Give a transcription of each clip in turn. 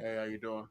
Hey, how you doing?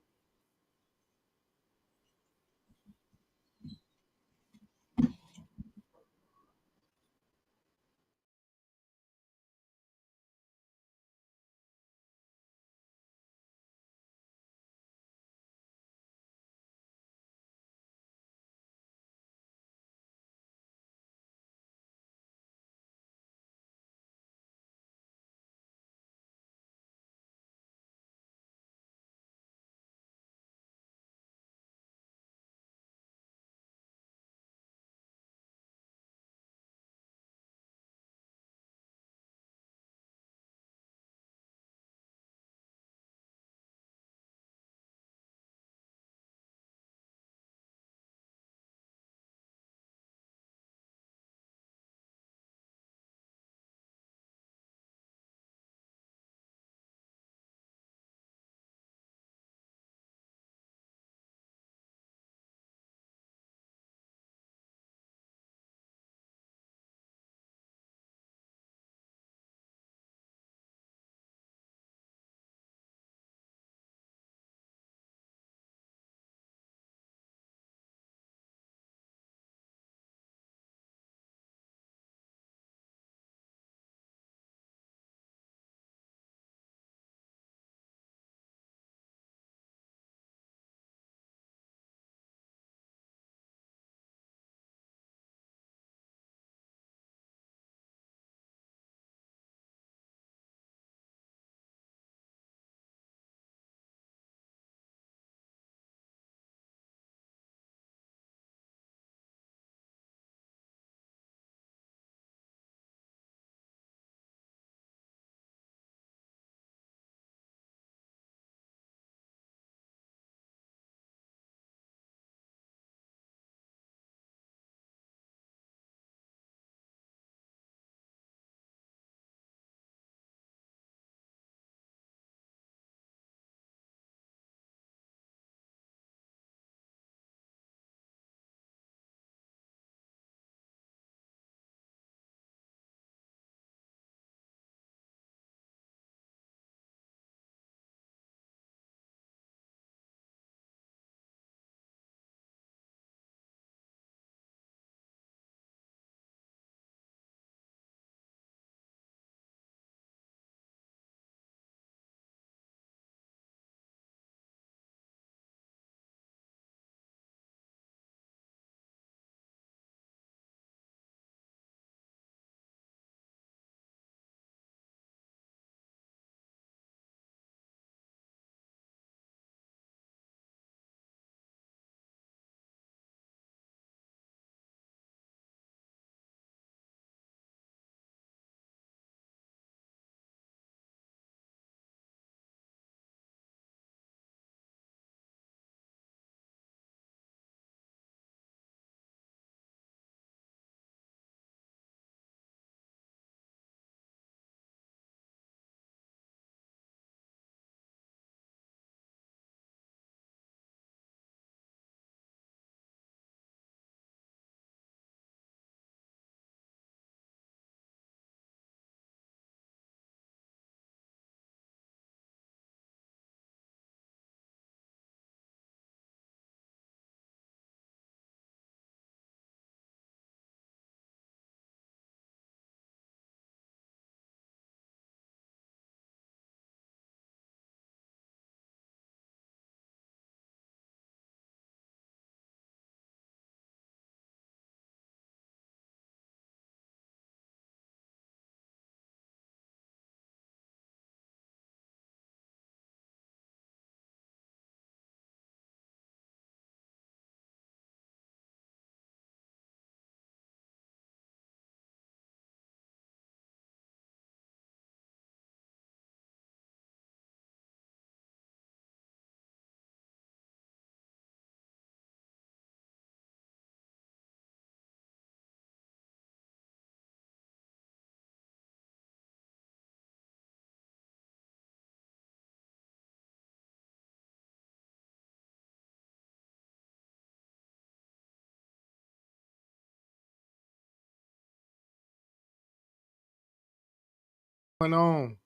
Going on?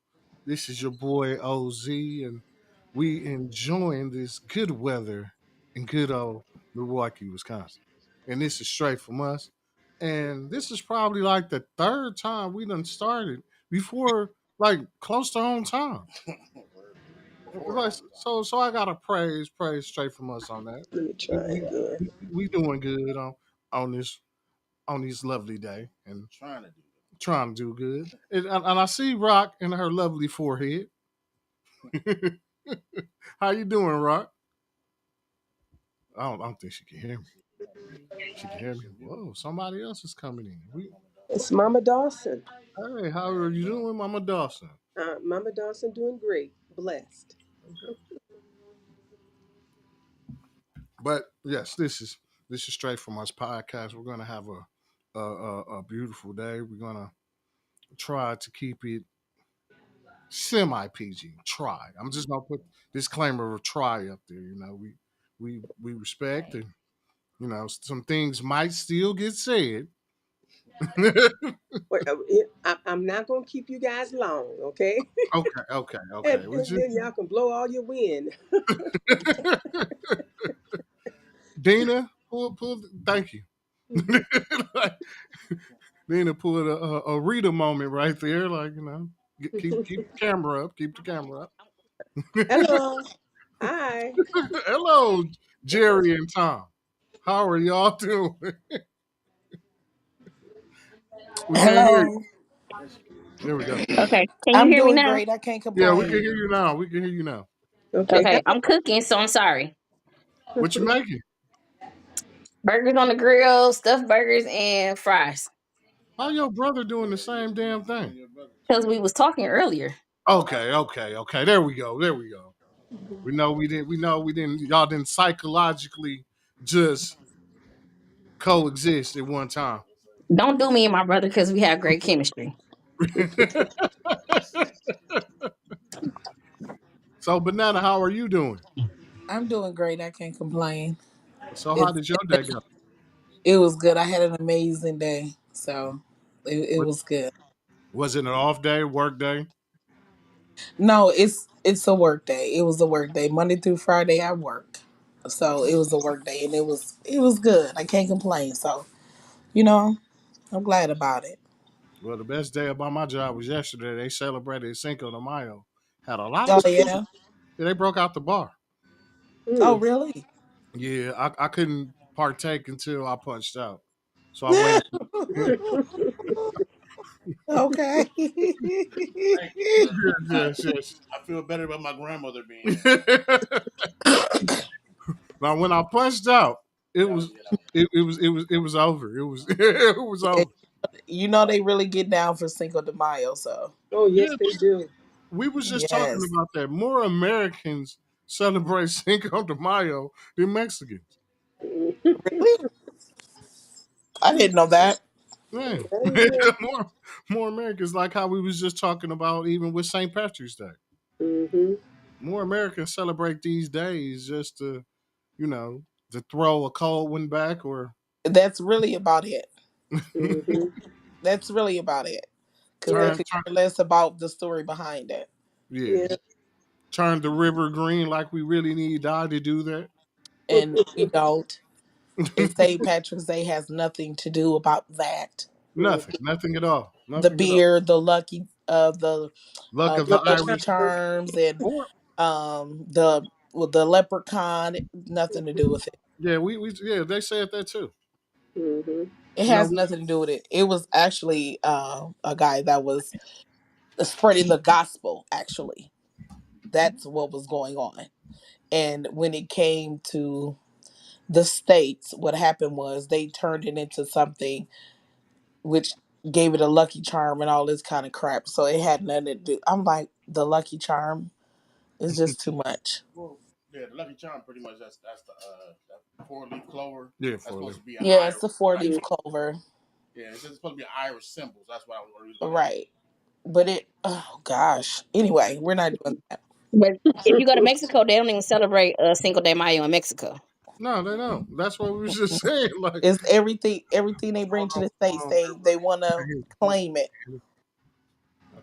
This is your boy OZ, and we enjoying this good weather in good old Milwaukee, Wisconsin. And this is straight from us. And this is probably like the third time we done started before like close to home time. Like, so I gotta praise straight from us on that. Let me We try we, again. we doing good on this on this lovely day and trying to do good. And I see Rock in her lovely forehead. How you doing, Rock? I don't think she can hear me. She can hear me. Whoa, somebody else is coming in. It's Mama Dawson. Hey, how are you doing, Mama Dawson? Mama Dawson doing great. Blessed. Okay. But yes, this is straight from us podcast. We're gonna have a beautiful day. We're gonna try to keep it semi PG. Try. I'm just gonna put disclaimer of try up there. We respect and some things might still get said. Wait, I'm not going to keep you guys long, okay? Okay. And, We and just then y'all can blow all your wind. Dina pull. Thank you. Like, Dina pulled a Rita moment right there. Like keep the camera up. Keep the camera up. Hello. Hi. Hello, Jerry and Tom. How are y'all doing? We can't hear you. Hello. There we go. Okay, can you I'm hear me doing now? great. I can't Yeah, we can complain. hear you now. We can hear you now. Okay. Okay, I'm cooking, so I'm sorry. What you making? Burgers on the grill, stuffed burgers, and fries. How your brother doing the same damn thing? Because we was talking earlier. Okay. There we go. There we go. We know we didn't. We know we didn't. Y'all didn't psychologically just coexist at one time. Don't do me and my brother because we have great chemistry. So, Banana, how are you doing? I'm doing great. I can't complain. So, how It's did your day go? it was good. I had an amazing day, so it Wa- was good. Was it an off day, work day? No, it's a work day. It was a work day. Monday through Friday I work, so it was a work day, and it was good. I can't complain. So you know, I'm glad about it. Well, the best day about my job was yesterday. They celebrated Cinco de Mayo. Had a lot of Oh people. yeah. Yeah, they broke out the bar. Oh Mm. really? Yeah, I couldn't partake until I punched out. So I waited. Okay. Yes. Now when I punched out, it was over. It was it was over. You know they really get down for Cinco de Mayo, so Oh, yes, Yeah, they do. we was just talking yes. about that. More Americans celebrate Cinco de Mayo than Mexicans. Mhm. Really? I didn't know that. Man, Yeah. more Americans like how we was just talking about even with St. Patrick's Day. Mm-hmm. More Americans celebrate these days just you know, to throw a cold one back or That's really about it. Mm-hmm. That's really about it. Because they Yeah. could turn care less about the story behind it. yeah, Yeah. turn the river green like we really need God to do that. And we don't. And St. Patrick's Day has nothing to do about that. Nothing at all. The Nothing at all. beer, the lucky, Luck of the the Lucky lucky Irish. charm. charms, and Or the with the leprechaun, nothing to do with it. yeah, we they said that too. Mm-hmm. It You know, has nothing to do with it. It was actually a guy that was spreading the gospel. Actually, that's what was going on. And when it came to the states, what happened was they turned it into something which gave it a lucky charm and all this kind of crap. So it had nothing to do. I'm like, the lucky charm is just too much. yeah, for a Yeah, it's the 4 leaf clover. Right. But oh gosh. Anyway, we're not doing that. But if you go to Mexico, they don't even celebrate Cinco de Mayo in Mexico. No, they don't. That's what we was just saying. Like, It's everything they bring to hold the hold states. They want to on. claim it.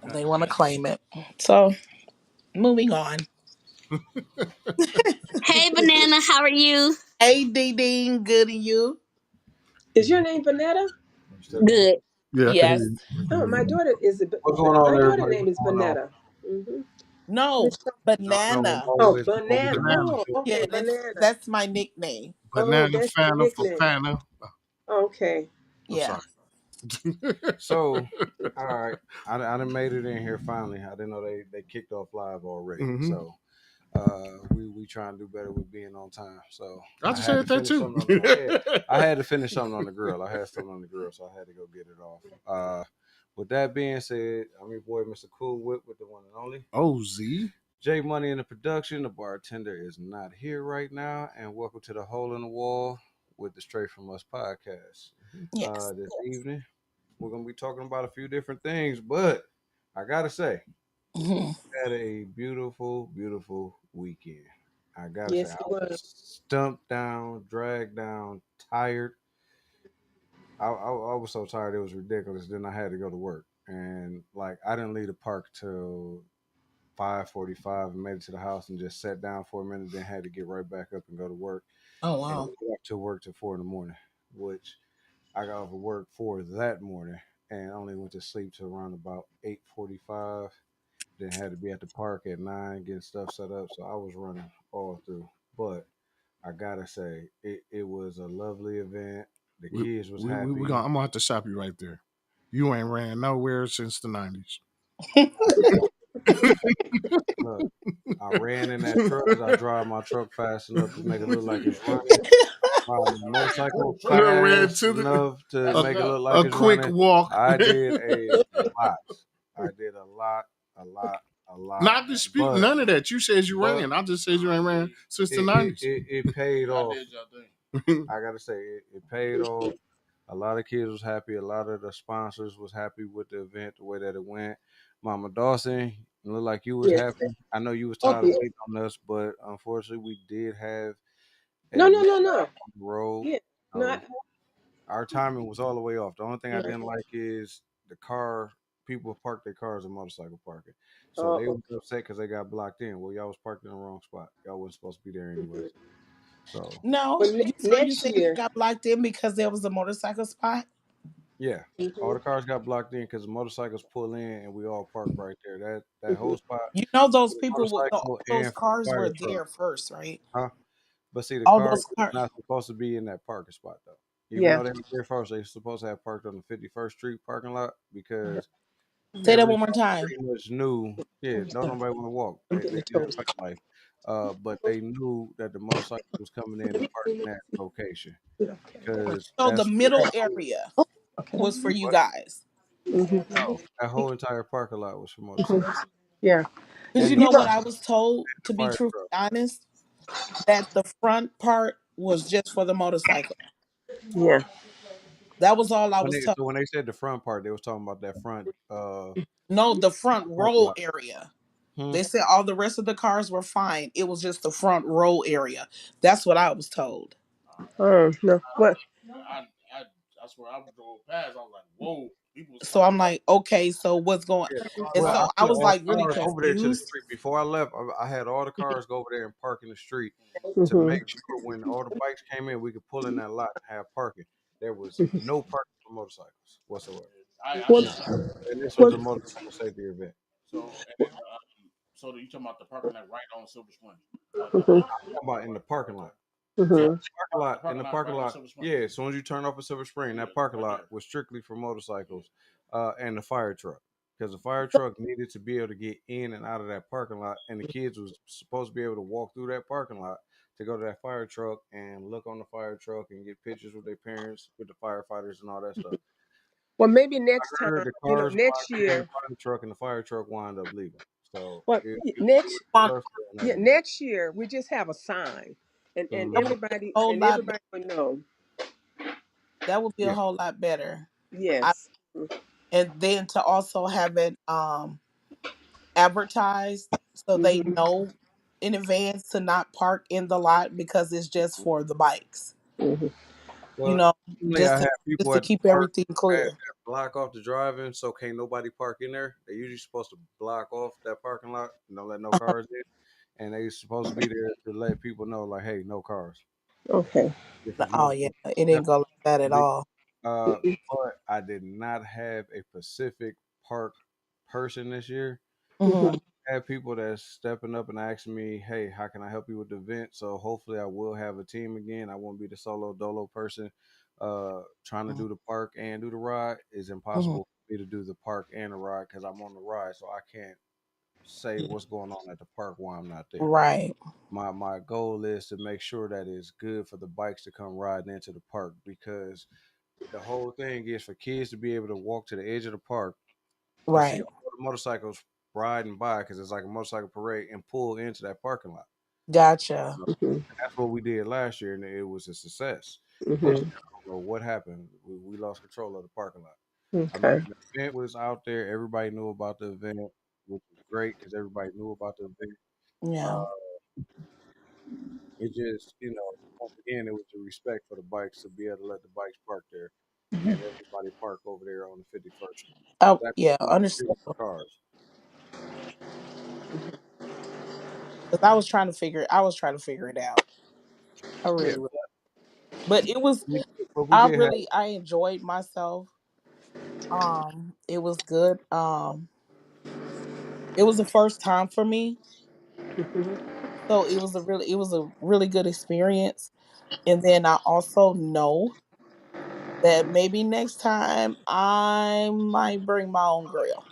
Okay. They want to claim it. So moving on. Hey, Banana, how are you? Hey, Dee Dee, good and you? Is your name Vanetta? You still going? Good. Yeah, I can hear Yes. you. I can Oh, hear my you. daughter is What's going on, my daughter everybody? name What's is going on? Vanetta. Mm-hmm. No, No, banana. Oh, always, always banana. been Banana. Oh, Yeah, okay, that's banana. that's my nickname. Oh, Banana that's your Fana for nickname. Fana. Okay. I'm Yeah. sorry. So, all right, I done made it in here finally. I didn't know they kicked off live already. Hmm. So, we try and do better with being on time. So I I just had said to that finish too. something on the yeah. I had to finish something on the grill. I had something on the grill, so I had to go get it off. With that being said, I'm your boy, Mr. Cool Whip, with the one and only OZ. J Money in the production. The bartender is not here right now, and welcome to the Hole in the Wall with the Straight from Us podcast. Yes. This evening, we're gonna be talking about a few different things, but I gotta say, Mhm. I had a beautiful, beautiful weekend. I gotta say, Yes, I it was was. stumped down, dragged down, tired. I was so tired it was ridiculous. Then I had to go to work, and like I didn't leave the park till 5:45 and made it to the house and just sat down for a minute. Then had to get right back up and go to work, Oh and wow. went to work till 4 in the morning, which I got off of work for that morning and only went to sleep till around about 8:45. Then had to be at the park at 9 getting stuff set up. So I was running all through. But I gotta say, it was a lovely event. The We kids was we happy. gonna. I'm gonna have to stop you right there. You ain't ran nowhere since the '90s. Look, I ran in that truck because I drive my truck fast enough to make it look like it's running. Ride my motorcycle Ran fast to the enough to make it look like a it's quick running. walk. I did a lot. I did a lot, a lot. Not dispute But none of that. You said you but ran. I just said you ain't ran since the it it, '90s. it, it paid off. I gotta say it paid off. A lot of kids was happy. A lot of the sponsors was happy with the event, the way that it went. Mama Dawson, it looked like you was Yes. happy. I know you was Oh, tired of yeah. waiting on us, but unfortunately, we did have No, a no, mishap no, no. on the road. Yeah. No, So our timing was all the way off. The only thing I no. didn't like is the car. People park their cars in motorcycle parking, so they Oh, was upset because they got blocked in. Well, y'all was parked in the wrong spot. Y'all wasn't supposed to be there anyways. okay. So No, Well, you next said you year. got blocked in because there was a motorcycle spot. yeah, all Hmm. the cars got blocked in because the motorcycles pull in and we all park right there. That whole spot You know those for the people with motorcycle those and for the cars were fire truck, there first, right? huh? But see, the All cars those was cars. not supposed to be in that parking spot though. Even Yeah. though they were there first, they were supposed to have parked on the 51st Street parking lot because Say that everybody one more time. pretty much knew. Yeah, don't I'm nobody want to walk. They getting the just toast. fight life. But they knew that the motorcycle was coming in and parking that location Okay. because So the that's middle that whole, area Okay. was for you what? guys. Hmm. No, that whole entire parking lot was for Hmm. motorcycles Yeah. Because and you the know You what know. I was told, to be fire truthfully truck. honest, that the front part was just for the motorcycle. Yeah. That was all I When was they told. so when they said the front part, they was talking about that front No, the front parking row lot. area. Hmm. They said all the rest of the cars were fine. It was just the front row area. That's what I was told. Oh no. What? So I'm like, okay, so what's going? Yeah. And Well, I so I put was all like the really cars over there to the confused. street. Before I left, I had all the cars go over there and park in the street to Hmm. make sure when all the bikes came in, we could pull in that lot and have parking. There was no parking for motorcycles whatsoever. What? None. And this was What? a motorcycle safety event. Hmm. I'm talking about in the parking lot. So Hmm. parking lot in the parking lot, yeah. As soon as you turn off a Silver Spring, that parking lot was strictly for motorcycles and the fire truck because the fire truck needed to be able to get in and out of that parking lot, and the kids was supposed to be able to walk through that parking lot to go to that fire truck and look on the fire truck and get pictures with their parents, with the firefighters, and all that stuff. Well, maybe I next heard time. the You know, cars next wound up in the year. fire truck, and the fire truck wound up leaving. So Well, it was next. first on that Yeah, event. next year we just have a sign, and That Hmm. would be a everybody whole and lot better. everybody would know. That would be a Yeah. whole lot better. I, Yes. and then to also have it advertised so they Hmm. know in advance to not park in the lot because it's just for the bikes. Hmm. You Well, know, normally I just to have just people to at the keep park everything clear. that block off the driving, so can't nobody park in there. They usually supposed to block off that parking lot and don't let no cars in. And everybody is supposed to be there to let people know, like, hey, no cars. Okay. If it's Oh no, yeah, it didn't go like that at all. but I did not have a Pacific Park person this year. Mhm. Hmm. I have people that's stepping up and asking me, "Hey, how can I help you with the event?" So hopefully, I will have a team again. I won't be the solo dolo person. Trying to do the park and do the ride is Hmm. impossible for me to do the park and the ride because I'm on the ride, so I can't say what's going on at the park while I'm not there. Right, My goal is to make sure that it's good for the bikes to come riding into the park because the whole thing is for kids to be able to walk to the edge of the park and see right. all the motorcycles riding by because it's like a motorcycle parade and pull into that parking lot. Gotcha. Mhm. That's what we did last year, and it was a success. This Mhm. year, I don't know what happened. We lost control of the parking lot. I mean, Okay. the event was out there. Everybody knew about the event, which was great because everybody knew about the event. Uh, Yeah. it just, once again, it was the respect for the bikes to be able to let the bikes park there and everybody park over there on the 51st Street. Oh That yeah, was understandable. cars. Because I was trying to figure it out. I Yeah, really was. But it was, but we did have. I enjoyed myself. It was good. It was the first time for me, Mhm. so it was a really good experience. And then I also know that maybe next time I might bring my own grill.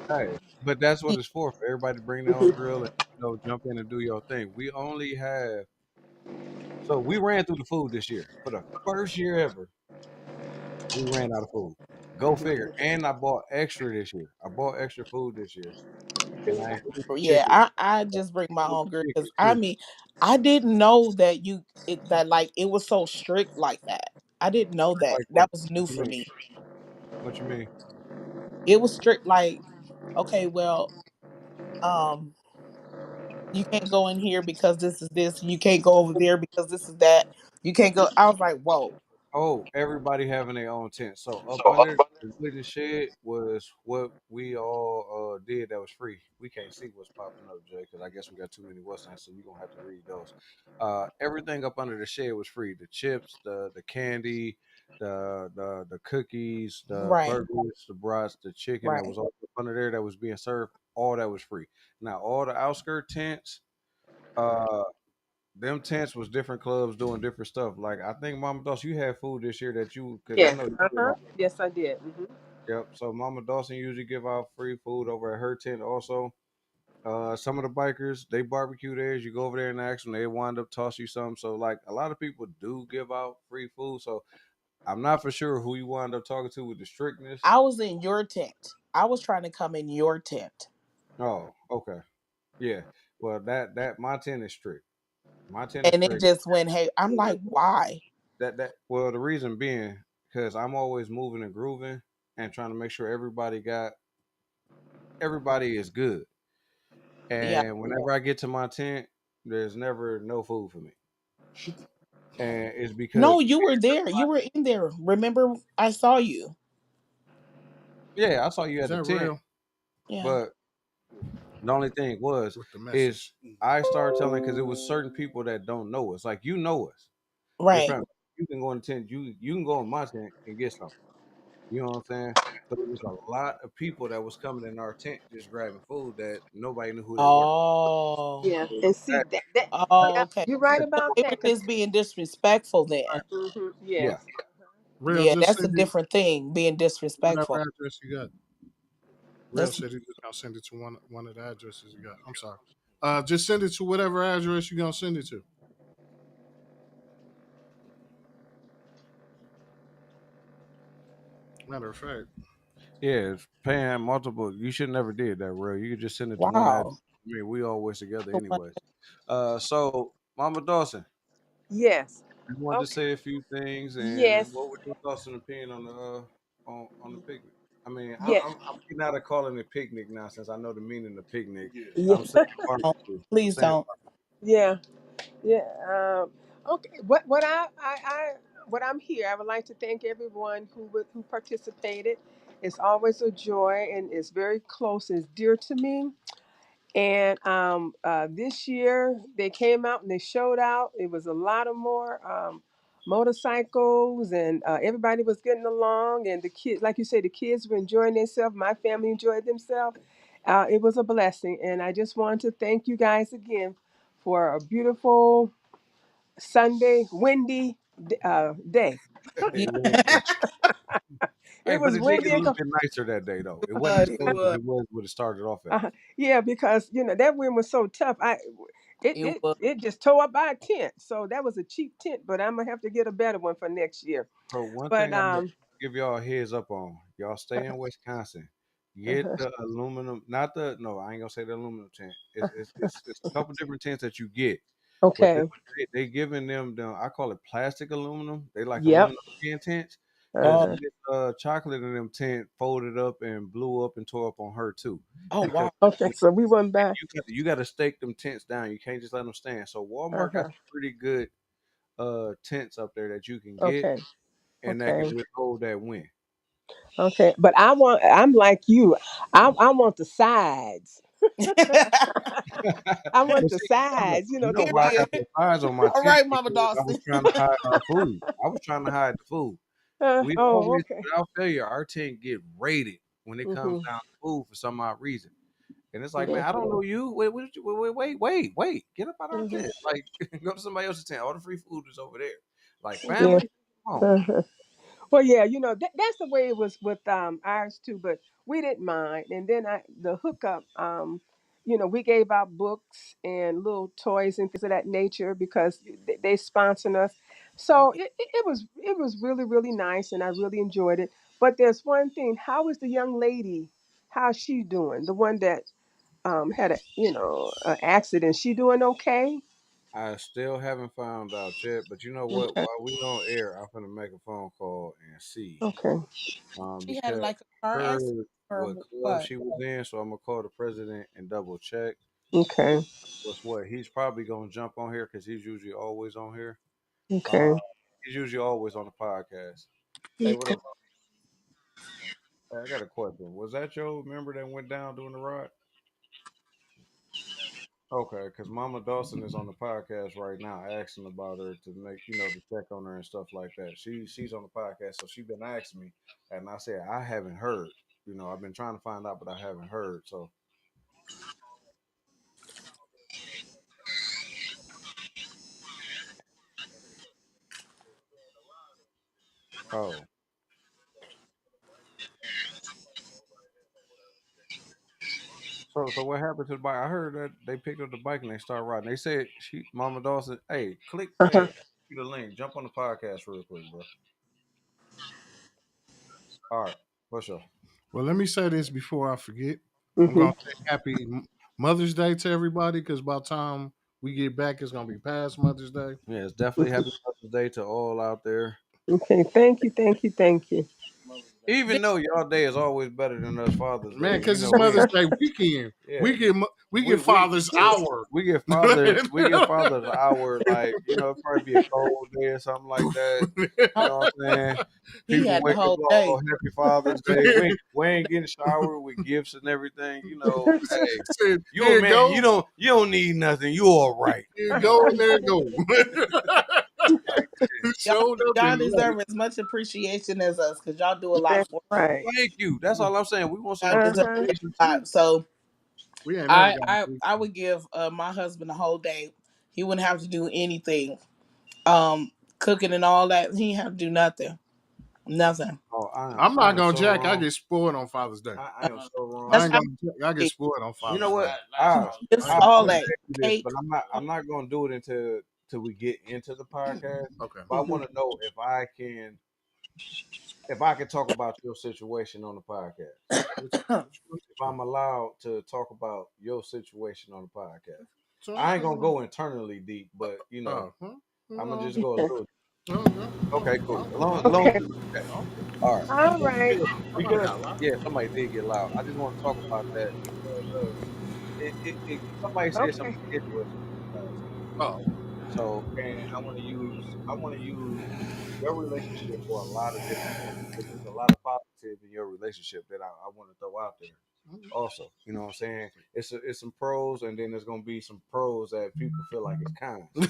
Hey, but that's what it's for everybody to bring their own Mhm. grill and jump in and do your thing. We only have so we ran through the food this year for the first year ever. We ran out of food. Go figure. And I bought extra this year. I bought extra food this year, and I included Yeah, chicken. I just bring my own grill Chicken because I too. mean I didn't know that that like it was so strict like that. I didn't know that. Like what? That was What new you for mean? me. What you mean? It was strict like, okay, well, um, you can't go in here because this is this. You can't go over there because this is that. You can't go. I was like, whoa. Oh, everybody having their own tent. So up under the wooden shed was what we all did that was free. We can't see what's popping up, Jay, because I guess we got too many what's so you're gonna have to read those. Everything up under the shed was free. The chips, the candy, the cookies, the Right, burgers, the brats, the chicken that right. was all up under there that was being served, all that was free. Now all the outskirt tents, uh them tents was different clubs doing different stuff. Like I think Mama Dawson, you had food this year that you because I Yes. know you Uh give huh. out. Yes, I did. Mhm. Yep. So Mama Dawson usually give out free food over at her tent also. Some of the bikers they barbecue theirs. You go over there and ask them, they wind up toss you something. So like a lot of people do give out free food. So I'm not for sure who you wind up talking to with the strictness. I was in your tent. I was trying to come in your tent, Oh, okay, yeah. Well, that my tent is strict. My tent is and it strict. just went. Hey, I'm like, why? Well, the reason being because I'm always moving and grooving and trying to make sure everybody is good. Yeah. And whenever I get to my tent, there's never no food for me. And it's No, because you were there. You were in there. Remember, I saw you. yeah, I saw you Is at the that tent, real? Yeah. but the only thing was With the is message. I started telling because it was certain people that don't know us. Like you know us, we're Right. family. You can go in the tent. You can go in my tent and get something. You know what I'm saying? But there was a lot of people that was coming in our tent just grabbing food that nobody knew who they were. Oh. Yeah. And see That, Oh, yeah, okay. you're right So about they were that. Cause just being disrespectful then. yeah. yes. Real, Yeah, just that's a send it different thing, being whatever disrespectful. address you got. Real That's said he just gonna send it to one of the addresses you got. I'm sorry. Just send it to whatever address you're gonna send it to. Matter of fact, Yeah, it's paying multiple. You should never did that, real. You could just send it to one ad. wow. I mean, we always together So much. anyways. So Mama Dawson, Yes. you wanted to Okay. say a few things, and Yes. what were your thoughts and opinion on the on the picnic? I mean, Yes. I'm getting out of calling it picnic now since I know the meaning of picnic. Yeah. I'm saying Don't. barbecue. I'm Please saying don't. Yeah. Yeah. Okay. What what I'm here. I would like to thank everyone who participated. It's always a joy and it's very close. It's dear to me. And this year they came out and they showed out. It was a lot of more motorcycles, and everybody was getting along. And the kids, like you say, the kids were enjoying themselves. My family enjoyed themselves. It was a blessing, and I just want to thank you guys again for a beautiful Sunday, windy day. Yeah. It was, hey, It but was it did get windy a and little bit nicer that day though. It wasn't as It cold as was. it was when it started off at. yeah, because that wind was so tough. It It it was. it just tore up our tent. So that was a cheap tent, but I'm gonna have to get a better one for next year. So one But thing I'm gonna give y'all a heads up on. Y'all stay in Wisconsin. Get uh-huh. the aluminum, not the no. I ain't gonna say the aluminum tent. It's a couple different tents that you get, but Okay. they giving them. I call it plastic aluminum. They like Yep. aluminum can tents because Oh, Uh-huh. chocolate in them tent folded up and blew up and tore up on her too. oh Because wow. Okay. So we went back. you got to stake them tents down. You can't just let them stand. So Walmart got Uh-huh. some pretty good tents up there that you can get Okay. and that can Okay. withhold that wind. Okay. But I'm like you. I want the sides. I Well, want the see, sides. you know why I Period. got the fires on my All tent right, Mama because I was Dawson. trying to hide our food. I was trying to hide the food. We Oh, always, okay. without failure, our tent get raided when it comes Mhm. down to food for some odd reason. And it's like, man, Yeah. I don't know you. Wait. Get up out our Mhm. tent. Like, go to somebody else's tent. All the free food is over there. Like, Yeah. family? Come on. Uh-huh. Well, yeah, that's the way it was with ours too, but we didn't mind. And then the hookup, we gave out books and little toys and things of that nature because they sponsored us. So it was really really nice, and I really enjoyed it. But there's one thing: how is the young lady? How's she doing? The one that had a accident. She doing okay? I still haven't found out yet, but you know what? Okay. While we on air, I'm gonna make a phone call and see. Okay. She had Because like a car I accident heard or what club what? she was in, so I'm gonna call the president and double check. Okay. What's what? He's probably gonna jump on here because he's usually always on here. Uh, Okay. he's usually always on the podcast. Hey, what Okay. up? Hey, I got a question. Was that your member that went down during the ride? Okay, because Mama Dawson is on the podcast right now, asking about her to make to check on her and stuff like that. She's on the podcast, so she been asking me, and I said I haven't heard. I've been trying to find out, but I haven't heard. So, oh, so what happened to the bike? I heard that they picked up the bike and they started riding. They said Mama Dawson, hey, click, Uh-huh. hey, the link, jump on the podcast real quick, bro. All right, for sure. Well, let me say this before I forget. I'm Mm-hmm. gonna say Happy Mother's Day to everybody because by the time we get back, it's gonna be past Mother's Day. Yeah, it's definitely happy Mother's Day to all out there. Okay, thank you, thank you, thank you. Did- Even though y'all day is always better than us Father's Man, Day, because it's Mother's Day weekend. yeah, We get we Father's hour. we give Father's hour like it probably be a cold day or something like that. You oh, know what I'm saying? he People had the wake up whole all day. happy Father's Day. We ain't getting showered with gifts and everything. Hey, Said, you a here you man. go. You don't need nothing. You all right. Here you go, and there you go. Like shit. Y'all, Showed up y'all and left. deserve as much appreciation as us because y'all do a lot That's for us. right. Thank you. That's all I'm saying. We want some Y'all deserve Uh-huh. appreciation a too. lot. So We ain't never I got I to. I would give my husband the whole day. He wouldn't have to do anything. Cooking and all that. He didn't have to do nothing. Nothing. Oh, I'm I not am gonna so jack. I wrong. get spoiled on Father's Day. I am so wrong. I That's ain't how gonna jack. I get it spoiled on You know Father's Day. what? I is. I ain't All I'm gonna gonna that ask you this, cake. but I'm not gonna do it until we get into the podcast. okay. But I want to know if I can talk about your situation on the podcast. If I'm allowed to talk about your situation on the podcast. So, I ain't gonna go internally deep, but huh? I'm gonna No, just go a little. no, no, Okay, cool. Long Okay. as it's okay. no. All right. All right. Somebody Because got loud. yeah, somebody did get loud. I just want to talk about that because somebody said Okay. something interesting in the past. Oh, So, and I want to use your relationship for a lot of different things because there's a lot of positive in your relationship that I want to throw out there. also. You know what I'm saying? It's some pros, and then there's gonna be some pros that people feel like it's cons, but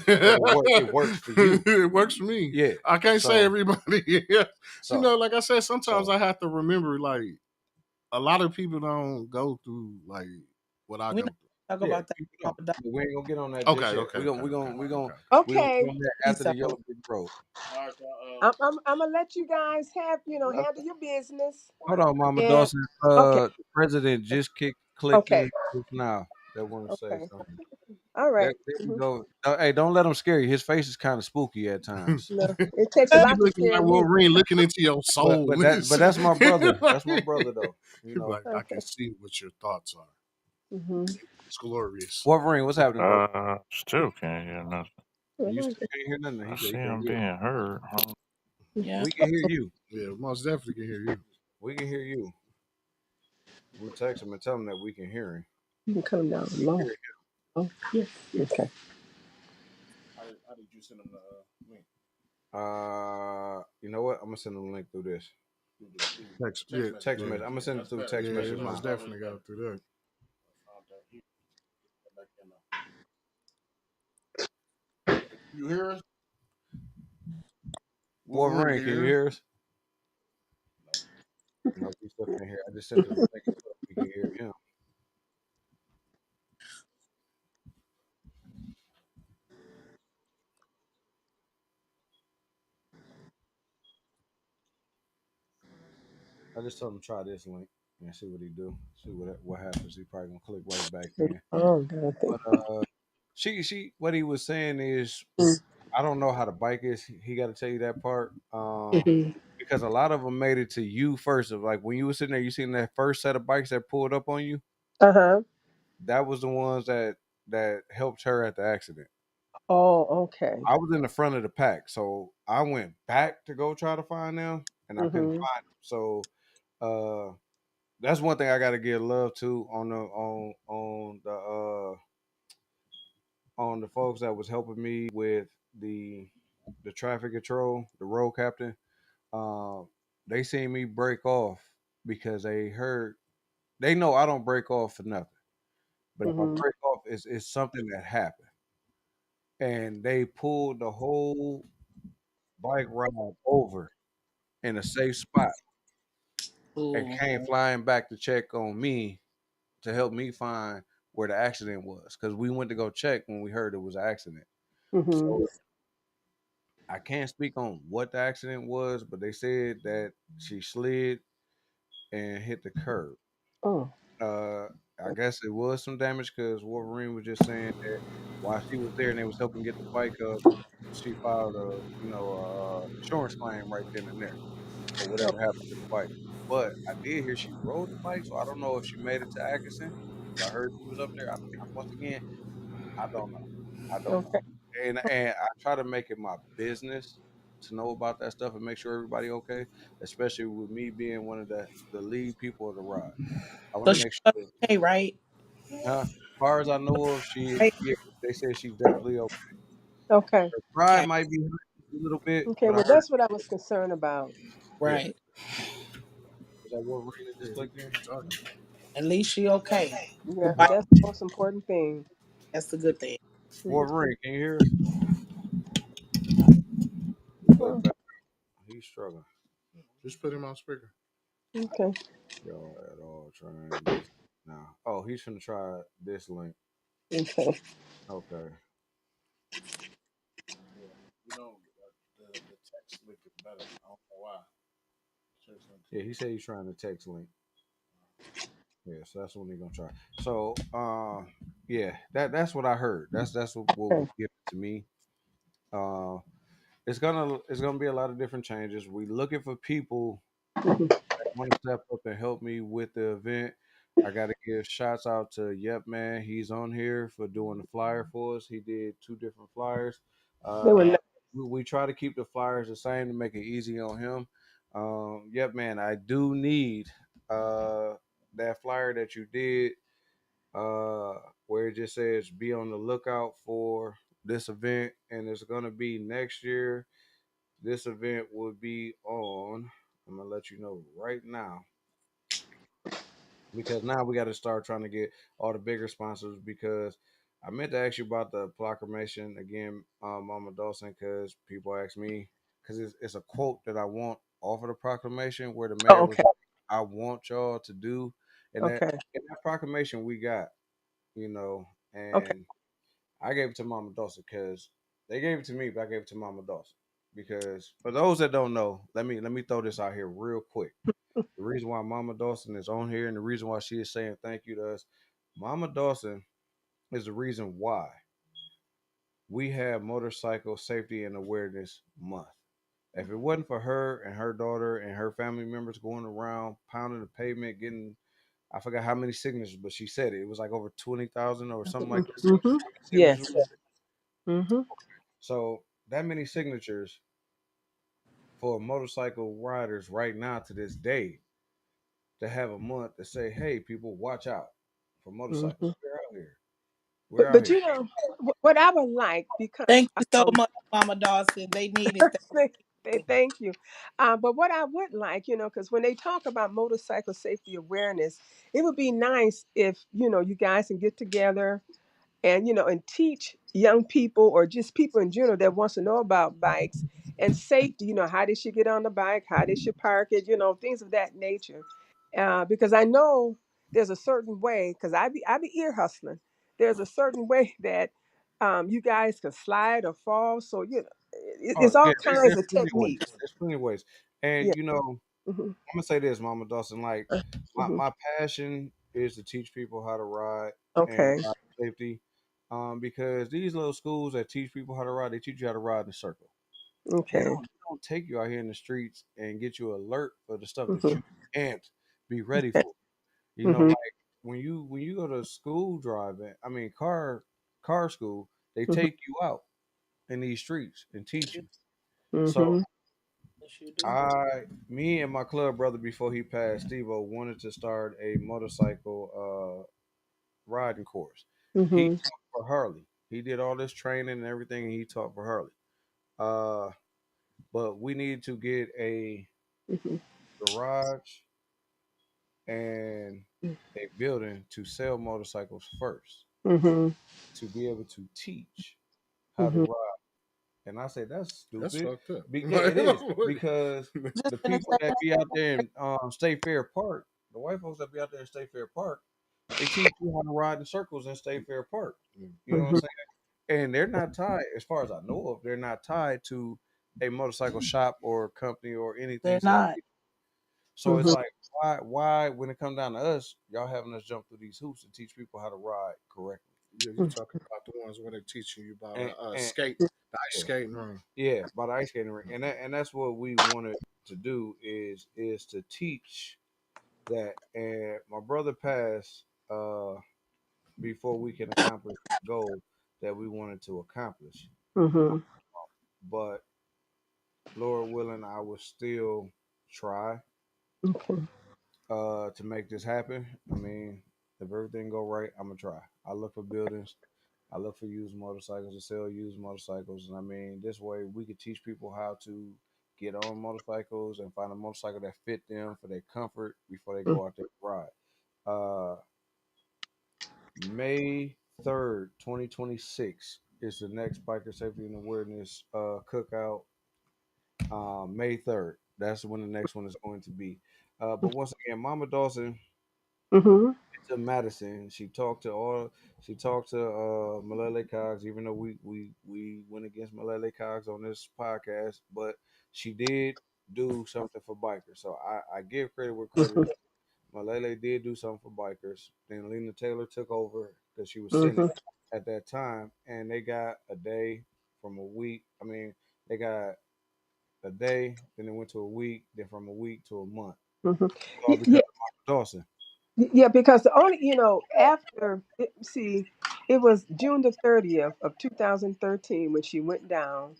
it works for you. It works for me. Yeah. I can't say So everybody. Yeah. so Like I said, sometimes so I have to remember, like, a lot of people don't go through like what I We go not through. talk yeah, about that. people Papa don't. Doc. But we ain't gonna get on that Okay, just yet. okay, okay, okay, okay. We gonna Okay. get on that Peace after the out. yellow brick road. I'm gonna let you guys have handle your business. Hold on, Mama And Dawson. okay, The president just clicked okay, in just now. That want to say okay. something. All right. There we Mhm. go. Hey, don't let him scare you. His face is kind of spooky at times. No, it takes a You lot to looking scare like me. Wolverine looking into your soul. But that's my brother. That's my brother though. You He's know, like, I can Okay. see what your thoughts are. Mm-hmm. It's glorious. Wolverine, what's happening, bro? Still can't hear nothing. You still can't hear nothing. He I said he see can't him hear. being heard. Huh? Yeah. We can hear you. Yeah, most definitely can hear you. We can hear you. I'm gonna text him and tell him that we can hear him. You can come down We can low. hear Oh, yes. Okay. You know what? I'm gonna send him a link through this Text, yeah, text yeah, message. I'm gonna send it through text yeah. It message most now. definitely got through there. Wolverine, can Wolverine, you can you hear us? hear us? No, we still can't hear. I just sent him a link so we can hear him. I just told him to try this link and see what he do. See what happens. He probably gonna click right back in. Oh, God. But she what he was saying is Thank I don't know how the bike is. He got to tell you that part. you. Because a lot of them made it to you first. Of like when you were sitting there, you seen that first set of bikes that pulled up on you. Uh-huh. That was the ones that helped her at the accident. Oh, okay. I was in the front of the pack, so I went back to go try to find them, and I couldn't Mm-hmm. find them. So uh, that's one thing I got to give love to on the folks that was helping me with the the traffic control, the road captain. Um, they seen me break off because they know I don't break off for nothing. But if I Mm-hmm. break off, it's something that happened. And they pulled the whole bike ride over in a safe spot and Ooh. came flying back to check on me to help me find where the accident was. Because we went to go check when we heard it was an accident. Mm-hmm. So I can't speak on what the accident was, but they said that she slid and hit the curb. Oh. Uh, I guess it was some damage because Wolverine was just saying that while she was there and they was helping get the bike up, she filed a insurance claim right then and there for whatever happened to the bike. But I did hear she rode the bike, so I don't know if she made it to Atkinson because I heard she was up there. Once again, I don't know. I don't know. Okay. And I try to make it my business to know about that stuff and make sure everybody okay, especially with me being one of the lead people of the ride. I want So to she make sure. okay, right? As far as I know of, Right. yeah, they said she's definitely okay. Okay. Her pride Okay. might be hurt a little bit, Okay. but I Well, heard, that's what I was concerned about. yeah. Right. Was that Wolverine that Yeah, just he clicked in? keep talking. At least she okay. The Yeah, bike. Huh? that's the most important thing. That's the good thing. Wolverine, can you hear us? Click Oh, back. He's struggling. Just put him on speaker. okay. Yo, at all trying this now. Oh, he's gonna try this link. Okay. Okay. Yeah, he said he's trying the text link. Yeah, so that's what he's gonna try. So, yeah, that's what I heard. What was Okay. given to me. Uh, it's gonna be a lot of different changes. We looking for people Mhm. that want to step up and help me with the event. I got to give shouts out to Yep Man. He's on here for doing the flyer for us. He did two different flyers. They were Uh, nice. we try to keep the flyers the same to make it easy on him. Yep Man, I do need uh, that flyer that you did uh, where it just says be on the lookout for this event, and it's gonna be next year. This event will be on. I'm gonna let you know right now. because now we got to start trying to get all the bigger sponsors. Because I meant to ask you about the proclamation again, Mama Dawson, because people ask me, because it's a quote that I want off of the proclamation where the mayor Oh, was okay. like, I want y'all to do, and that Okay. in that proclamation we got, you know, Okay. and I gave it to Mama Dawson because they gave it to me, but I gave it to Mama Dawson because for those that don't know, let me throw this out here real quick. The reason why Mama Dawson is on here and the reason why she is saying thank you to us, Mama Dawson is the reason why we have Motorcycle Safety and Awareness Month. If it wasn't for her and her daughter and her family members going around pounding the pavement, getting I forgot how many signatures, but she said it. It was like over 20,000 or something like that. Mm-hmm. How many signatures? Yes. Mm-hmm. So that many signatures for motorcycle riders right now to this day to have a month to say, hey, people, watch out for motorcycles. Mm-hmm. We're out here. We're But out but here. you know what I would like because Thank you so um much, Mama Dawson. They needed that. thank you. But what I would like, because when they talk about motorcycle safety awareness, it would be nice if you guys can get together and and teach young people or just people in general that wants to know about bikes and safety. How they should get on the bike, how they should park it, things of that nature. Because I know there's a certain way, because I be ear hustling. There's a certain way that you guys can slide or fall. So Oh, it's yeah, all there's kinds of plenty of ways. techniques. There's plenty of ways. And, Yeah. I'm Hmm. going to say this, Mama Dawson. Like, Hmm. my passion is to teach people how to ride and Okay. ride safety. Because these little schools that teach people how to ride, they teach you how to ride in a circle. Okay. They don't take you out here in the streets and get you alert for the stuff that Hmm. you can't be ready Okay. for. Hmm. Like when you go to school driving, I mean car school, they Hmm. take you out in these streets and teach you. So Hmm. Yes, you do. me and my club brother before he passed, Stevo, wanted to start a motorcycle riding course. He Hmm. taught for Harley. He did all this training and everything, and he taught for Harley. Uh, but we need to get a Hmm. garage and a building to sell motorcycles first Hmm. to be able to teach how to Hmm. ride. And I say that's That's stupid. fucked up. Yeah, it is because Just the gonna people say that be out there in State Fair Park, the white folks that be out there in State Fair Park, they teach you how to ride in circles in State Fair Park. You know what I'm Hmm. saying? And they're not tied, as far as I know of, they're not tied to a motorcycle shop or company or anything they're to that. not. So it's Hmm. like, why, when it comes down to us, y'all having us jump through these hoops and teach people how to ride correctly? Yeah, you talking about the ones where they're teaching you about And the ice yeah, skating room. yeah, by the ice skating rink, and that's what we wanted to do is to teach that. And my brother passed before we can accomplish the goal that we wanted to accomplish. Hmm. But Lord willing, I will still try Okay. to make this happen. I mean, if everything go right, I'm gonna try. I look for buildings. I look for used motorcycles to sell used motorcycles, and I mean, this way we could teach people how to get on motorcycles and find a motorcycle that fit them for their comfort before they go out there and ride. Uh, May 3rd, 2026 is the next biker safety and awareness cookout. May 3rd. That's when the next one is going to be. But once again, Mama Dawson Hmm. to Madison. She talked to Malele Cox, even though we went against Malele Cox on this podcast, but she did do something for bikers. So I give credit where credit is. Malele did do something for bikers. Then Lena Taylor took over because she was Senate Hmm. at that time, and they got a day from a week. I mean, they got a day, then they went to a week, then from a week to a month. Hmm. All because of Mama Dawson. Yeah, because the only, after, see, it was June the 30th of 2013 when she went down.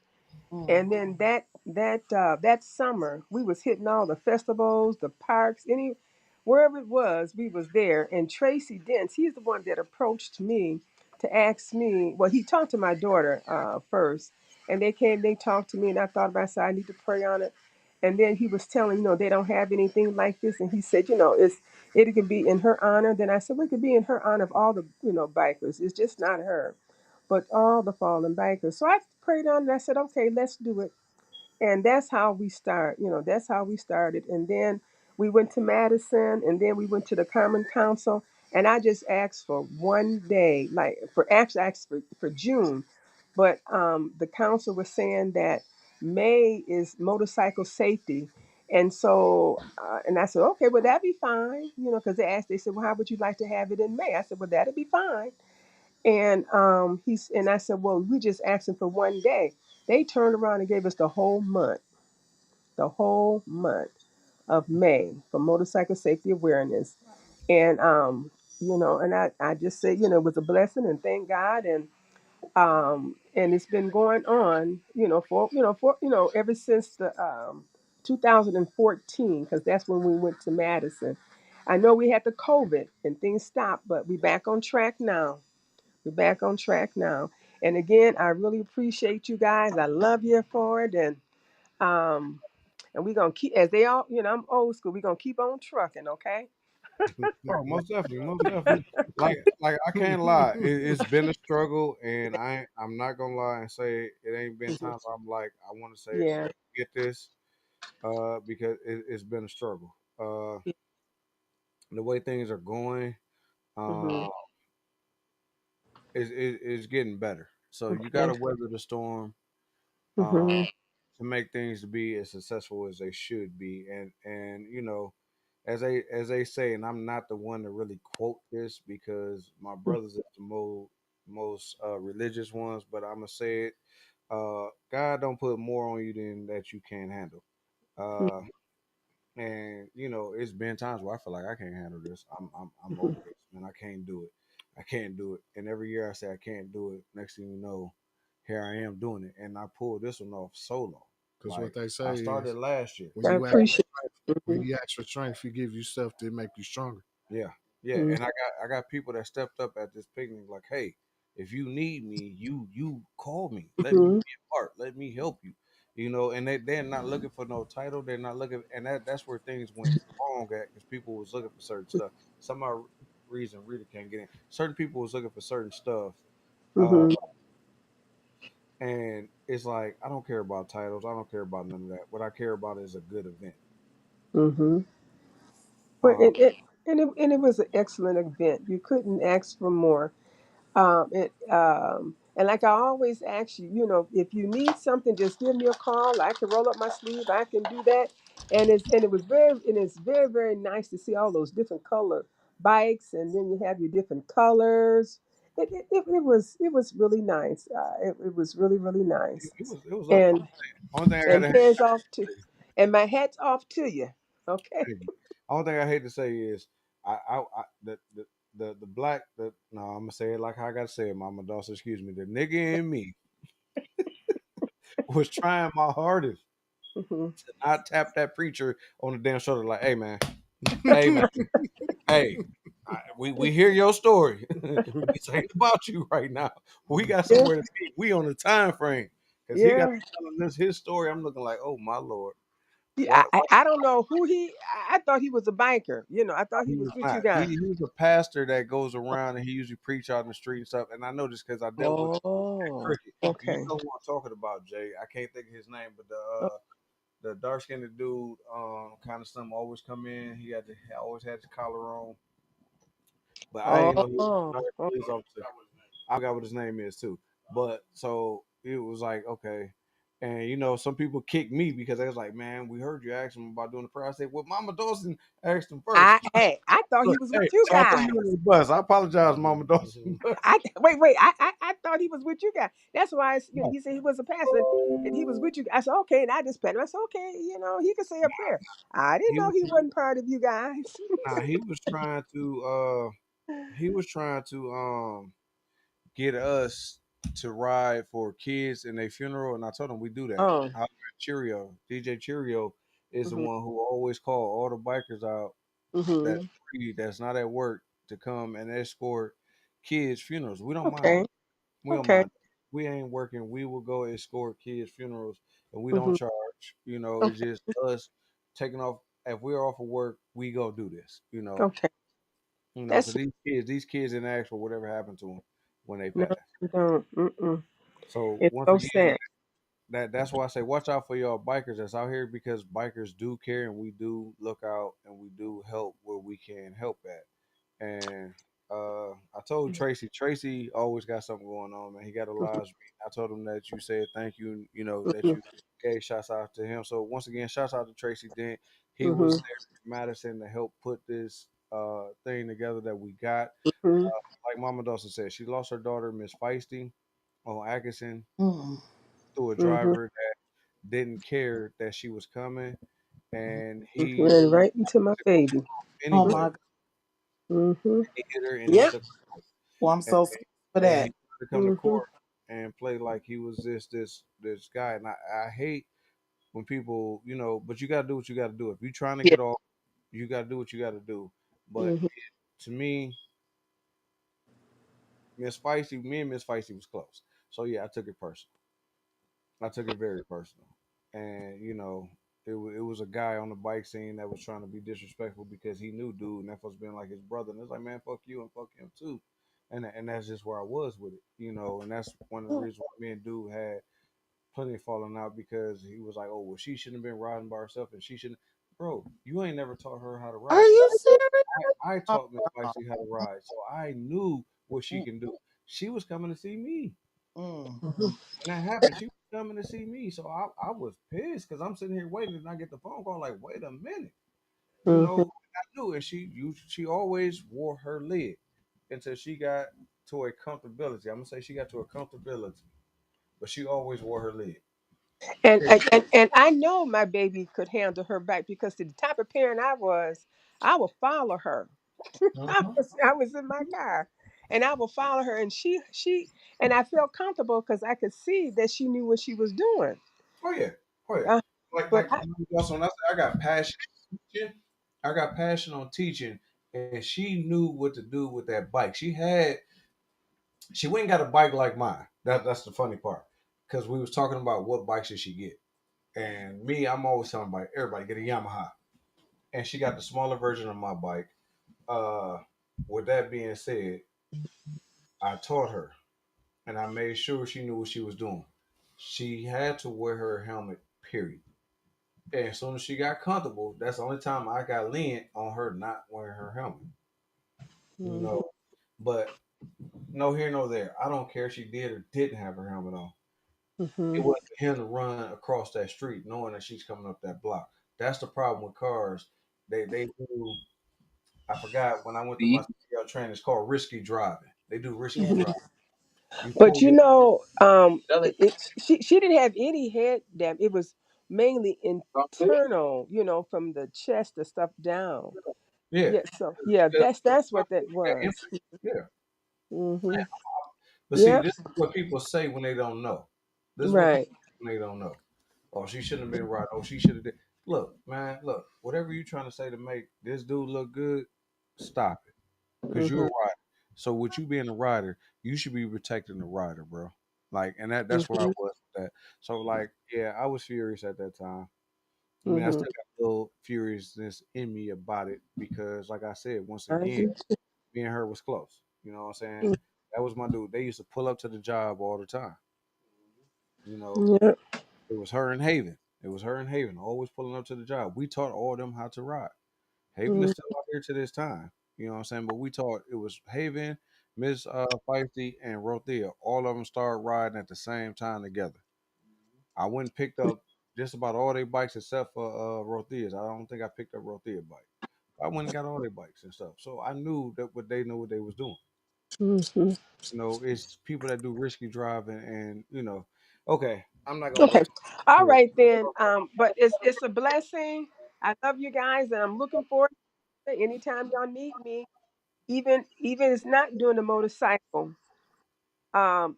Mm. And then that summer, we was hitting all the festivals, the parks, wherever it was, we was there. And Tracy Dents, he's the one that approached me to ask me. Well, he talked to my daughter first, and they talked to me, and I thought about, it, I said, I need to pray on it. And then he was telling, they don't have anything like this, and he said, it can be in her honor. Then I said, well, it could be in her honor of all the, bikers. It's just not her, but all the fallen bikers. So I prayed on it. I said, okay, let's do it. And that's how we start. That's how we started. And then we went to Madison, and then we went to the Common Council. And I just asked for one day, like for actually I asked for June, but the council was saying that May is motorcycle safety. And so, and I said, okay, well, that'd be fine, because they said, well, how would you like to have it in May? I said, well, that'd be fine. And and I said, well, we just asking for one day. They turned around and gave us the whole month of May for motorcycle safety awareness. And and I just said, it was a blessing and thank God. And it's been going on, ever since the 2014, because that's when we went to Madison. I know we had the COVID and things stopped, but we back on track now. We're back on track now. And again, I really appreciate you guys. I love you for it. Um and we're gonna keep, as they all, I'm old school, we're gonna keep on trucking, okay? Oh, most definitely, most definitely. Like I can't lie, it's been a struggle, and I'm not gonna lie and say it ain't been Mhm. times I'm like I want to say Yeah. let's get this, because it's been a struggle. The way things are going, Hmm. uh, is getting better. So you got Okay. to weather the storm, uh, Hmm. to make things to be as successful as they should be, and as they say, and I'm not the one to really quote this because my brothers is the most religious ones, but I'm gonna say it. God don't put more on you than that you can't handle. Uh, and it's been times where I feel like I can't handle this. I'm over this, man. I can't do it. I can't do it. And every year I say I can't do it. Next thing you know, here I am doing it, and I pulled this one off solo. Because what Like they I say is started last year. when I you ask appreciate. when Hmm. you ask for strength, he give you stuff to make you stronger. Yeah, yeah, Hmm. and I got people that stepped up at this picnic like, hey, if you need me, you call me. Let me Hmm. be a part. Let me help you. And they're not looking for no title. They're not looking, and that's where things went wrong at because people was looking for certain stuff. Some odd reason Rita can't get in. Certain people was looking for certain stuff, uh, Hmm. and it's like I don't care about titles. I don't care about none of that. What I care about is a good event. Hmm. But Uh, it was an excellent event. You couldn't ask for more. And like I always ask you, if you need something, just give me a call. I can roll up my sleeve. I can do that. And it's very, very nice to see all those different color bikes, and then you have your different colors. It was really nice. It was really, really nice. it was up. And Only thing I and got to hands off to and my hat's off to you. Okay. Thank you. Only thing I hate to say is the black no, I'm gonna say it like how I gotta say it, Mama Dawson. Excuse me. The nigga in me was trying my hardest Hmm. to not tap that preacher on the damn shoulder like, hey man, hey. We hear your story, but this ain't about you right now. We got Yeah. somewhere to be. We on a time frame because he got Yeah. to telling us his story. I'm looking like, oh my lord, Yeah, what? I don't know who I thought he was a biker. I thought he He was was with you not. guys. He's a pastor that goes around and he usually preach out in the street and stuff. And I know this because I dealt with Oh, Cricket. You okay. know who I'm talking about, Jay. I can't think of his name, but Oh, the dark skinned dude, kind of some always come in. He always had his collar on, but I didn't know he was oh, a police officer. I forgot what his name is too. But so it was like, okay. And some people kicked me because they was like, man, we heard you ask him about doing the prayer. I said, well, Mama Dawson asked him first. I thought Look, he was with hey, you so I threw you guys. under the bus. I apologize, Mama Dawson. But Wait. I thought he was with you guys. That's why no, he said he was a pastor and he was with you. I said okay, and I just pat him. I said okay, he could say a prayer. I didn't he know was he wasn't part of you guys. he was trying to get us to ride for kids in their funeral, and I told him we do that. Oh. Cheerio, DJ Cheerio is the Mhm. one who always call all the bikers out that's Mhm. free, that's not at work, to come and escort kids' funerals. We don't mind. Okay. We don't Okay. mind. We ain't working. We will go escort kids' funerals, and we don't Mhm. charge. It's Okay. just us taking off. if we're off of work, we go do this. Okay. Because That's these kids didn't ask for whatever happened to them when they no, passed. you don't. Mm-mm. So It's once so again, sad. that's why I say watch out for y'all bikers that's out here because bikers do care and we do look out and we do help where we can help at. And I told Tracy, Tracy always got something going on, man. He got a lives beat. I told him that you said thank you, that Mm-hmm. you gave shouts out to him. So once again, shouts out to Tracy Dent. He was Mm-hmm. there in Madison to help put this thing together that we got. Mm-hmm. Like Mama Dawson said, she lost her daughter, Miss Feisty, on Atkinson Mm. through a Mm-hmm. driver that didn't care that she was coming, and he Ran right into my to go baby. Oh anyway. my God. Mm-hmm. He hit her and he Yep. took Well, I'm and, so sorry for and he that. tried to come to Mm-hmm. court and play like he was this guy. And I hate when people, but you gotta do what you gotta do. If you're trying to Yeah. get off, you gotta do what you gotta do. But Mm-hmm. to me, me and Miss Feisty was close. So yeah, I took it personal. I took it very personal. And it was a guy on the bike scene that was trying to be disrespectful because he knew dude and that was been like his brother. And it's like, man, fuck you and fuck him too. And that's just where I was with it. And that's one of the reasons why me and dude had plenty of falling out because he was like, oh, well, she shouldn't have been riding by herself and she shouldn't. Bro, you ain't never taught her how to Are ride. you serious? I Oh, taught Miss Feisty how to ride, so I knew what she mm, can do. She was coming to see me. mm. When that happened, she was coming to see me. So I was pissed because I'm sitting here waiting and I get the phone call like, wait a minute. Mm-hmm. I knew and she always wore her lid until she got to a comfortability. I'm gonna say she got to a comfortability, but she always wore her lid. And, Period. and and I know my baby could handle her back because the type of parent I was, I would follow her. Mhm. I was in my car, and I would follow her, and and I felt comfortable because I could see that she knew what she was doing. Oh yeah. Oh yeah. Uh, but Like also when I say I got passion on teaching, I got passion on teaching and she knew what to do with that bike. She went and got a bike like mine. That's the funny part. Because we was talking about what bike should she get. And me, I'm always telling everybody get a Yamaha. And she got the smaller version of my bike. Uh with that being said, I taught her and I made sure she knew what she was doing. She had to wear her helmet, period. And as soon as she got comfortable, that's the only time I got lenient on her not wearing her helmet. You Mhm, know. But no here, no there. I don't care if she did or didn't have her helmet on. It mhm, wasn't for him to run across that street knowing that she's coming up that block. That's the problem with cars. They do. I forgot when I went through my CDL training. It's called risky driving. They do risky mhm. driving. You But pull your she didn't have any head damage. It was mainly internal, from the chest, the stuff down. yeah. Yeah, so yeah, that's what that was. Yeah. Hmm. But see, Yeah, this is what people say when they don't know. This is what people right. say when they don't know. Oh, she shouldn't have been right. Oh, she should have did. Look, man, look. Whatever you trying to say to make this dude look good, stop it. Cause you're a Hmm. rider. So with you being a rider, you should be protecting the rider, bro. Like, and that's where I Hmm. was with that. So like, yeah, I was furious at that time. I mean, I Hmm. still got a little furiousness in me about it because, like I said, once I again, do. me and her was close. You know what I'm saying? That was my dude. They used to pull up to the job all the time. You know, Yeah. it was her and Haven. It was her and Haven always pulling up to the job. We taught all of them how to ride. Haven is Mm-hmm. still out here to this time. You know what I'm saying? But we taught it was Haven, Miss Feisty, and Rothea. All of them started riding at the same time together. I went and picked up just about all their bikes except for Rothea's. I don't think I picked up Rothea bike. I went and got all their bikes and stuff. So I knew that what they knew what they was doing. Hmm. It's people that do risky driving and okay, I'm not gonna go Okay. into All it. right then. But it's a blessing. I love you guys, and I'm looking forward to it. Anytime y'all need me, even it's not doing the motorcycle.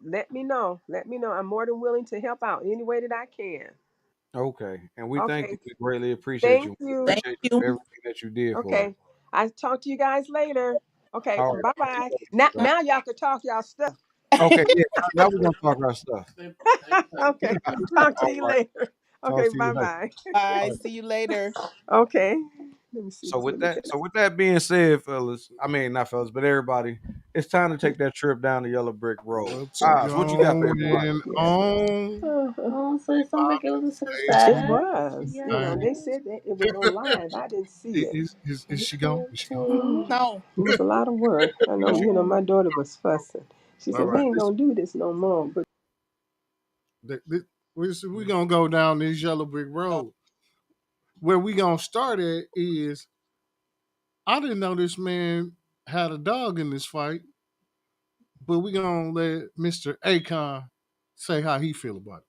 Let me know. Let me know. I'm more than willing to help out any way that I can. Okay. And we thank you. Okay. We greatly appreciate Thank you. We you. Thank appreciate you you. for everything that you did for us. Okay. I talk to you guys later. Okay. All right. Bye Talk to bye. you later. Now Bye. now y'all can talk y'all stuff. Okay, yeah. Now we're gonna talk our stuff. Okay. Talk to All you right. later. Okay. Talk to you Bye later. bye. Bye. All right. See you later. Okay. Let me see. So with Let me that, get so with that being said, fellas, I mean not fellas, but everybody, it's time to take that trip down the yellow brick road. What's Oz, what you got for everybody? going yeah. on? Oh, so it sounds like it was a It success. was. You know, Dang. they said that it was on live. I didn't see it. Is she gone? Is she gone? No. It was a lot of work. I know, She, you know, my daughter was fussing. She all said, we right. ain't gonna do this no more. But We gonna go down this yellow brick road. Where we gonna start at is I didn't know this man had a dog in this fight, but we gonna let Mr. Akon say how he feel about it.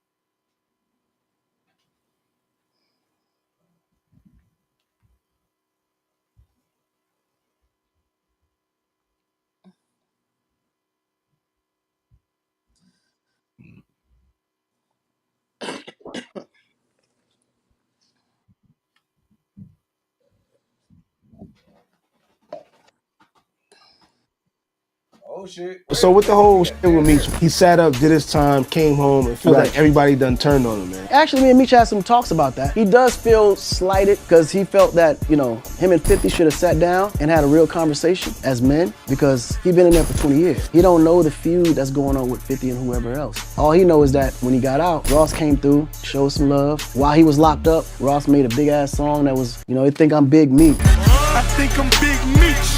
Oh shit! So Wait a with the minute. whole We shit got with dead Meech, air. he sat up, did his time, came home, and feels like everybody done turned on him, man. Actually, me and Meech had some talks about that. He does feel slighted because he felt that, him and 50 should have sat down and had a real conversation as men because he been in there for 20 years. He don't know the feud that's going on with 50 and whoever else. All he knows is that when he got out, Ross came through, showed some love. While he was locked up, Ross made a big ass song that was, they think I'm Big Meech. I think I'm Big Meech.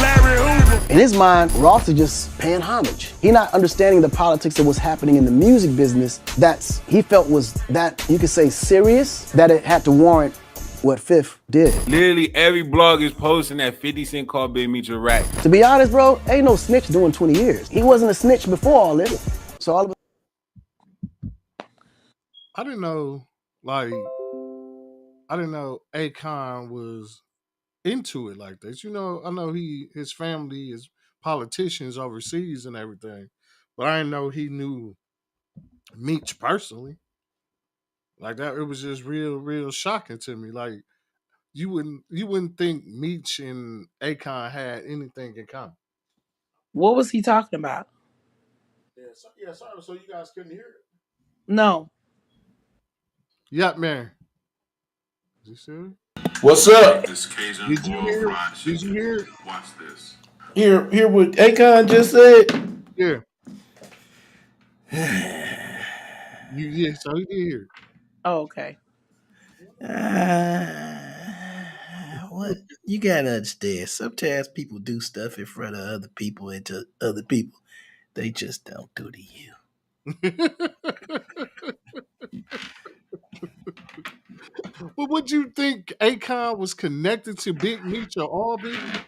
Larry Hoover. In his mind, Ross is just paying homage. He not understanding the politics of what's happening in the music business he felt was that, you could say, serious, that it had to warrant what Fifth did. Literally every blog is posting that 50 Cent called Big Meech a rat. To be honest, bro, ain't no snitch doing 20 years. He wasn't a snitch before all this. So all of I didn't know, like, I didn't know Akon was into it like this. I know his family is politicians overseas and everything, but I didn't know he knew Meech personally. Like that, it was just real shocking to me. Like you wouldn't think Meech and Akon had anything in common. What was he talking about? Yeah, sorry. So you guys couldn't hear it? No. Yeah, man. Is he serious? What's up? Did you hear? Did you hear? Hear what Akon just said? Yeah, yeah. So he did hear. Oh, okay. what you gotta understand, sometimes people do stuff in front of other people and to other people. They just don't do to you. But would you think Akon was connected to Big Meech or all Big Meech?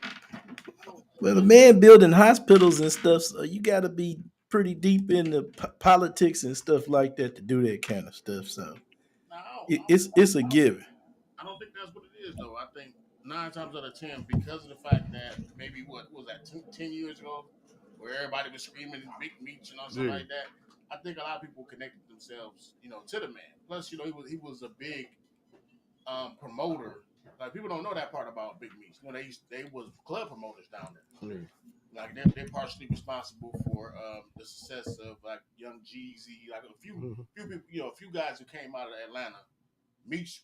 Well, the man building hospitals and stuff, so you got to be pretty deep in the politics and stuff like that to do that kind of stuff. So Now, it's a given. I don't think that's what it is, though. I think 9 times out of 10, because of the fact that maybe what was that 10 years ago, where everybody was screaming Big Meech and all something Yeah. like that. I think a lot of people connected themselves, to the man. Plus, he was a big promoter. Like people don't know that part about Big Meech. They was club promoters down there. Yeah. Like they're partially responsible for the success of like Young Jeezy, like few people, a few guys who came out of Atlanta. Meech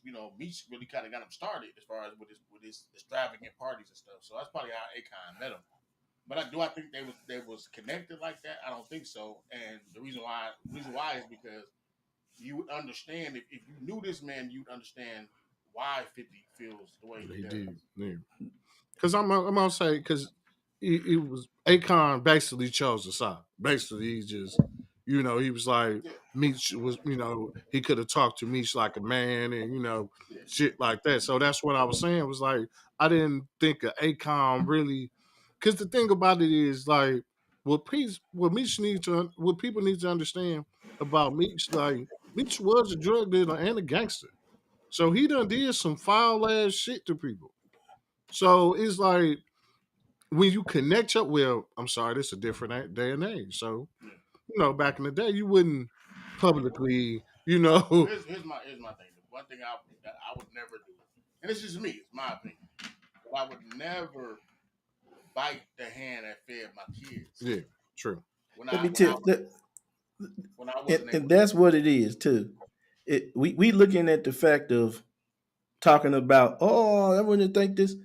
really kind of got him started as far as with his extravagant parties and stuff. So that's probably how Akon met him. But do I think they was connected like that? I don't think so. And the reason why is because you would understand if you knew this man, you'd understand why 50 feels the way he He does. did. Yeah. Because I'm gonna say because it was Akon basically chose a side. Basically, he just he was like Yeah, Meech was he could have talked to Meech like a man and yeah, shit like that. So that's what I was saying was like I didn't think of Akon really because the thing about it is like what people need to understand about Meech like Meech was a drug dealer and a gangster. So he done did some foul ass shit to people. So it's like when you connect up, well, I'm sorry, this is a different day and age. So, yeah. back in the day, you wouldn't publicly, So here's my thing. The one thing I would never do, and it's just me, it's my opinion, but I would never bite the hand that fed my kids yeah, true. when Let I me when tell I you, when I and, wasn't able and to. that's what it is too. We looking at the fact of talking about, oh, I wouldn't think this.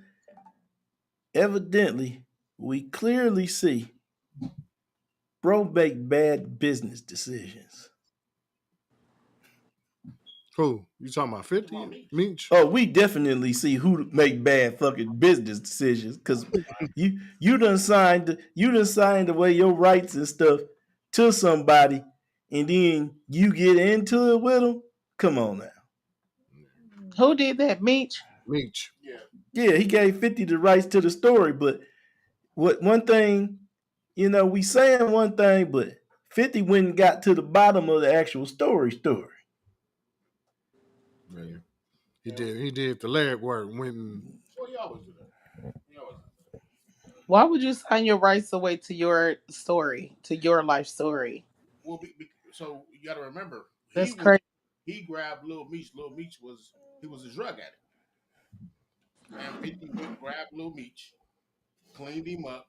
Evidently, we clearly see bro make bad business decisions. Who? You talking about 50? Meech? Oh, we definitely see who make bad fucking business decisions because you done signed away your rights and stuff to somebody, and then you get into it with them. Come on now. Who did that? Meech? Meech. Yeah, he gave 50 the rights to the story, but what one thing, we saying one thing, but 50 went and got to the bottom of the actual story. Yeah. He did the leg work. Went and Well, he always do that. He always do Why would you sign your rights away to your story, to your life story? that. Well, so you got to remember, That's crazy. he grabbed Lil Meech. Lil Meech was a drug addict, and 50 went grabbed Lil Meech, cleaned him up,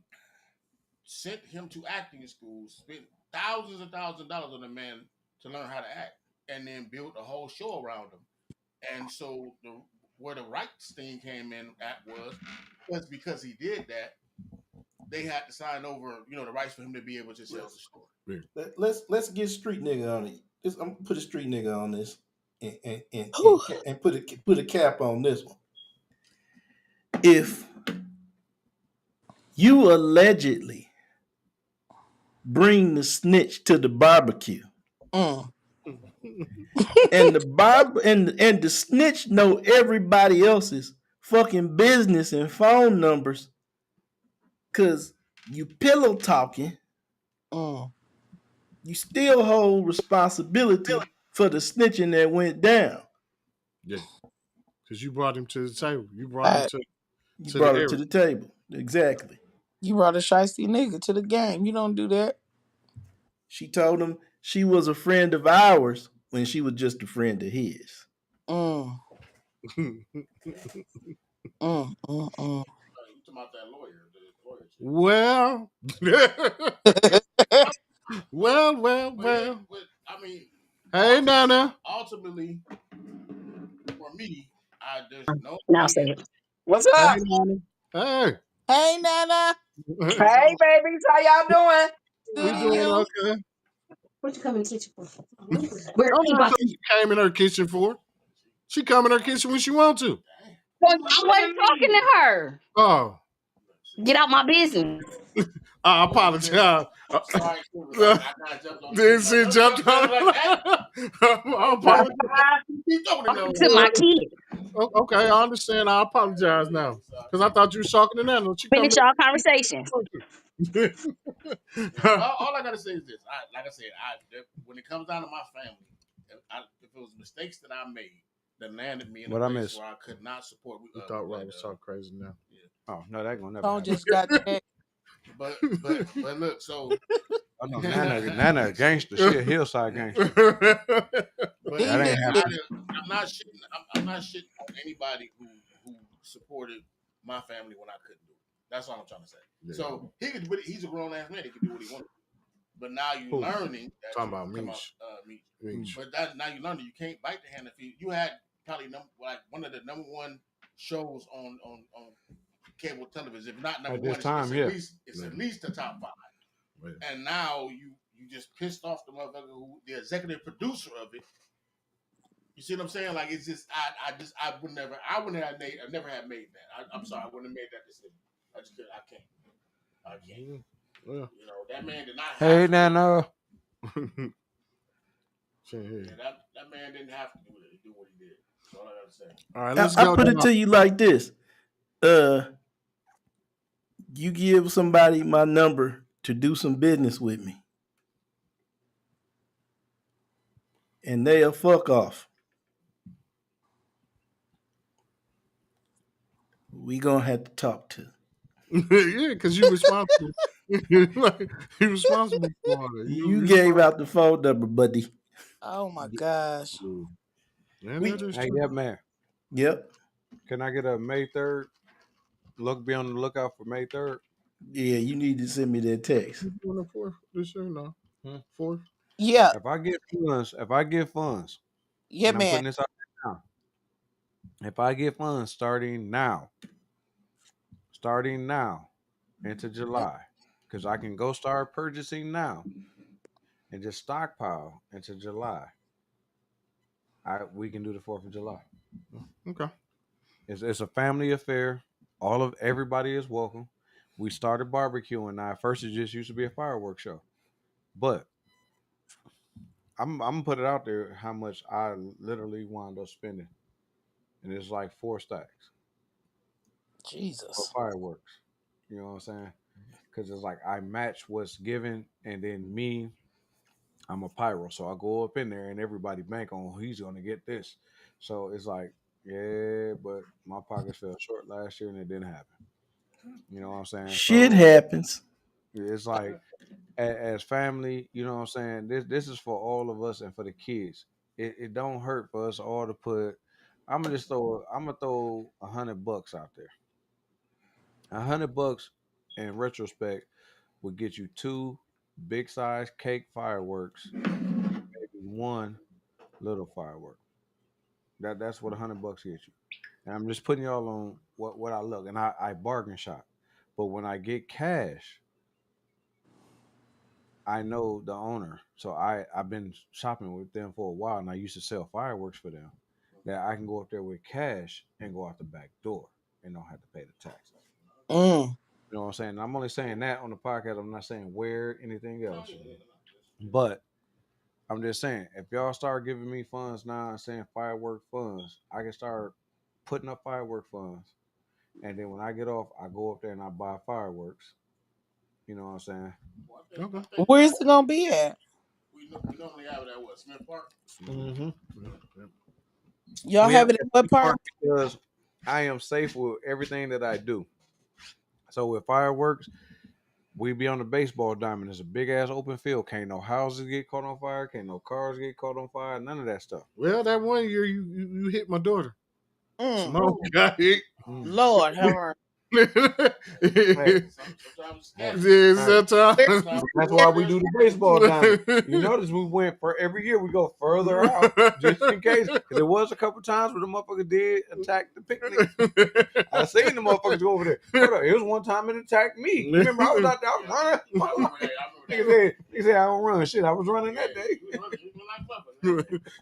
sent him to acting school, spent thousands and thousands of dollars on the man to learn how to act, and then built a whole show around him. And so where the rights thing came in at was because he did that, they had to sign over, the rights for him to be able to sell the story. Let's get street nigga on it. I'm gonna put a street nigga on this and put a cap on this one. If you allegedly bring the snitch to the barbecue, Mm. and the snitch know everybody else's fucking business and phone numbers, cause you pillow talking, you still hold responsibility for the snitching that went down. yeah, because you brought him to the table. You brought him to the Brought it area. to the table. Exactly. You brought a shiesty nigga to the game. You don't do that. She told him she was a friend of ours when she was just a friend of his. Mm. Mm, mm, mm. You talking about that lawyer? Well, well. I mean, Hey, Nana. ultimately, for me, there's no Now way. say it. What's Hey, up? Nana. Hey. Hey, Nana. Hey, babies. How y'all doing? We Good to doing you. okay. What you coming to teach for? We're I'm not sure she came in her kitchen for. She come in her kitchen when she want to. I wasn't talking to her. Oh. Get out my business. I apologize. Sorry, Then she jumped on. I apologize. To my kid. Okay, I understand. I apologize now. Because I thought you was talking to Nana. She Finish coming. y'all conversation. all I gotta say is this: like I said, when it comes down to my family, if it was mistakes that I made that landed me in a place where I could not support. You thought Rob was talking crazy now. Yeah. Oh no, that gonna never. Phone just got that. But look, so I know Nana a gangster. She a hillside gangster. But He that ain't did. happening. I'm not shitting on anybody who supported my family when I couldn't do it. That's all I'm trying to say. Yeah. So he's a grown ass man. He can do what he wants. But now you learning that talking about Meech. But now you learn that you can't bite the hand that feeds. You had probably one of the number one shows on cable television. If not number at this one, time, it's at least the top 5. Right. And now you just pissed off the motherfucker the executive producer of it. You see what I'm saying? Like it's just I would never have made that. I'm sorry, I wouldn't have made that decision. I can't. Yeah. That man did not have Hey, to Nana. that man didn't have to do what he did. That's all I gotta say. All right, let's I go. put it to you like this. You give somebody my number to do some business with me, and they'll fuck off. We gonna have to talk to. Yeah, because you responsible. You responsible for it. You gave out the phone number, buddy. Oh my gosh. Hey, yeah, man. Yep. Can I get a May 3rd? Be on the lookout for May 3rd. Yeah, you need to send me that text. You doing the 4th this year? No. 4th? Yeah. If I get funds, Yeah, and I'm man. putting this out now. If I get funds starting now into July, because I can go start purchasing now and just stockpile into July, we can do the 4th of July. Okay. It's a family affair. Everybody is welcome. We started barbecuing now. At first, it just used to be a fireworks show, but I'm gonna put it out there how much I literally wound up spending, and it's like 4 stacks for Jesus. fireworks. You know what I'm saying? Because it's like I match what's given, and then me, I'm a pyro, so I go up in there, and everybody bank on he's gonna get this. So it's like, yeah, but my pockets fell short last year, and it didn't happen. You know what I'm saying? Shit So happens. it's like as family, you know what I'm saying? This is for all of us and for the kids. It don't hurt for us all to put. I'm gonna throw $100 out there. $100 in retrospect would get you 2 big size cake fireworks, maybe 1 little firework. That's what $100 gets you. And I'm just putting y'all on what I look, and I bargain shop. But when I get cash, I know the owner, so I've been shopping with them for a while, and I used to sell fireworks for them. That I can go up there with cash and go out the back door and don't have to pay the taxes. Mm. You know what I'm saying? I'm only saying that on the podcast. I'm not saying where anything else. But I'm just saying, if y'all start giving me funds now and saying firework funds, I can start putting up firework funds, and then when I get off, I go up there and I buy fireworks. You know what I'm saying? Okay. Where's it gonna be at? We normally have it at what, Smith Park? Mm-hmm. Y'all We have have it it at at what Smith Park park? because I am safe with everything that I do. So with fireworks, we be on the baseball diamond. It's a big ass open field. Can't no houses get caught on fire. Can't no cars get caught on fire. None of that stuff. Well, that one year you hit my daughter. Mm. Smoke got hit. Mm. Lord, have mercy. Hey, Sometimes hey, it's Yes, hey. Where, sometimes. That's where, why we do the baseball diamond. You notice we went for every year we go further out just in case. Because there was a couple times where the motherfucker did attack the picnic. I seen the motherfuckers go over there. Hold up, it was one time it attacked me. You remember I was out there, I was running. Nigga said I don't run shit. I was running that day.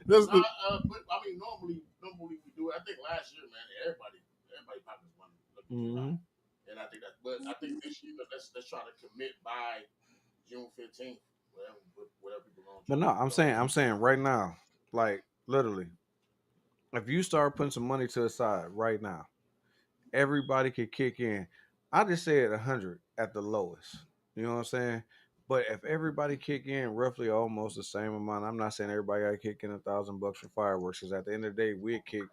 That's the But I mean, normally we do it. I think last year, man, everybody pockets money. Mm-hmm. And I think that, but I think this year, let's try to commit by June 15th. Whatever people gonna But try no, to do. I'm saying right now, like literally, if you start putting some money to the side right now, everybody could kick in. I just said 100 at the lowest. You know what I'm saying? But if everybody kick in roughly almost the same amount, I'm not saying everybody got to kick in $1,000 for fireworks. Because at the end of the day, we kick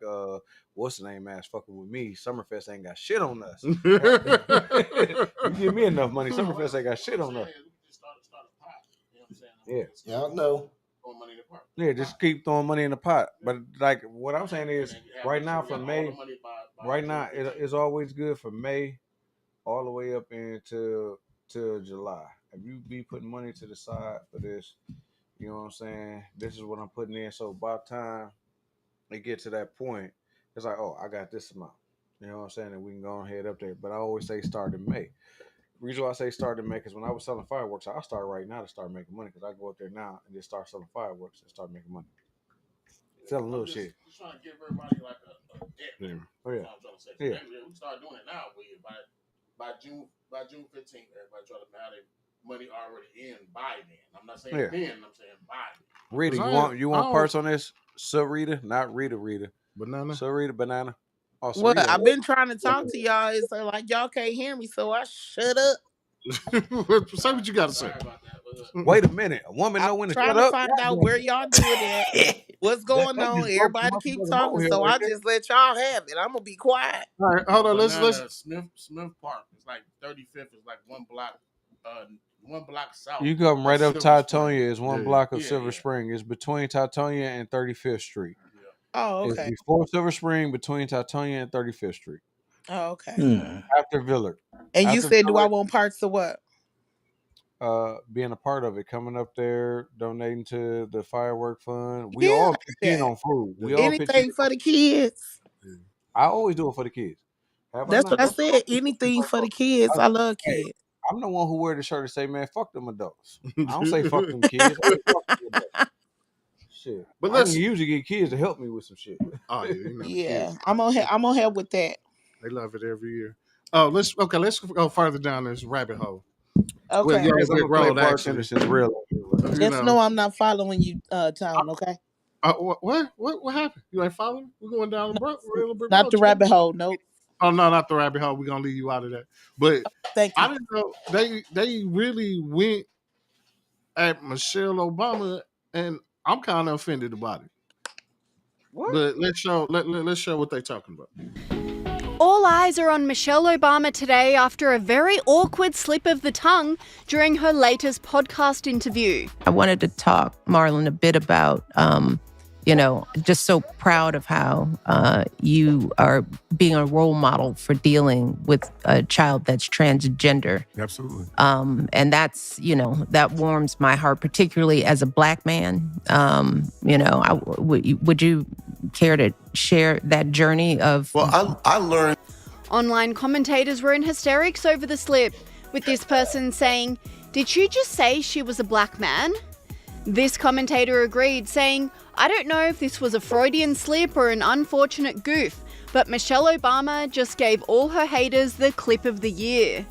what's the name ass fucking with me. Summerfest ain't got shit on us. You give me enough money, Summerfest ain't got shit on us. Yeah. Y'all know. Yeah, just keep throwing money in the pot. But like what I'm saying is, right now for May, right now it's always good for May all the way up into to July. If you be putting money to the side for this, you know what I'm saying? This is what I'm putting in. So by the time it get to that point, it's like, oh, I got this amount. You know what I'm saying? And we can go ahead up there. But I always say start in May. The reason why I say start in May because when I was selling fireworks, I start right now to start making money because I go up there now and just start selling fireworks and start making money. Selling little shit. Just trying to give everybody like a debt. Yeah. Oh yeah. I'm trying to say. Yeah. We start doing it now. By June 15th, everybody try to have their money already in by then. I'm not saying then. I'm saying by then. Rita, you want parts on this? Sarita, not Rita. banana. Sarita, banana. Oh, what? Sarita. I've been trying to talk to y'all. It's like y'all can't hear me, so I shut up. Say what you got to say. Wait a minute. A woman know when to Trying shut to up? find out where y'all doing that. What's going That on? just broke Everybody my keep motherfucking talking, molehill so right I there. just let y'all have it. I'm gonna be quiet. All right, hold on. Let's Smith Park. It's like 35th. It's like one block south. You come right up Titonia. It's one block of Silver Spring. Spring. It's between Titonia and 35th Street. Yeah. Oh, It's okay. before Silver Spring, between Titonia and 35th Street. Oh, okay. After Villard. And you After said, do I Villard, want parts of what? being a part of it, coming up there, donating to the firework fund. We Yeah, all pitch in on food. We all pitch in. anything for the kids. I always do it for the kids. Have I That's what not? I That's what said. Anything for the kids. I love hey, kids. I'm the one who wear the shirt and say, man, fuck them adults. I don't say fuck them kids. I say fuck them adults. Shit. But I can let's. usually get kids to help me with some shit. Oh yeah, you know the Yeah, kids. I'm gonna help with that. They love it every year. Oh, let's Let's go further down this rabbit hole. Well, Okay. yo, Yes, I'm Big gonna play Road bartender actually. since real. You Just know, know I'm not following you, Town. Okay. what happened? You ain't following? We're going down the real Big Not Road. the rabbit hole. Nope. Oh no, not the rabbit hole. We're gonna leave you out of that. But Thank I you. didn't know they really went at Michelle Obama, and I'm kind of offended about it. What? But let's show what they're talking about. All eyes are on Michelle Obama today after a very awkward slip of the tongue during her latest podcast interview. I wanted to talk, Marlon, a bit about, just so proud of how you are being a role model for dealing with a child that's transgender. Absolutely. And that's, that warms my heart, particularly as a Black man. Would you care to share that journey of... Well, I learned... Online commentators were in hysterics over the slip, with this person saying, "Did you just say she was a black man?" This commentator agreed, saying, "I don't know if this was a Freudian slip or an unfortunate goof, but Michelle Obama just gave all her haters the clip of the year."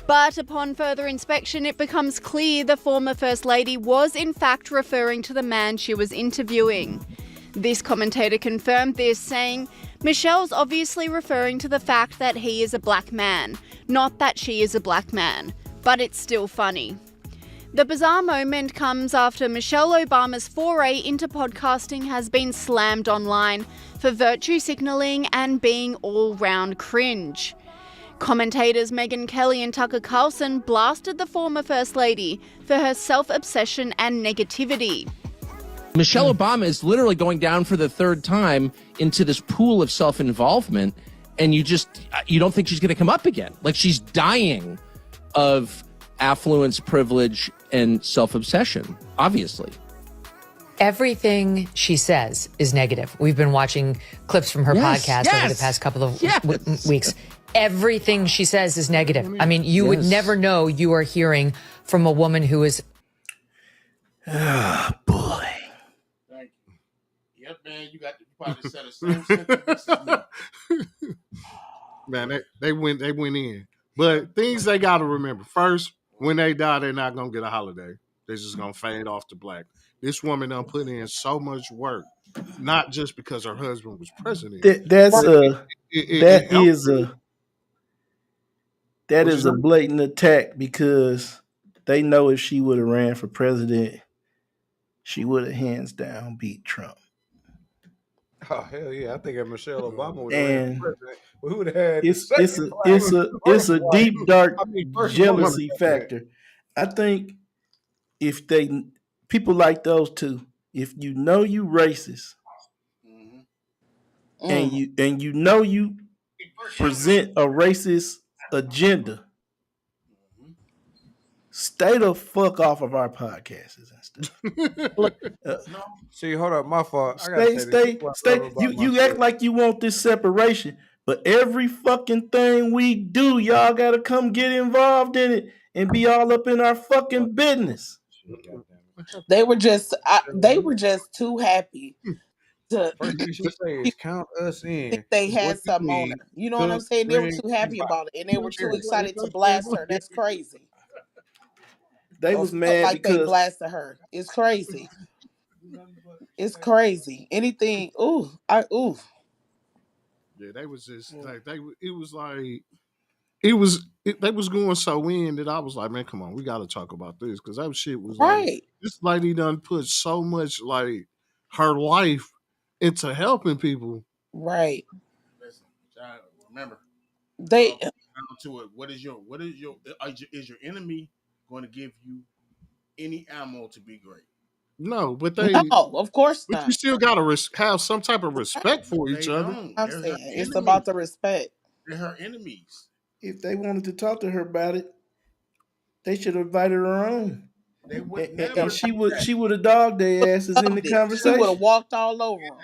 But upon further inspection, it becomes clear the former First Lady was in fact referring to the man she was interviewing. This commentator confirmed this, saying, "Michelle's obviously referring to the fact that he is a black man, not that she is a black man, but it's still funny." The bizarre moment comes after Michelle Obama's foray into podcasting has been slammed online for virtue signalling and being all-round cringe. Commentators Megyn Kelly and Tucker Carlson blasted the former First Lady for her self-obsession and negativity. Michelle Obama is literally going down for the third time into this pool of self-involvement, and you don't think she's going to come up again. Like, she's dying of affluence, privilege, and self-obsession, obviously. Everything she says is negative. We've been watching clips from her podcast over the past couple of weeks. Everything she says is negative. I mean, you would never know you are hearing from a woman who is... Oh, boy. Thank you. Yep, man, you probably said the same sentence as me. Man, they went in. But things they got to remember. First, when they die, they're not going to get a holiday. They're just going to fade off to black. This woman done put in so much work, not just because her husband was president. That is a blatant attack, because they know if she would have ran for president, she would have hands down beat Trump. Oh hell yeah! I think if Michelle Obama would have And ran for president, we would have had it's a deep dark jealousy factor. I think if people like those two, if you know you racist, and you know you present a racist agenda, stay the fuck off of our podcasts and stuff. See, hold up, my fault. Stay. You act like you want this separation, but every fucking thing we do, y'all gotta come get involved in it and be all up in our fucking business. They were just too happy to First thing she say is count us in. think they had something on her. You know what I'm saying? They were too happy about it, and they were too excited to blast her. That's crazy. They was mad like because they blasted her. It's crazy. It's crazy. Anything. Yeah, they was just like they was going so in that I was like, man, come on, we got to talk about this, because that shit was like, this lady done put so much like her life into helping people. Right. Listen, remember, they down to it. Is your enemy going to give you any ammo to be great? No, but of course but not. you still gotta have some type of respect for each other. I'm saying it's about the respect. They're her enemies. If they wanted to talk to her about it, they should have invited her on. They would and she would have dogged their asses in the conversation. She would have walked all over them.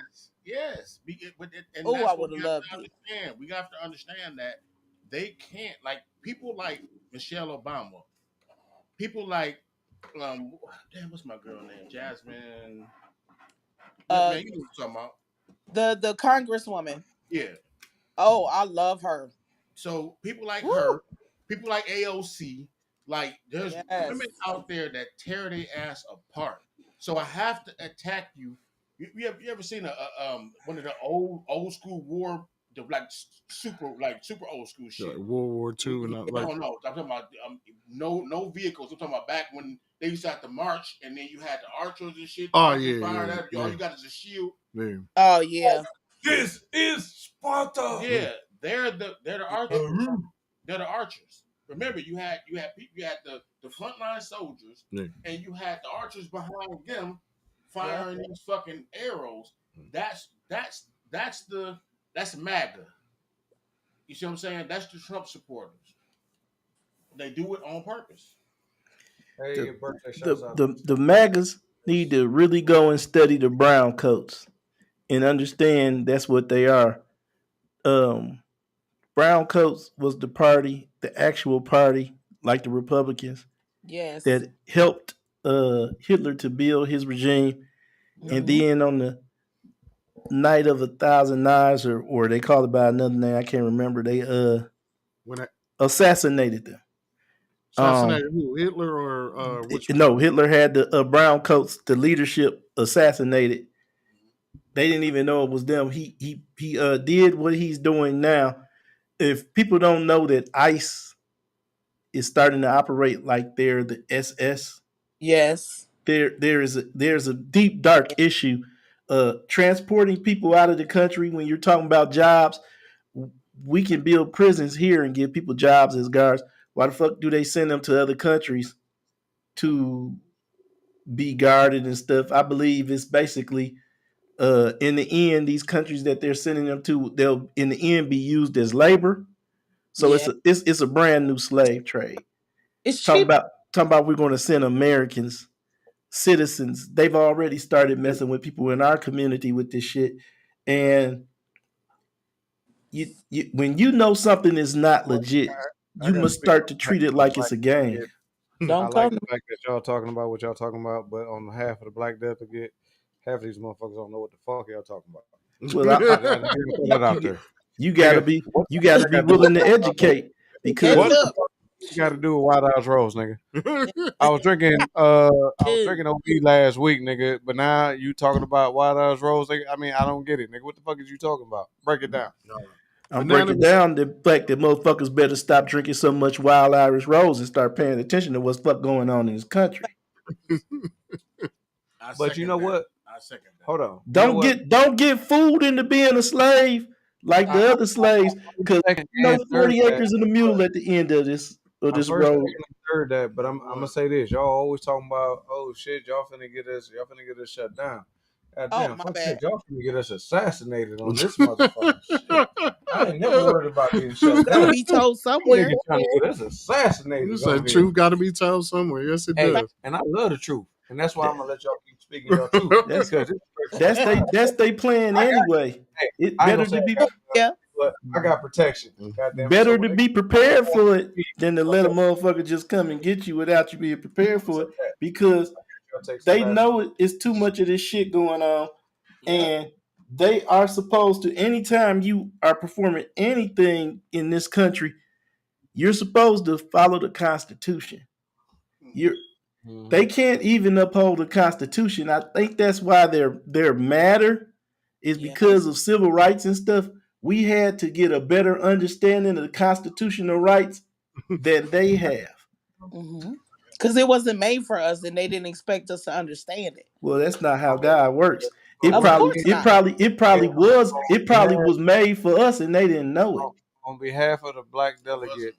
Yes, and Oh, I that's what would we have have loved to it. understand. We have to understand that they can't, like, people like Michelle Obama, people like um damn, what's my girl name? Jasmine. Uh, Man, you know what I'm talking about. the Congresswoman. Yeah. Oh, I love her. So people like Woo! her, people like AOC, like there's Yes. women out there that tear their ass apart. So I have to attack you. You ever seen one of the old school war, the super old school shit? Like World War II and like No, no, I'm talking about no vehicles. I'm talking about back when they used to have to march, and then you had the archers and shit. oh Archers yeah, firing yeah, at you. All yeah, you got is a shield. yeah. Oh yeah. This is Sparta. Mm. Yeah, they're the archers. They're the archers. Remember, you had the frontline soldiers, Yeah. and you had the archers behind them firing these fucking arrows. That's MAGA. You see what I'm saying? That's the Trump supporters. They do it on purpose. Hey, The your birthday the shouts out. the MAGAs need to really go and study the brown coats and understand that's what they are. Um, Brown coats was the party, the actual party, like the Republicans, Yes. that helped Hitler to build his regime. And Mhm. then on the night of 1,000 knives, or they call it by another name, I can't remember. They When I assassinated them. assassinated who? Hitler or which one? No, Hitler had the brown coats, the leadership assassinated. They didn't even know it was them. He did what he's doing now. If people don't know that ICE is starting to operate like they're the SS, Yes. there's a deep dark issue. Transporting people out of the country, when you're talking about jobs, we can build prisons here and give people jobs as guards. Why the fuck do they send them to other countries to be guarded and stuff? I believe it's basically in the end, these countries that they're sending them to, they'll in the end be used as labor. So Yeah. it's a brand new slave trade. It's Talk cheap. about talk about we're going to send Americans, citizens. They've already started messing with people in our community with this shit. And you when you know something is not Well, legit, I you got to must speak start to on behalf treat it of the like Black it's a Delta game. Get. I Don't like come. the fact that y'all talking about what y'all talking about, but on behalf of the Black Delta Get, half of these motherfuckers don't know what the fuck y'all talking about. Well, I got to throw that out there. you gotta Nigga, be what you the fuck gotta I be got to do with willing to educate Heads because what the up. fuck you got to do with White House Rose, nigga? Yeah. I was drinking OB last week, nigga, but now you talking about White House Rose, nigga. I mean, I don't get it, nigga. What the fuck is you talking about? Break it down. I'm Banana. breaking down the fact that motherfuckers better stop drinking so much Wild Irish Rose and start paying attention to what's fuck going on in this country. I But you second know that. what? I second that. Hold on. You know what? Don't get fooled into being a slave like I, the I, other slaves, because second no and third 40 that. acres and a mule at the end of this I first, road. second, and third that. But I'm gonna say this: y'all always talking about, oh shit, y'all finna get us shut down. God Oh, damn, my fuck bad. that, y'all finna get us assassinated on this motherfucker. Shit, I ain't never worried about getting shut Gotta down. be told You somewhere. niggas trying to get us You assassinated said over here. truth got to be told somewhere. Yes, it Hey, does. and I love the truth, and that's why I'm That, gonna let y'all keep speaking your truth because it's straight from the spine. that's they plan I got you. anyway. Hey, It I ain't better gonna say to I be got you, Yeah. but I got protection. God damn it. So better when to they be prepared for it than to I'll let a take motherfucker just come and get you without you being prepared for it, that. because I'll take some they last. know it's too much of this shit going on. Yeah. And they are supposed to, anytime you are performing anything in this country, you're supposed to follow the Constitution. You're They can't even uphold the Constitution. I think that's why they're madder, is Yeah. because of civil rights and stuff. We had to get a better understanding of the constitutional rights than they have. Because it wasn't made for us, and they didn't expect us to understand it. Well, that's not how God works. It Of probably course it not. probably it probably was it On probably was made for us and they didn't know it. behalf of the black It wasn't. delegate,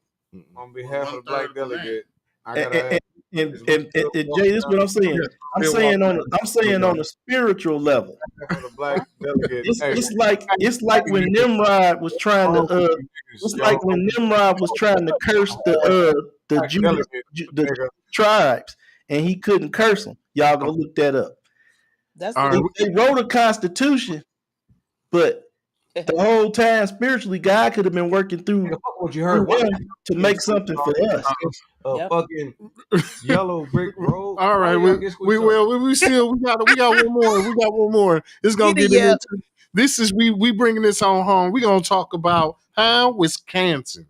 on behalf of One the third black of the land. delegate, I And, gotta ask: and, is we and, and, still and Jay, walking this is down what I'm the saying. street? Still walking down the I'm street, saying on a spiritual level. for the black delegate. It's Hey, it's like it's hey, like when niggas, Nimrod was trying to wrong with you niggas? it's Y'all like when Nimrod was trying to curse the black Judas delegate, the nigga. tribes, and he couldn't curse them. Y'all go look that up. That's All the right, If they wrote a constitution, but the whole time spiritually, God could have been working through what you heard to make something for us. Fucking yellow brick road. All right, we got one more. It's gonna get into this. Is we bringing this on home. We gonna talk about Wisconsin.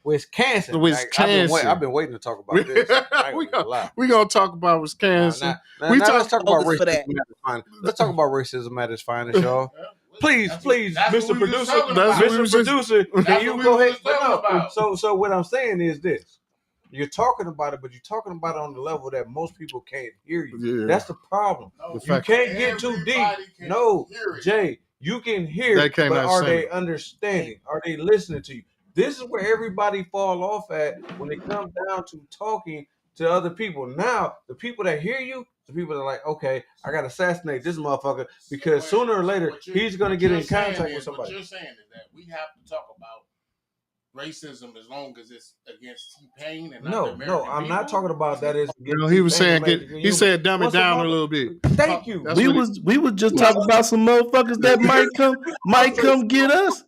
I've been waiting to talk about this. we gonna talk about Wisconsin. Let's talk about racism. Let's talk about racism at its finest, y'all. Please, Mr. Producer, can you go ahead? So what I'm saying is this. You're talking about it, but you're talking about it on the level that most people can't hear you. Yeah. That's the problem. You can't get too deep. No, Jay, you can hear, but are they understanding? Are they listening to you? This is where everybody fall off at when it comes down to talking to other people. Now, the people that hear you, the people that are like, okay, I got to assassinate this motherfucker because sooner or later he's going to get in contact with somebody. What you're saying is that we have to talk about racism as long as it's against T-Pain and not the American I'm not talking about that. He was saying he said dumb it down a little bit. Thank you. We was just talking about some motherfuckers that might come get us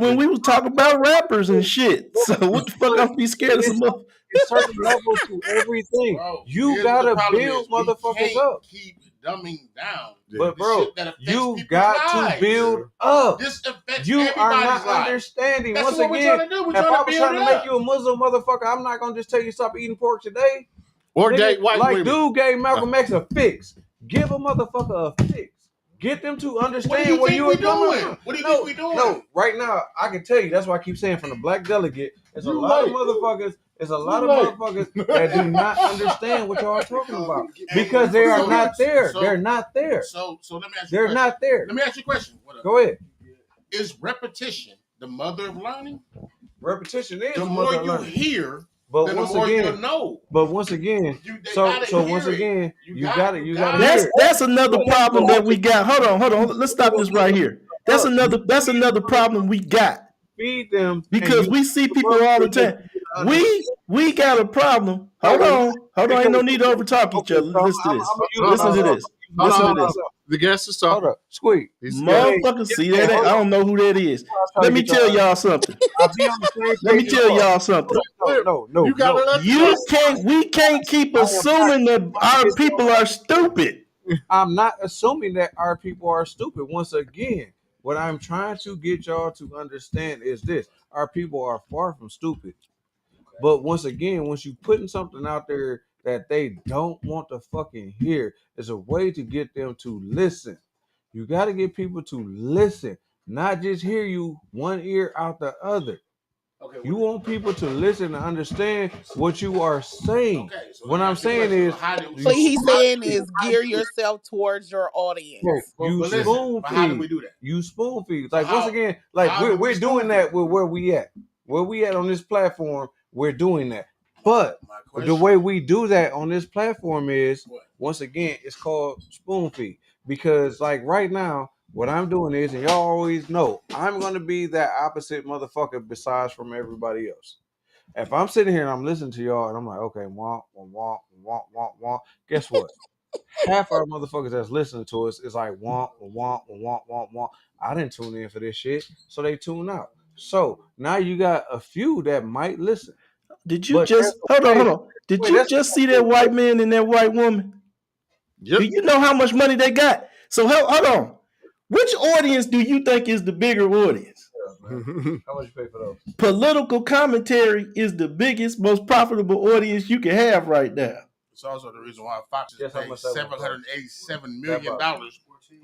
when we was talking about rappers and shit. So what the fuck? I'll be scared of some motherfuckers. Certain levels to everything. Bro, you gotta build motherfuckers up. Keep dumbing down. But bro, you got to build up. This affects you are not life. Understanding. That's once what again, we're trying to do. If I was trying to make you a Muslim motherfucker, I'm not gonna just tell you stop eating pork today. Or date white like women. Dude gave Malcolm X a fix. Give a motherfucker a fix. Get them to understand where you are coming from. What do you think we doing? No, right now I can tell you. That's why I keep saying from the black delegate. There's a lot of motherfuckers. There's a lot of motherfuckers that do not understand what y'all are talking about because they are not there. They're not there. So let me ask you. They're not there. Let me ask you a question. Go ahead. Is repetition the mother of learning? Repetition is the more you hear. But then once the more again, you know. But once again, so once again, you got to. That's another problem that we got. Hold on. Let's stop this right here. That's another problem we got. Feed them because we see people all the time. We got a problem. Hold on. Ain't no need to overtalk each other. Listen to this. The guest is talking. Squeak. Motherfucker, see that? I don't know who that is. Let me tell y'all something. No. You gotta we can't keep assuming that our people are stupid. I'm not assuming that our people are stupid. Once again, what I'm trying to get y'all to understand is this. Our people are far from stupid. But once again, once you putting something out there that they don't want to fucking hear, there's a way to get them to listen. You got to get people to listen, not just hear you one ear out the other. Okay, you want people to listen and understand what you are saying. Okay, so what I'm saying is, what he's saying is gear yourself towards your audience. You spoon feed. How do we do that? You spoon feed. Like once again, like we're doing that with where we at. Where we at on this platform, we're doing that. But the way we do that on this platform is, once again, it's called spoon feed. Because like right now, what I'm doing is, and y'all always know, I'm going to be that opposite motherfucker besides from everybody else. If I'm sitting here and I'm listening to y'all and I'm like, okay, womp, womp, womp, womp, womp, guess what? Half our motherfuckers that's listening to us is like, womp, womp, womp, womp, womp. I didn't tune in for this shit, so they tune out. So now you got a few that might listen. Did you just, hold on. Did you just see that white man and that white woman? Yep. Do you know how much money they got? So hold on. Which audience do you think is the bigger audience? How much you pay for those? Political commentary is the biggest, most profitable audience you can have right now. It's also the reason why Fox is paying $787 million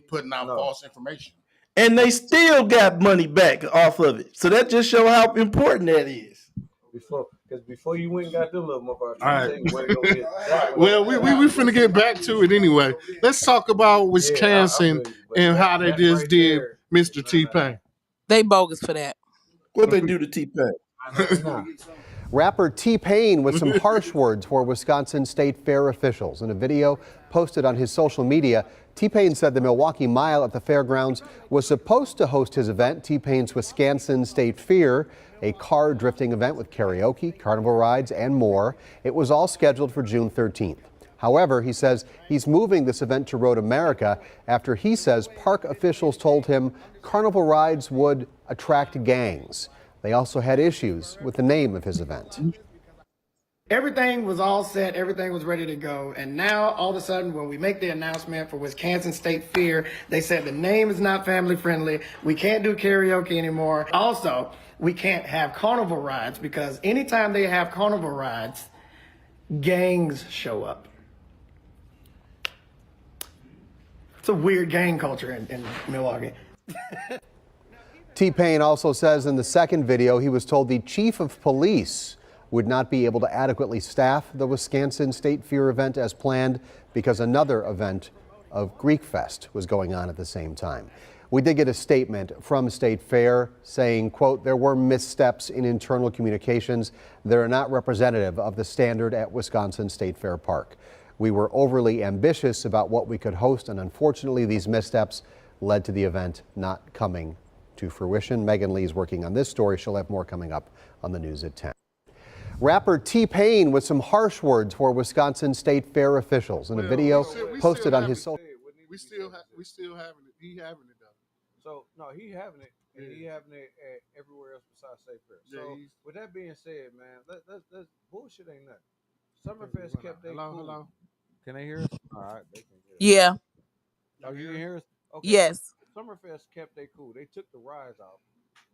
putting out false information. And they still got money back off of it. So that just shows how important that is. Before you went and got them little motherfuckers. All right. Well, we finna get back to it anyway. Let's talk about Wisconsin and how they just did Mr. T-Pain. They bogus for that. What they do to T-Pain? Rapper T-Pain with some harsh words for Wisconsin State Fair officials. In a video posted on his social media, T-Pain said the Milwaukee Mile at the fairgrounds was supposed to host his event, T-Pain's Wisconsin State Fair, a car drifting event with karaoke, carnival rides, and more. It was all scheduled for June 13th. However, he says he's moving this event to Road America after he says park officials told him carnival rides would attract gangs. They also had issues with the name of his event. Everything was all set, everything was ready to go, and now all of a sudden when we make the announcement for Wisconsin State Fair, they said the name is not family friendly, we can't do karaoke anymore. Also, we can't have carnival rides because anytime they have carnival rides, gangs show up. It's a weird gang culture in Milwaukee. T-Pain also says in the second video he was told the chief of police would not be able to adequately staff the Wisconsin State Fair event as planned because another event of Greek Fest was going on at the same time. We did get a statement from State Fair saying, quote, there were missteps in internal communications that are not representative of the standard at Wisconsin State Fair Park. We were overly ambitious about what we could host, and unfortunately these missteps led to the event not coming to fruition. Megan Lee's working on this story. She'll have more coming up on the news at 10. Rapper T-Pain with some harsh words for Wisconsin State Fair officials in a video posted on his social. We still having it. He having it though. So no, he having it, and he having it at everywhere else besides State Fair. So with that being said, man, let's bullshit ain't nothing. Summerfest kept their cool. Hello. Can they hear us? All right, they can hear us. Yeah. Oh, you can hear us? Okay. Yes. Summerfest kept their cool. They took the rides out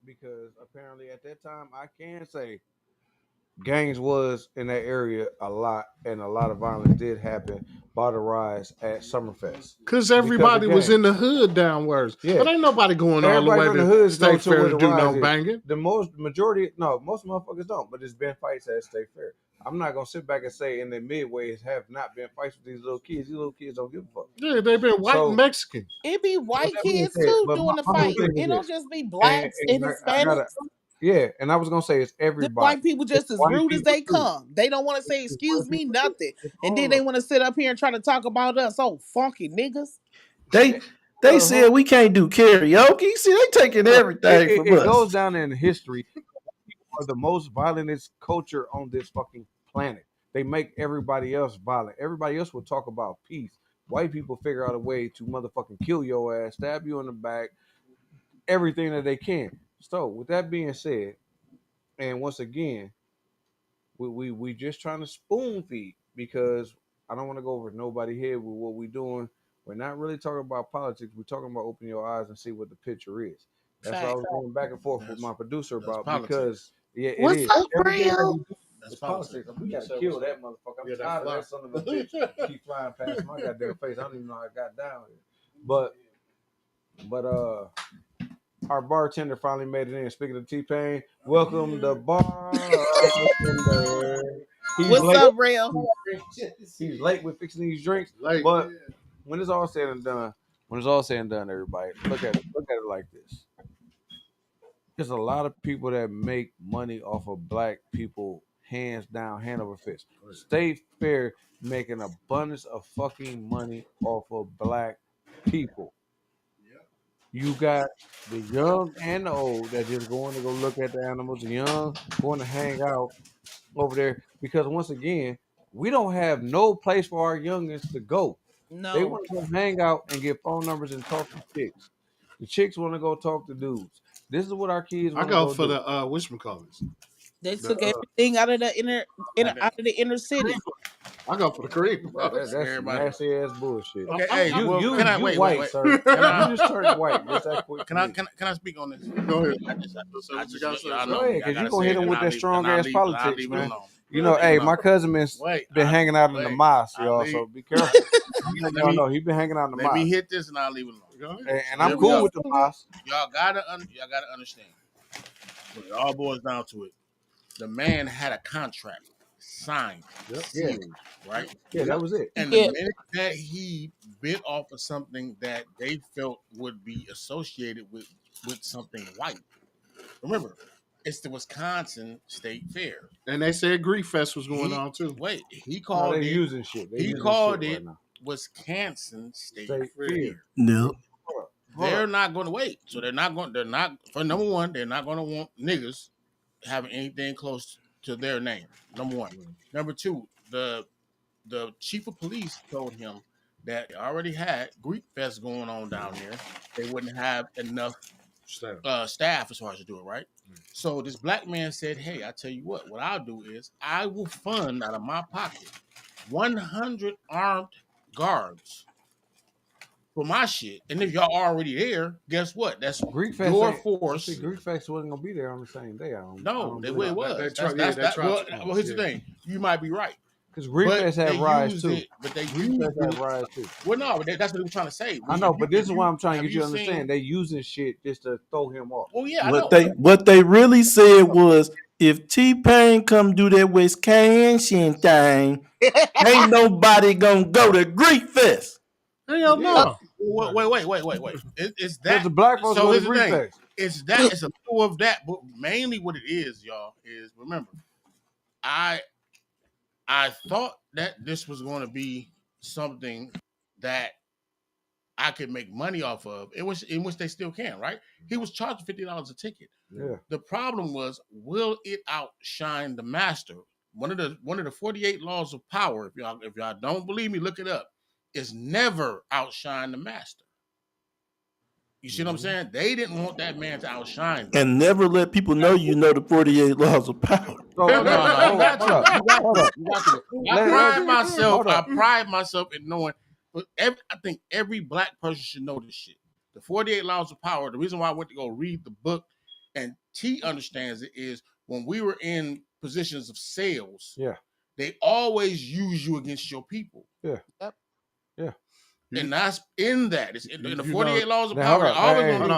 because apparently at that time, I can say gangs was in that area a lot, and a lot of violence did happen by the rides at Summerfest. Because everybody was in the hood downwards. Yeah. But ain't nobody going Everybody all the way from to the hood State Fair where to the do rides no is. banging. Most motherfuckers don't, but it's been fights at State Fair. I'm not going to sit back and say in the midways have not been fights with these little kids. These little kids don't give a fuck. Yeah, they've been white and Mexican. It be white kids too doing the fight. It don't just be blacks and Hispanics. Yeah, and I was gonna say it's The everybody. white people just as White rude as they people too. come. They don't want to say excuse me, nothing. And then all they of want to sit up here and try to talk about us. Oh, funky niggas. They said we can't do karaoke. See, they taking everything from It us. goes down in history. People are the most violent culture on this fucking planet. They make everybody else violent. Everybody else will talk about peace. White people figure out a way to motherfucking kill your ass, stab you in the back, everything that they can. So, with that being said, and once again, we just trying to spoon feed because I don't want to go over nobody head with what we're doing. We're not really talking about politics. We're talking about opening your eyes and see what the picture is. That's what I was going back and forth with my producer about because it What's is. up, Everything that real? we do is politics. We gotta kill that motherfucker. I'm tired of that son of a bitch keep flying past my goddamn face. I don't even know how I got down here. But our bartender finally made it in. Speaking of T-Pain, welcome the bartender. What's up, real? He's late with fixing these drinks. But when it's all said and done, everybody, look at it like this. There's a lot of people that make money off of black people, hands down, hand over fist. State Fair make an abundance of fucking money off of black people. You got the young and the old that just going to go look at the animals. The young going to hang out over there because once again, we don't have no place for our youngins to go. No. They want to go hang out and get phone numbers and talk to chicks. The chicks want to go talk to dudes. This is what our kids want I to go go for do. the whatchamacallits. They took everything out of the inner city. I go for the cream. That's nasty ass bullshit. Okay, hey, you can I white, wait? sir. Can I, You just turned white. Just that quick. Can I speak on this? Go ahead. I just got to Go ahead, because you gonna hit him with that strong ass politics, man. You know, hey, my cousin been hanging out in the mosque, y'all. So be careful. No, he been hanging out in the mosque. Let me hit this and I'll leave it alone. And I'm cool with the mosque. Y'all gotta understand. When it all boils down to it, the man had a contract signed, sealed, right? Yeah, that was it. And the minute that he bit off of something that they felt would be associated with something white, remember, it's the Wisconsin State Fair, and they said Greek Fest was going on too. Wait, he called it using shit. He called it Wisconsin State Fair. No. They're not going to wait. So they're not for number one, they're not going to want niggas having anything close to their name. Number one. Number two, the the chief of police told him that they already had Greek Fest going on down there. They wouldn't have enough staff as far as to do it, right? So this black man said, "Hey, I tell you what I'll do is I will fund out of my pocket 100 armed guards for my shit. And if y'all already there, guess what? That's Greek Fest your force." Greek Fest wasn't gonna be there on the same day. No, it was. Well, here's the thing. You might be right. Because Greek Fest had riots too. But they Greek used Fest it. had riots too. Well, no, that's what we're trying to say. I know, but this is what I'm trying to get you to have understand. seen- They using shit just to throw him off. Well, yeah, I What know. what they really said was, if T-Pain come do that Wisconsin thing, ain't nobody gonna go to Greek Fest. Hell no. Wait. It's that the black folks so go to here's the Greek thing. Fest. It's that. It's a little of that, but mainly what it is, y'all, is remember, I thought that this was going to be something that I could make money off of, in which they still can, right? He was charging $50 a ticket. Yeah. The problem was, will it outshine the master? One of the 48 laws of power, if y'all don't believe me, look it up, is never outshine the master. You see what I'm saying? They didn't want that man to outshine them. And never let people know you know the 48 laws of power. No, you got to. I pride myself in knowing, but I think every black person should know this shit. The 48 laws of power, the reason why I went to go read the book, and T understands it, is when we were in positions of sales, they always use you against your people. Yeah. And that's in that. It's in the 48 laws of power. Hold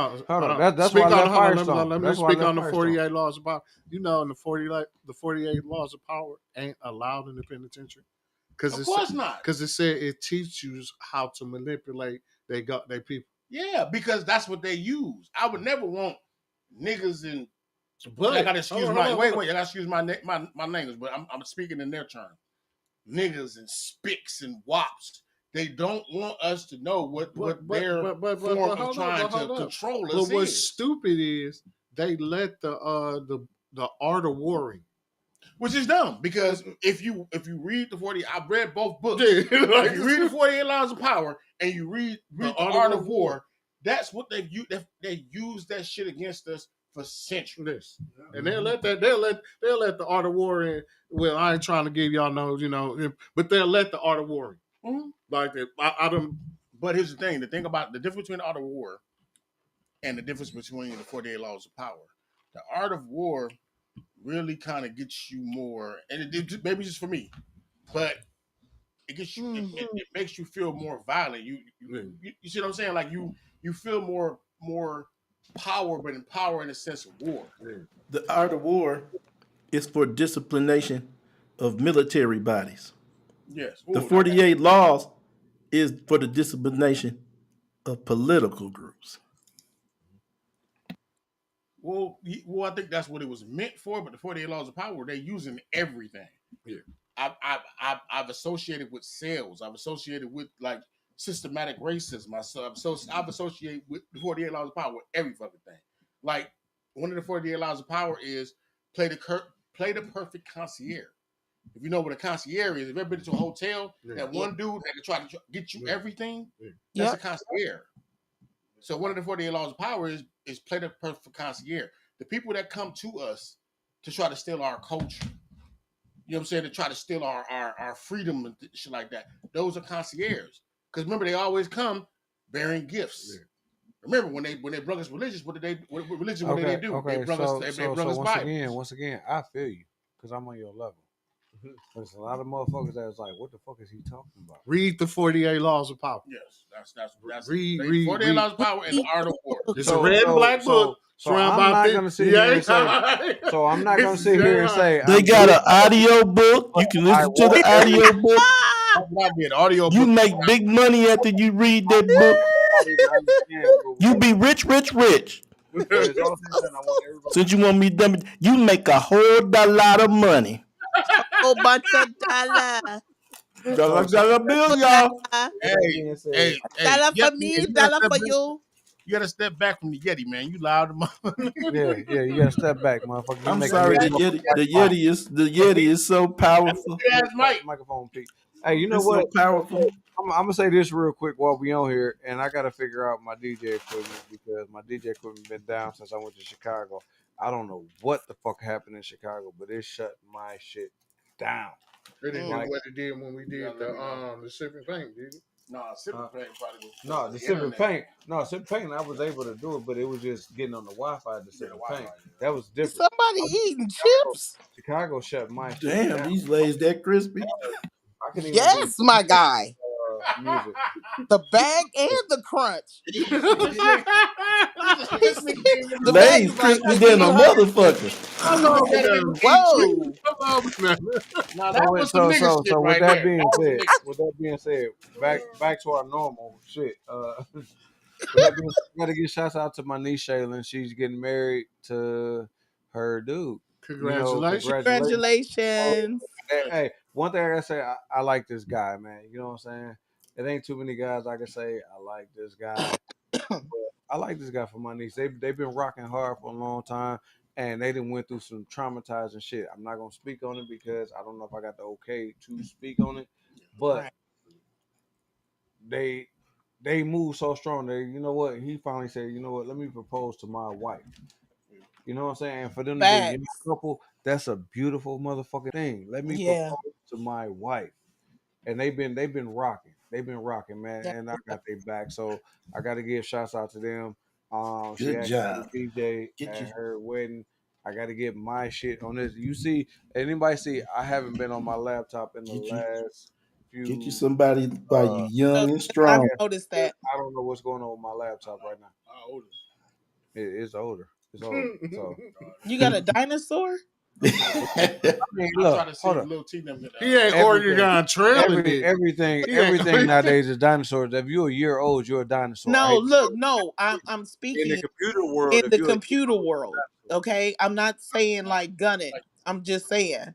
on. That's Speak why I left let Firestone. me speak on the 48 laws of power. You know, in the 48 laws of power ain't allowed in the penitentiary. Of course not. Because it said it teaches you how to manipulate their people. Yeah, because that's what they use. I would never want niggas and But I gotta excuse I gotta excuse my niggas, but I'm speaking in their terms. Niggas and spics and wops. They don't want us to know what their form of trying to control us But what's is. stupid is they let the art of warring, which is dumb, because if you read the 40, I've read both books. Yeah, if you read the 48 Laws of Power and you read the Art of War, that's what they use that shit against us for centuries. And they'll let the art of war in. Well, I ain't trying to give y'all no, but they'll let the art of war in. Mm-hmm. Like that. I don't. But here's the thing about the difference between the art of war and the difference between the 48 Laws of Power. The art of war really kind of gets you more, and it maybe just for me, but it gets you. It makes you feel more violent. You see what I'm saying? Like you feel more power, but in power in a sense of war. The art of war is for disciplination of military bodies. Yes. The 48 laws is for the disciplination of political groups. Well, I think that's what it was meant for. But the 48 Laws of Power, they're using everything. Yeah. I've associated with sales. I've associated with like systematic racism. I've associated with the 48 Laws of Power with every fucking thing. Like one of the 48 Laws of Power is play the perfect concierge. If you know what a concierge is, if you've ever been to a hotel, that one dude that can try to get you everything, that's a concierge. So one of the 48 Laws of Power is play the perfect concierge. The people that come to us to try to steal our culture, you know what I'm saying, to try to steal our freedom and shit like that, those are concierges. Because remember, they always come bearing gifts. Yeah. Remember, when they brought us religious, what did they do? Okay, they brought us Bible. Once again, I feel you because I'm on your level. But there's a lot of motherfuckers that was like, "What the fuck is he talking about?" Read the 48 Laws of Power. Yes, that's read 48 Laws of Power and the Art of War. It's a red and black book. So I'm not gonna sit here and say. So I'm not gonna sit here and say they got an audio book. You can listen to the audio book. I did audio. You make big money after you read that book. You be rich. Since you want me dumb, you make a whole lot of money. whole bunch of dollars. Dollar bill, y'all. Hey, dollar for me, dollar for you. You gotta step back from the Yeti, man. You loud, motherfucker. Yeah, you gotta step back, motherfucker. I'm sorry, the Yeti is so powerful. Mike. Microphone, Pete. Hey, you know It's what? so powerful. I'm gonna say this real quick while we on here, and I gotta figure out my DJ equipment because my DJ equipment been down since I went to Chicago. I don't know what the fuck happened in Chicago, but it shut my shit down. It didn't do Like, what it did when we did the sipping paint, did it? No, sipping paint probably was no, the sipping paint. No, sipping paint. I was able to do it, but it was just getting on the Wi-Fi. The sipping paint. That was Is different. somebody eating chips? Chicago shut my shit Damn, down. these legs that crispy. I can even Yes, do my guy. music. The bag and the crunch. The bag Legs is like, crispy I than need a her. motherfucker. How long gotta be Whoa. Now that was some So, nigga shit with right that there. being That was some said, back to our normal shit. With that being said, I gotta give shouts out to my niece Shaylin. She's getting married to her dude. Congratulations. Congratulations. Hey, one thing I gotta say, I like this guy, man. You know what I'm saying? It ain't too many guys I can say I like this guy. But I like this guy for my niece. They've been rocking hard for a long time, and they done went through some traumatizing shit. I'm not gonna speak on it because I don't know if I got the okay to speak on it, but Right. they move so strong. You know what? He finally said, you know what? Let me propose to my wife. You know what I'm saying? And for them to be a young Facts. couple, that's a beautiful motherfucking thing. Let me Yeah. propose to my wife. And they've been rocking. They've been rocking, man. That- And I got their back. So I gotta give shouts out to them. She Good asked me job. to DJ Get at you her wedding. I gotta get my shit on this. You see, anybody see I haven't been on my laptop in the get you last get you few somebody while you No, young and I've strong. noticed that. I don't know what's going on with my laptop right now. How old is It's older. It's older. So You got a dinosaur? I mean, I'm look, trying to see hold if up. Lil T them get He ain't Oregon trailing it. Everything nowadays is dinosaurs. If you're a year old, you're a dinosaur. I No, hate to look, say it. no. I'm In the speaking computer world, in if the you're a year computer old, world. Okay? I'm not saying like gunning. I'm just saying.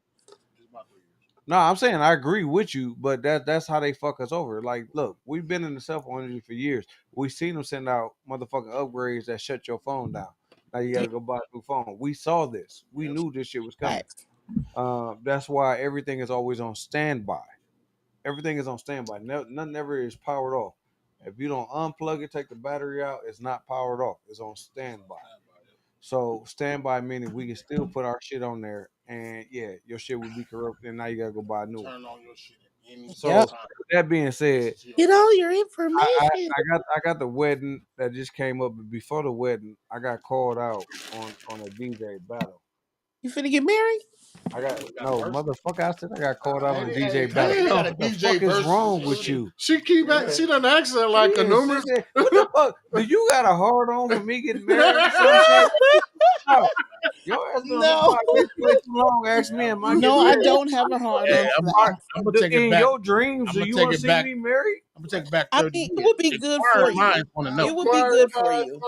no, I'm saying I agree with you, but that's how they fuck us over. Like, look, we've been in the cell phone industry for years. We seen them send out motherfucking upgrades that shut your phone down. Now you got to go buy a new phone. We saw this. We knew this shit was coming. Facts. That's why everything is always on standby. Everything is on standby. Nothing ever is powered off. If you don't unplug it, take the battery out, it's not powered off. It's on standby. So standby meaning we can still put our shit on there, and yeah, your shit will be corrupted, and now you gotta go buy a new one. turn on your shit at any So Yep. with that being said, Get all your I, information. I got the wedding that just came up. But before the wedding, I got called out on a DJ battle. You finna get married? I got no motherfucker. I said I got called out on a DJ Damn. battle. What the fuck is wrong with you? She done asked her like a numerous. What the fuck? Do you got a hard on for me getting married or some shit? No. Your ass been on this No. podcast way too long. Ask me, am I No, getting I married? don't have a hard on for that. I'm gonna take it In back. your dreams, I'm do gonna you take want to it see back. me married? I'm gonna take it back I 30 mean, it years. would be good for Inquiring you. minds want to know. It would be good for you.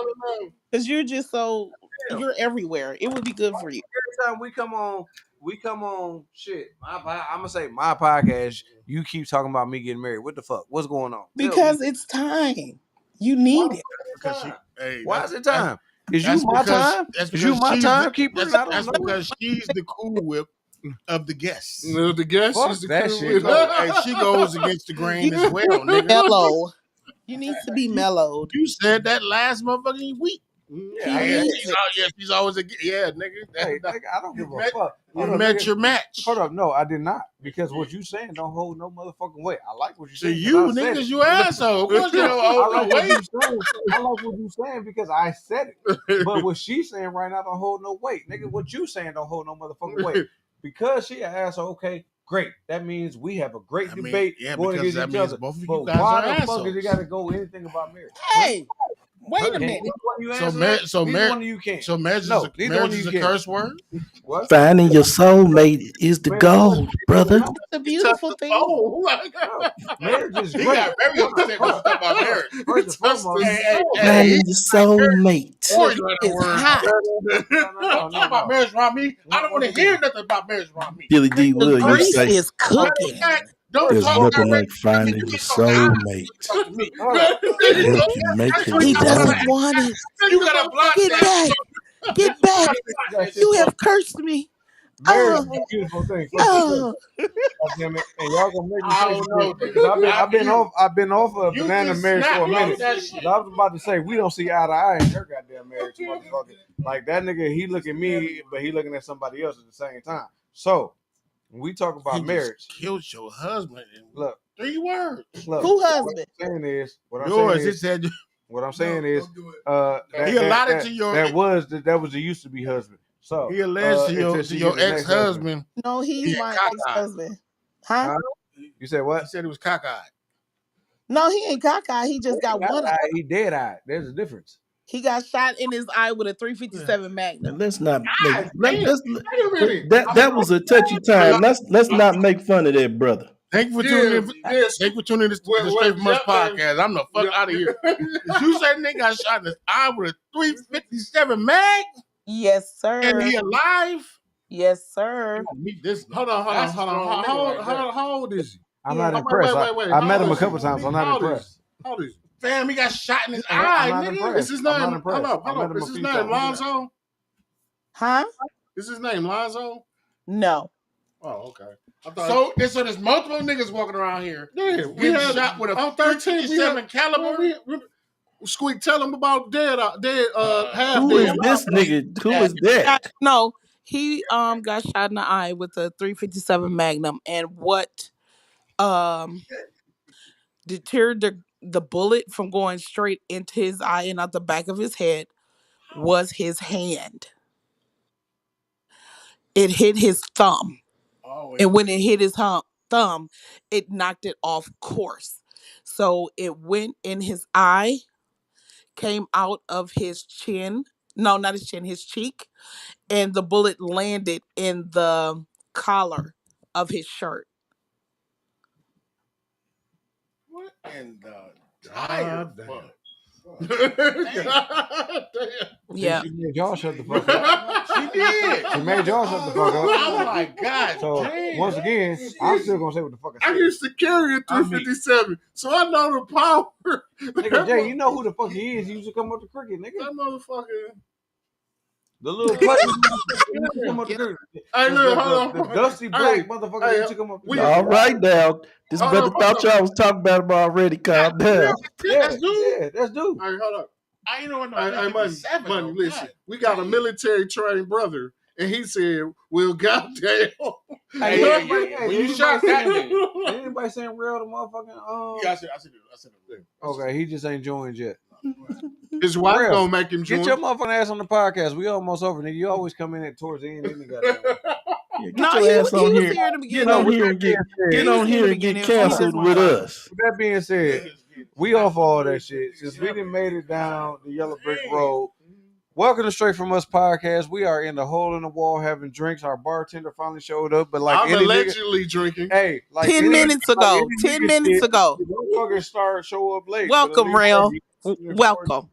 Because you're just so, you're everywhere. It would be good for you. Every time we come on shit. I'm gonna say my podcast. You keep talking about me getting married. What the fuck? What's going on? Tell me. Because it's time. You need it. Because Why is it time? Is you That's my because time? that's Is you because my she's timekeeper? And I don't that's know because she's the Cool Whip of the guests. No, the guest Fuck is the that cool shit. with And she goes against the grain as well, nigga. Mellow. You need to be mellowed. You said that last motherfucking week. Yeah, He needs it. She's always a nigga. Hey, nigga, I don't give a met- fuck. You Hold up, met nigga. your match. Hold up, no, I did not. Because what you saying don't hold no motherfucking weight. I like what you So saying. you I said niggas, it. you asshole. Of course you don't I hold like no what weight. you saying. I like what you saying because I said it. But what she's saying right now don't hold no weight. Nigga, what you saying don't hold no motherfucking weight. Because she an asshole, okay, great. That means we have a great debate going because against that each means other. both of you But guys why are the fuck is it assholes. gotta go anything about marriage? Hey, wait a Can minute. either one of you So answer mar- that? so Neither mar- one of you can. So marriage No, is neither marriage one of is you a can. curse word. What? Finding your soulmate is the goal, brother. It's a beautiful thing. Oh, No, marriage is he great. got very upset when you talk about marriage. First and foremost, Finding your soulmate. Boy, you know that It's word. hot. Don't talk about marriage around me. I don't want to hear nothing about marriage around me. Billy D. The Will used to grease say, is cooking. Don't there's talk nothing direct like finding to me. your You talk to soulmate me. to help you make it He doesn't alone. want it. You gotta block Get that. back. Get back. You have cursed me. Marriage is a beautiful thing. God damn it. And y'all gonna make me I say don't some know, shit. 'Cause I've been off of You banana just marriage for snapped a minute. off that 'Cause shit. I was about to say we don't see eye to eye in her goddamn marriage, motherfucker. Like that nigga, he look at me, but he looking at somebody else at the same time. So when we talk about He marriage, just killed your husband in look, 3 words. look. Who What husband? I'm saying is, Yours. It said what I'm saying is, he allotted to your. that was the used to be husband. So He alleged to until your she get the next ex-husband. No, He he's had my cockeyed. ex-husband. Huh? Huh? You said what? He said it was cockeyed. No, he ain't cockeyed. He just got one eye. He dead eyed. There's a difference. He got shot in his eye with a 357 Magnum. And let's not make God let, damn. let's Wait a minute. that was a touchy time. Let's not make fun of that brother. Thank you for tuning in. Thank you for tuning in to the Straight From Us podcast. I'm the fuck out of here. You said nigga got shot in his eye with a 357 mag, Yes, sir. and he alive. Yes, sir. Meet this. Hold on. How old is he? I'm not Yeah. impressed. Wait. I How met him old a is couple he? times. I'm How not old is impressed. he? How old is he? Fam, he got shot in his I'm eye, not nigga. impressed. Is his I'm not name? impressed. Hold I met up. him a Is his few name times. Lonzo? Huh? Is his name Lonzo? No. Oh, okay. So there's multiple niggas walking around here. Yeah, we Getting had shot with a on 13 357 caliber. Squeak, tell him about half Who is dead. this nigga? Who is that? No, he got shot in the eye with a 357 Magnum, and what deterred the bullet from going straight into his eye and out the back of his head was his hand. It hit his thumb, and when it hit his thumb, it knocked it off course. So it went in his eye, came out of his chin. No, not his chin, his cheek, and the bullet landed in the collar of his shirt. What in the tire? Yeah. She made y'all shut the fuck up. She did. She made y'all shut the fuck up. I'm like, God So damn. once again, I'm still gonna say what the fuck I I said. used to carry a 357, so I know the power. Nigga, Jay, you know who the fuck he is. He used to come up to cricket, nigga. That motherfucker. The little putty motherfucker used to come up to cricket. Hey, look, hold The on. dusty black Hey, motherfucker used to come up to cricket. All right now. This Hold brother up, thought y'all was talking about him already. Calm down. Yeah, that's dude. Hey, hold up. I ain't know what Hey, money, listen. God. We got a military trained brother, and he said, "Well, goddamn." Hey, when you shot that nigga. Anybody saying real the motherfucking Yeah, I said it. Okay, he just ain't joined yet. His wife Real. gonna make him join. Get your motherfucking ass on the podcast. We almost over, nigga. You always come in at towards the end. Then you got Get your ass on here. Here to Get begin on here and get canceled with us. With that being said, we off all that shit. Since we done made it down the yellow brick road. Welcome to Straight From Us podcast. We are in the hole in the wall having drinks. Our bartender finally showed up, but like I'm any allegedly drinking. Hey, like 10 minutes ago. 10 minutes ago. Motherfuckers start show up late. Welcome, Rail. Welcome.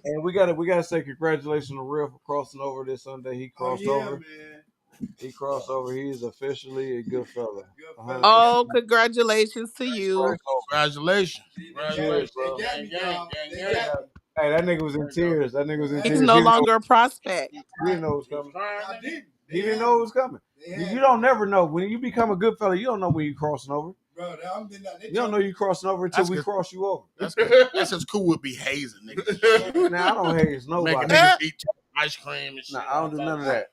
And we gotta say congratulations to Real for crossing over this Sunday. He crossed over. Man. He crossed over. He is officially a good fella. 100%. Oh, congratulations to you. Congratulations. Cheers, bro. Hey, that nigga was in tears. He's no longer a prospect. He didn't know it was coming. He didn't know it was coming. You don't never know. When you become a good fella, you don't know when you crossing over. Bro, you don't know you crossing over until we cross you over. That's just Kool would be hazing niggas. Nah, I don't haze nobody. Making niggas eat ice cream and shit. Nah, I don't do none of that.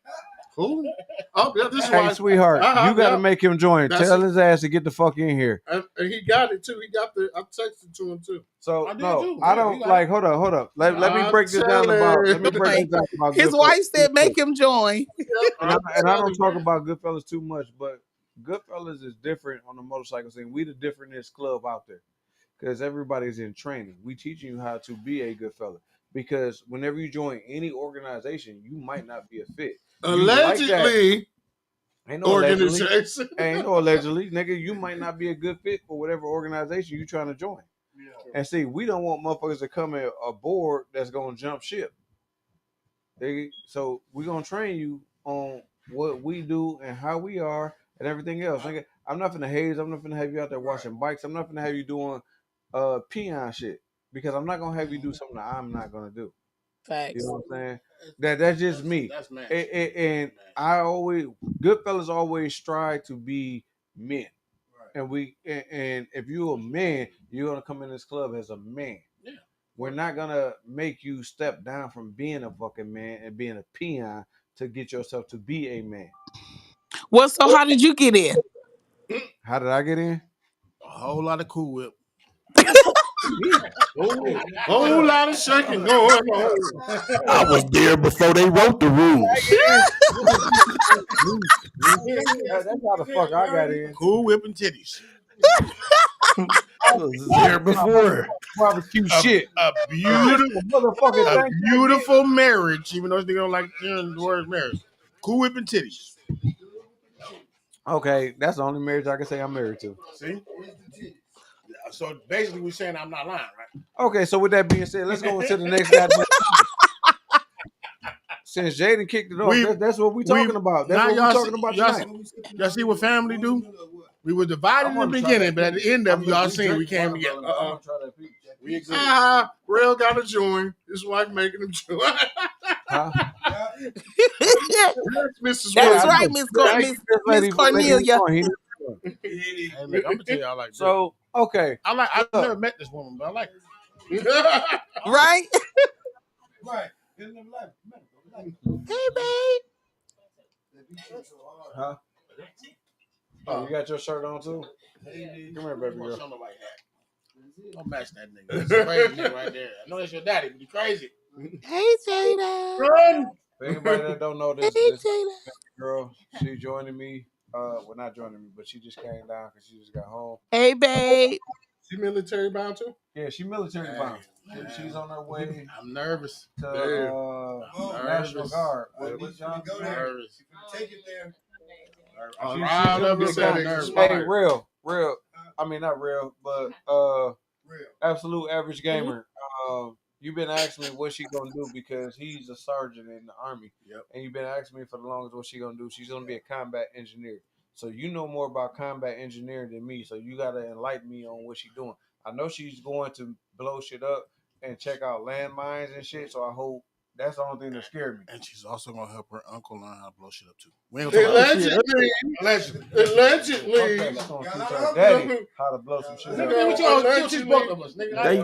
Who? Oh, yeah, this is Hey, why. sweetheart, you got to make him join. Tell his ass to get the fuck in here. And he got it too. He got I texted to him too. So I did no, too. I don't like. Hold up. Let me break this down about. Let me break this down about. His wife said, "Make him join." And I don't talk about Goodfellas too much, but Goodfellas is different on the motorcycle scene. We the differentest club out there because everybody's in training. We teaching you how to be a good fella. Because whenever you join any organization, you might not be a fit. Allegedly, ain't no organization. Ain't no allegedly, nigga. You might not be a good fit for whatever organization you trying to join. Yeah. And see, we don't want motherfuckers to come aboard that's gonna jump ship. So we gonna train you on what we do and how we are and everything else. Nigga, I'm not finna haze. I'm not finna have you out there washing bikes. I'm not finna have you doing peon shit because I'm not gonna have you do something that I'm not gonna do. Facts. You know what I'm saying? That's just me. That's man. And I always Goodfellas always strive to be men. And and if you're a man, you're gonna come in this club as a man. Yeah. We're not gonna make you step down from being a fucking man and being a peon to get yourself to be a man. Well, so how did you get in? How did I get in? A whole lot of Cool Whip. Whole lot of shaking going on. I was there before they wrote the rules. That's how the fuck I got in. Cool Whip and titties. I was there before. Barbecue shit. A beautiful, motherfucker. A beautiful marriage, even though they don't like hearing the word marriage. Cool Whip and titties. Okay, that's the only marriage I can say I'm married to. See? So basically, we're saying I'm not lying, right? Okay, so with that being said, let's go into the next goddamn. Since Jaden kicked it off, that's what we're talking about. That's what we're talking about tonight. Y'all see what family do? We were divided in the beginning, but at the end of it, y'all seen we came together. Rail got to join. His wife making him join. Mrs. That's Wilson. right, Miss Cornelia. Hey, look, I'm gonna tell y'all like this. So okay, I've never met this woman, but I like her. Right? Right. Hey, babe. Huh? Oh, you got your shirt on too? Come here, baby girl. Don't match that nigga. That's a crazy nigga right there. I know that's your daddy, but you crazy. Hey, Jada. Run. For anybody that don't know this, Hey, this Jada. girl, she joining me. Well, not joining me, but she just came down because she just got home. Hey, babe. She military bound too? Yeah, she military bound. She's on her way I'm nervous. to National Guard. Nervous. Take it there. Hey, real. I mean, not real, but absolute average gamer. You've been asking me what she gonna do because he's a sergeant in the Army. Yep. And you've been asking me for the longest what she gonna do. She's gonna be a combat engineer. So you know more about combat engineering than me. So you gotta enlighten me on what she's doing. I know she's going to blow shit up and check out landmines and shit. So I hope that's the only thing that scared me. And she's also gonna help her uncle learn how to blow shit up too. Allegedly. Okay, she's gonna teach her daddy how to blow some shit up. Both of us, nigga. They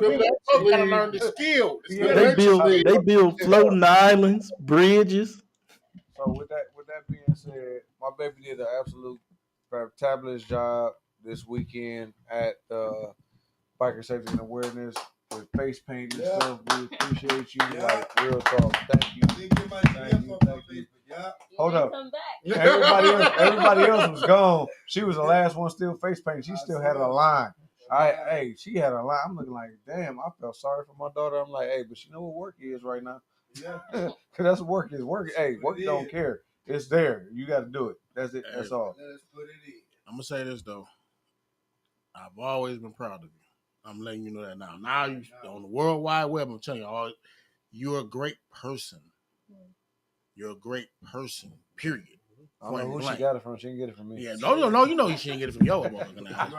gotta learn the skill. They build floating islands, bridges. So with that being said, my baby did an absolute fabulous job this weekend at Biker Safety and Awareness with face paint and stuff. We appreciate you, like real talk. Thank you. Hold up. Everybody else was gone. She was the last one still face painted. She still had a line. She had a line. I'm looking like, damn, I felt sorry for my daughter. I'm like, hey, but she know what work is right now. Yeah. Cause that's what work is. Work don't care. It's there. You gotta do it. That's it. That's all. I'm gonna say this though. I've always been proud of you. I'm letting you know that now. Now you on the World Wide Web, I'm telling you, you're a great person. You're a great person. Period. I don't know who she got it from. She can get it from me. Yeah, no, you know she didn't get it from your motherfucking ass.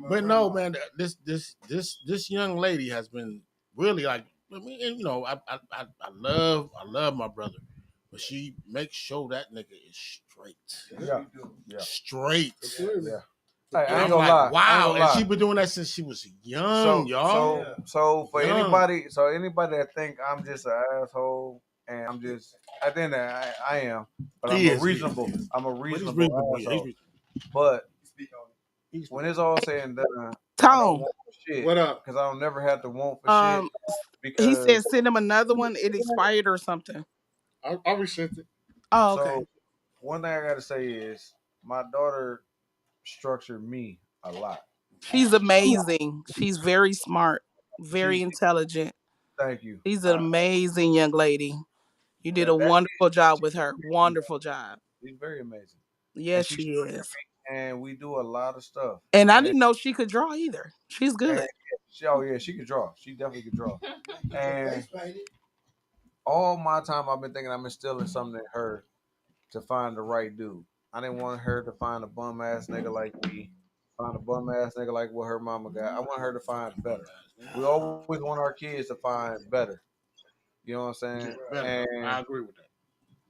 But no, man, this young lady has been really like, I mean, you know, I love my brother, but she makes sure that nigga is straight. Yeah. Straight. Yeah. Hey, I ain't I'm gonna lie. wow, and she been doing that since she was young, y'all. So for anybody that think I'm just an asshole and I'm just at the end of the day, I am, but I'm a reasonable asshole. But when it's all said and done, Tom, what up? Because I don't never have to want for shit. Because he said send him another one. It expired or something. I resent it. Oh, okay. So one thing I gotta say is my daughter structured me a lot. She's amazing. She's very smart, very intelligent. Thank you. She's an amazing young lady. You did a wonderful job with her. Wonderful job. She's very amazing. Yes, she is. And we do a lot of stuff. And I didn't know she could draw either. She's good. She could draw. She definitely could draw. And all my time I've been thinking I'm instilling something in her to find the right dude. I didn't want her to find a bum ass nigga like me. Find a bum ass nigga like what her mama got. I want her to find better. We always want our kids to find better. You know what I'm saying? Yeah, better. And I agree with that.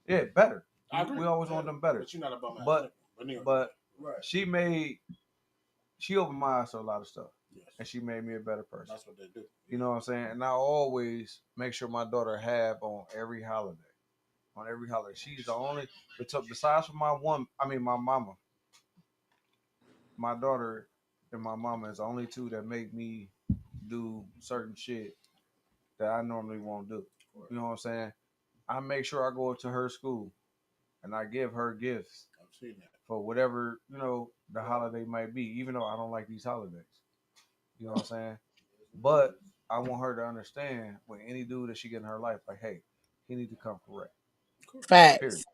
yeah, better. I agree. We always want them better. But you're not a bum ass But nigga. but Right. she opened my eyes to a lot of stuff. Yes. And she made me a better person. That's what they do. You know what I'm saying? And I always make sure my daughter have on every holiday. On every holiday. She's the only, besides from my mama, my daughter and my mama is the only two that make me do certain shit that I normally won't do. You know what I'm saying? I make sure I go to her school and I give her gifts for whatever, the holiday might be, even though I don't like these holidays. You know what I'm saying? But I want her to understand with any dude that she get in her life, like, hey, he need to come correct. Facts. Period.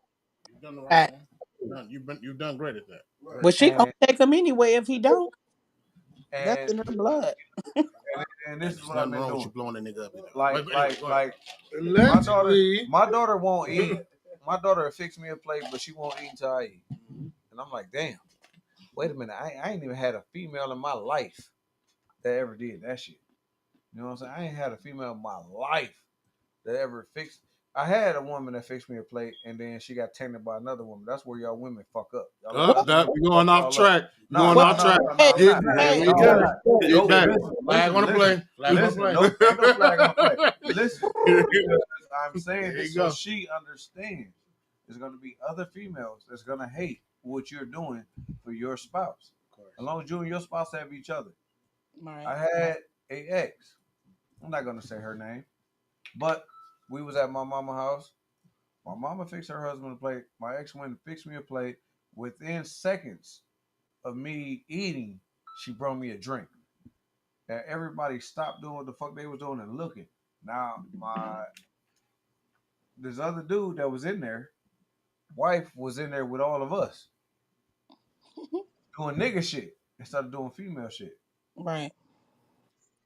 You've done the right Facts. thing. You've done great at that. Right. But she gonna take him anyway if he don't. That's in her blood. And this is what I've I've been wrong doing. with you blowing a nigga up. Like my daughter won't eat. My daughter will fix me a plate, but she won't eat until I eat. And I'm like, damn. Wait a minute. I ain't even had a female in my life that ever did that shit. You know what I'm saying? I ain't had a female in my life that ever fixed. I had a woman that fixed me a plate, and then she got tainted by another woman. That's where y'all women fuck up. We're going off track. No, Going off track. Here we go. Get back. Flag on the play. Flag on the play. No flag on the play. Listen, I'm saying this so she understands. There's going to be other females that's going to hate what you're doing for your spouse. As long as you and your spouse have each other. Right. I had a ex. I'm not going to say her name, but we was at my mama's house. My mama fixed her husband a plate. My ex went and fixed me a plate. Within seconds of me eating, she brought me a drink. And everybody stopped doing what the fuck they was doing and looking. Now, this other dude that was in there, wife was in there with all of us. Doing nigga shit instead of doing female shit. Right.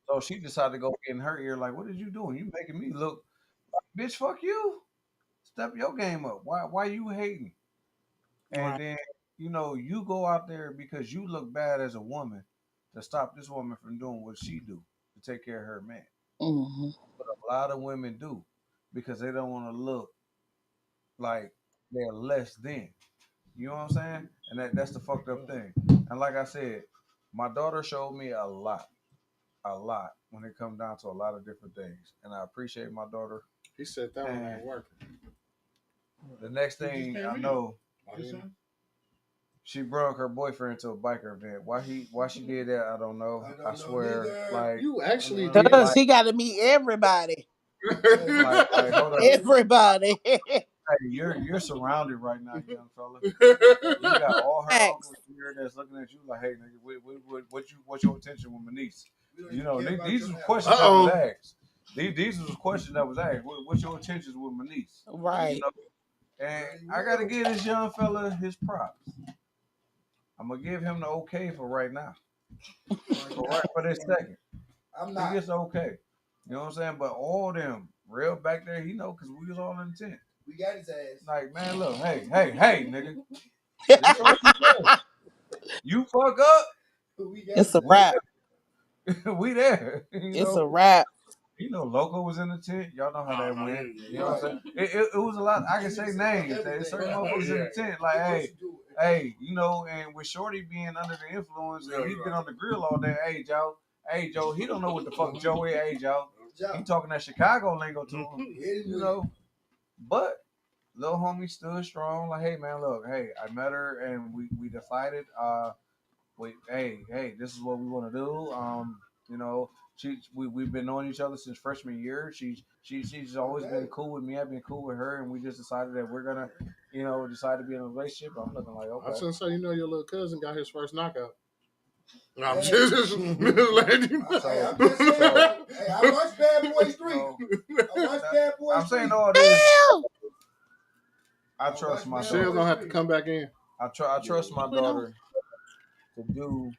So she decided to go in her ear like, what are you doing? You making me look, bitch, fuck you. Step your game up. Why you hating? And then, you go out there because you look bad as a woman to stop this woman from doing what she do to take care of her man. Mm-hmm. But a lot of women do because they don't want to look like they're less than. You know what I'm saying? And that's the fucked up thing. And like I said, my daughter showed me a lot when it comes down to a lot of different things. And I appreciate my daughter. He said that one ain't working. The next thing I know, she brought her boyfriend to a biker event. Why she did that, I don't know. I swear, like you actually did. Because He got to meet everybody. like, hold up. Everybody. Hey, you're surrounded right now, young fella. You got all her uncles here that's looking at you like, hey, nigga, what's your intention with my niece? These were questions that was asked. These was questions that was asked. What's your intentions with my niece? Right. And I gotta give this young fella his props. I'm gonna give him the okay for right now. For this second. He gets the okay. You know what I'm saying? But all them real back there, because we was all in the tent. We got his ass. Like, man, look, hey, nigga. You fuck up. It's a wrap. We there. It's a wrap. Loco was in the tent. Y'all know how that went. You know what I'm saying? It was a lot. I can say names. There's certain motherfuckers in the tent. Like, hey, and with Shorty being under the influence and he's been on the grill all day. Hey, Joe, he don't know what the fuck Joe is. Hey, Joe. He talking that Chicago lingo to him. But little homie stood strong. Like, hey, man, look, hey, I met her and we decided, hey, this is what we want to do. We've been knowing each other since freshman year. She's always been cool with me. I've been cool with her, and we just decided that we're gonna, decide to be in a relationship. I'm looking like, okay. I was gonna say, your little cousin got his first knockout. No, I'm just letting you know. Hey, I watch Bad Boys 3. I watch Bad Boys 3. I'm saying all this. I trust my daughter. Shell's gonna have to come back in. I trust my daughter to do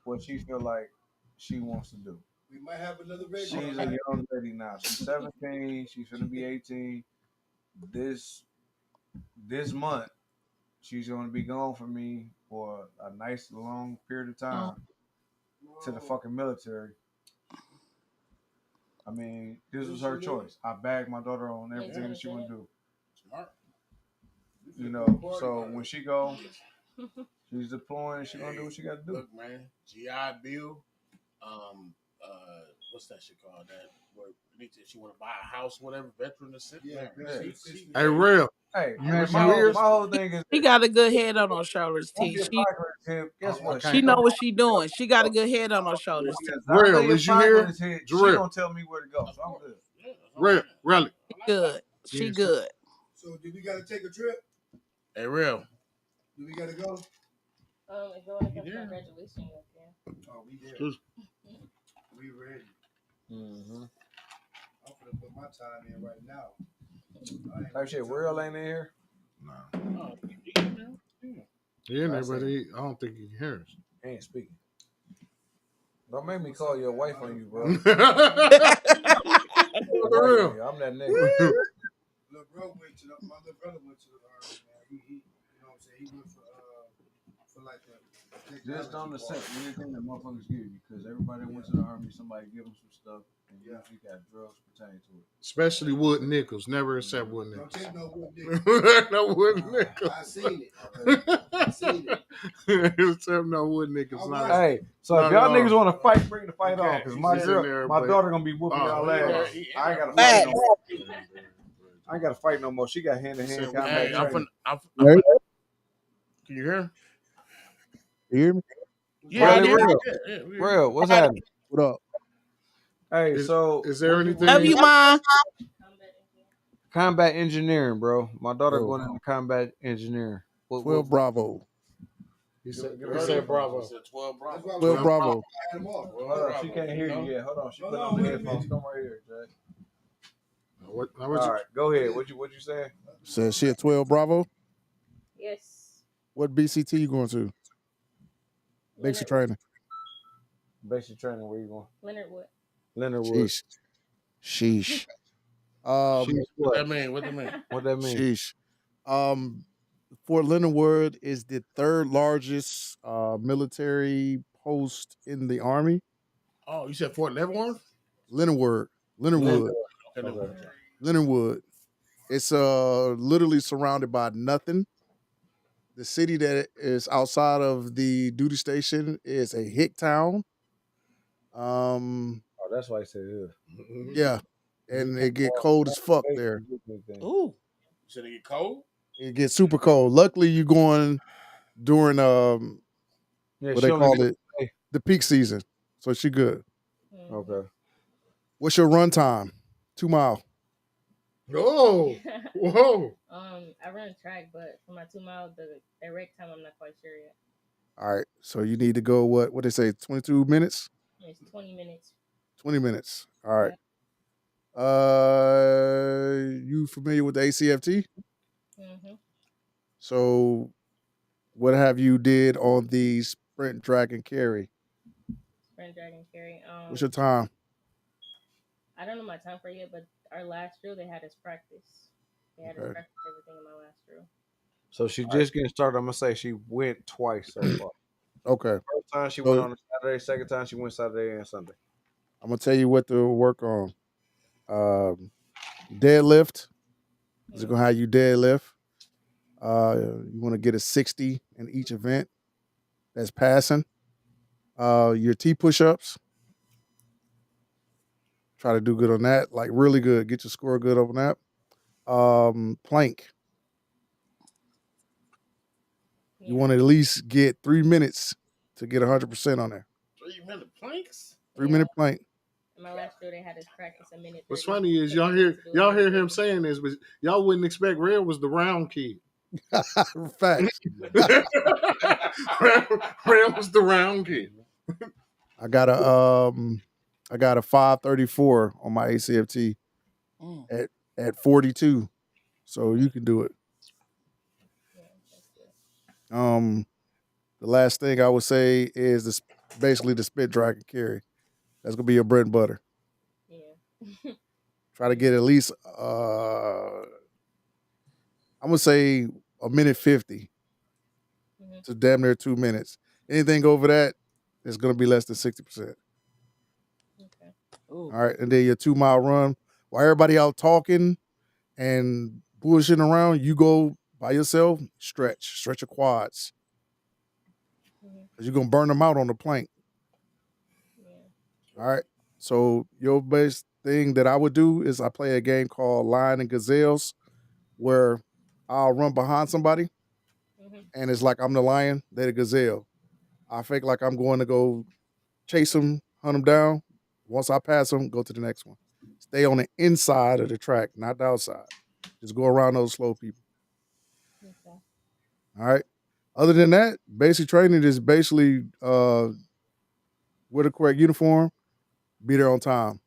what she feel like she wants to do. We might have another baby. She's a young lady now. She's 17. She's gonna be 18. This month, she's gonna be gone from me for a nice long period of time to the fucking military. I mean, this was her choice. I bagged my daughter on everything that she want to do. Smart. You know, so when she go, she's deploying. She gonna do what she got to do. Look, man, GI Bill. What's that shit called? That where she want to buy a house, whatever. Veteran assist. Yeah. She, Hey, real. Hey, You my whole thing is She got a good head on her shoulders, T. guess what? She know what she doing. She got a good head on her shoulders, T. Real, is you here? She gonna tell me where to go, so I'm good. Real, really. Good. She good. So do we gotta take a trip? Hey, real. Do we gotta go? If you want to come to my graduation, you can. Oh, we there. We ready. Mm-hmm. I'm gonna put my time in right now. Like shit, real ain't in here. No. Yeah, but I don't think he can hear us. He ain't speaking. Don't make me call your wife on you, bro. For real. I'm that nigga. Little bro went to my little brother went to the army, man. He you know what I'm saying? He went for like the Just don't accept anything that motherfuckers give you, because everybody went to the army, somebody give them some stuff, and you got drugs pertaining to it. Especially wood nickels. Never accept wood nickels. Don't take no wood nickels. No wood nickels. I seen it. I seen it. Accept no wood nickels. Hey, so if y'all niggas want to fight, bring the fight on, because my daughter gonna be whooping y'all ass. I ain't gotta fight no more. I ain't gotta fight no more. She got hand-to-hand combat training. Can you hear? You hear me? Yeah, Real. What's happening? What up? Hey, so is there anything? Love you, Ma. Combat engineering, bro. My daughter going into combat engineering. 12 Bravo. He said Bravo. 12 Bravo. 12 Bravo. Hold on, she can't hear you yet. Hold on, she put on the headphones. Come right here, Jack. All right, go ahead. What you saying? Says she at 12 Bravo. Yes. What BCT you going to? Basic training. Basic training. Where you going? Leonard Wood. Leonard Wood. Sheesh. What that mean? What that mean? What that mean? Sheesh. Fort Leonard Wood is the third largest military post in the Army. Oh, you said Fort Leavenworth? Leonard Wood. Leonard Wood. It's literally surrounded by nothing. The city that is outside of the duty station is a hick town. Oh, that's why I said yeah. And it get cold as fuck there. Ooh. Should it get cold? It gets super cold. Luckily, you're going during what they call it, the peak season. So she good. Okay. What's your run time? 2 mile. Oh, whoa. I run track, but for my 2 mile, the direct time, I'm not quite sure yet. All right. So you need to go, what they say, 22 minutes? It's 20 minutes. 20 minutes. All right. You familiar with the ACFT? Mm-hmm. So what have you did on the sprint, drag, and carry? Sprint, drag, and carry. What's your time? I don't know my time for it yet, but our last drill, they had us practice. They had us practice everything in my last drill. So she just getting started. I'm gonna say she went twice so far. Okay. First time she went on a Saturday. Second time she went Saturday and Sunday. I'm gonna tell you what to work on. Deadlift. Is gonna have you deadlift. You want to get a 60 in each event. That's passing. Your T push-ups. Try to do good on that. Like really good. Get your score good on that. Plank. You want to at least get 3 minutes to get 100% on there. 3-minute planks? 3-minute plank. In my last drill, they had us practice a minute. What's funny is y'all hear him saying this, but y'all wouldn't expect Red was the round kid. Facts. Red was the round kid. I got a 534 on my ACFT at 42, so you can do it. The last thing I would say is basically the spit, drag, and carry. That's gonna be your bread and butter. Yeah. Try to get at least I'm gonna say a minute 50 to damn near 2 minutes. Anything over that is gonna be less than 60%. Ooh. All right, and then your 2 mile run. While everybody out talking and bullshitting around, you go by yourself, stretch your quads. Because you're gonna burn them out on the plank. All right. So your best thing that I would do is I play a game called Lion and Gazelles, where I'll run behind somebody, and it's like I'm the lion, they're the gazelle. I fake like I'm going to go chase them, hunt them down. Once I pass them, go to the next one. Stay on the inside of the track, not the outside. Just go around those slow people. All right. Other than that, basic training is basically with a correct uniform, be there on time.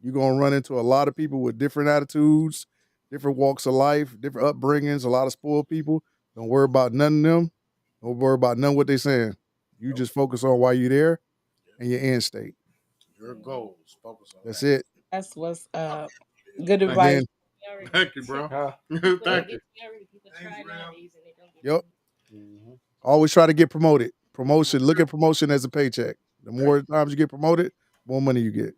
You're gonna run into a lot of people with different attitudes, different walks of life, different upbringings, a lot of spoiled people. Don't worry about none of them. Don't worry about none of what they're saying. You just focus on why you're there and your end state. Your goals. Focus on That's that. it. That's what's good And advice. then, Thank you, bro. Thank you. yep. Always try to get promoted. Promotion. Look at promotion as a paycheck. The more times you get promoted, more money you get.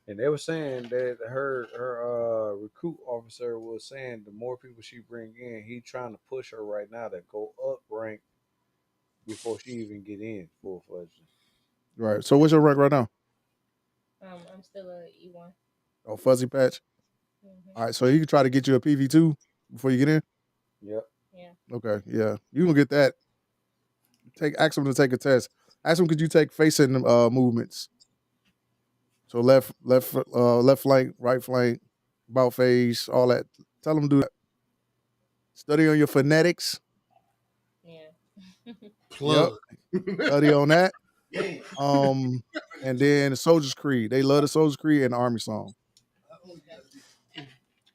And they were saying that her recruit officer was saying the more people she bring in, he trying to push her right now to go up rank before she even get in full fledged. Right. So what's your rank right now? I'm still a E1. Oh, fuzzy patch. All right. So he can try to get you a PV2 before you get in. Yep. Yeah. Okay. Yeah. You gonna get that. Ask him to take a test. Ask him, could you take facing movements? So left flank, right flank, about face, all that. Tell him to do that. Study on your phonetics. Yeah. Yep. Plug. Study on that. And then the Soldier's Creed. They love the Soldier's Creed and the Army song.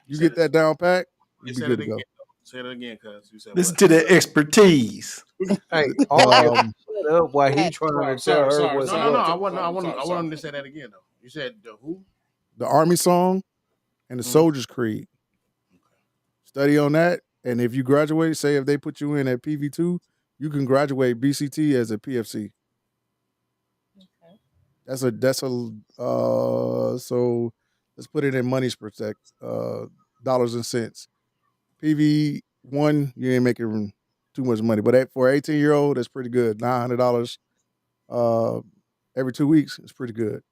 You get that down pat, you be Say good it to go. again. Say it again, cuz you said Listen what? to the expertise. Hey, Army, Um, shut up while he trying to tell her what's No, no, no. what. I want him to say that again though. You said the who? the Army song and the Soldier's Creed. Study on that. And if you graduate, say if they put you in at PV2, you can graduate BCT as a PFC. So let's put it in money's perspective, dollars and cents. PV1, you ain't making too much money, but for an 18-year-old, that's pretty good. $900 every 2 weeks is pretty good.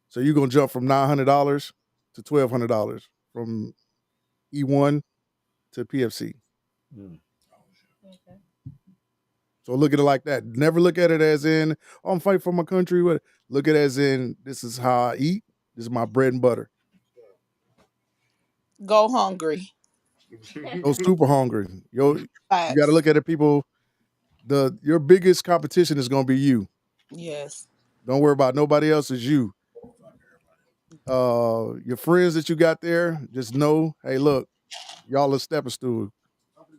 So you're gonna jump from $900 to $1,200 from E1 to PFC. So look at it like that. Never look at it as in, oh, I'm fighting for my country. Look at it as in, this is how I eat. This is my bread and butter. Go hungry. Go super hungry. You got to Facts. look at it, people. Your biggest competition is going to be you. Yes. Don't worry about nobody else. It's you. Your friends that you got there, just know, hey, look, y'all are stepping stool.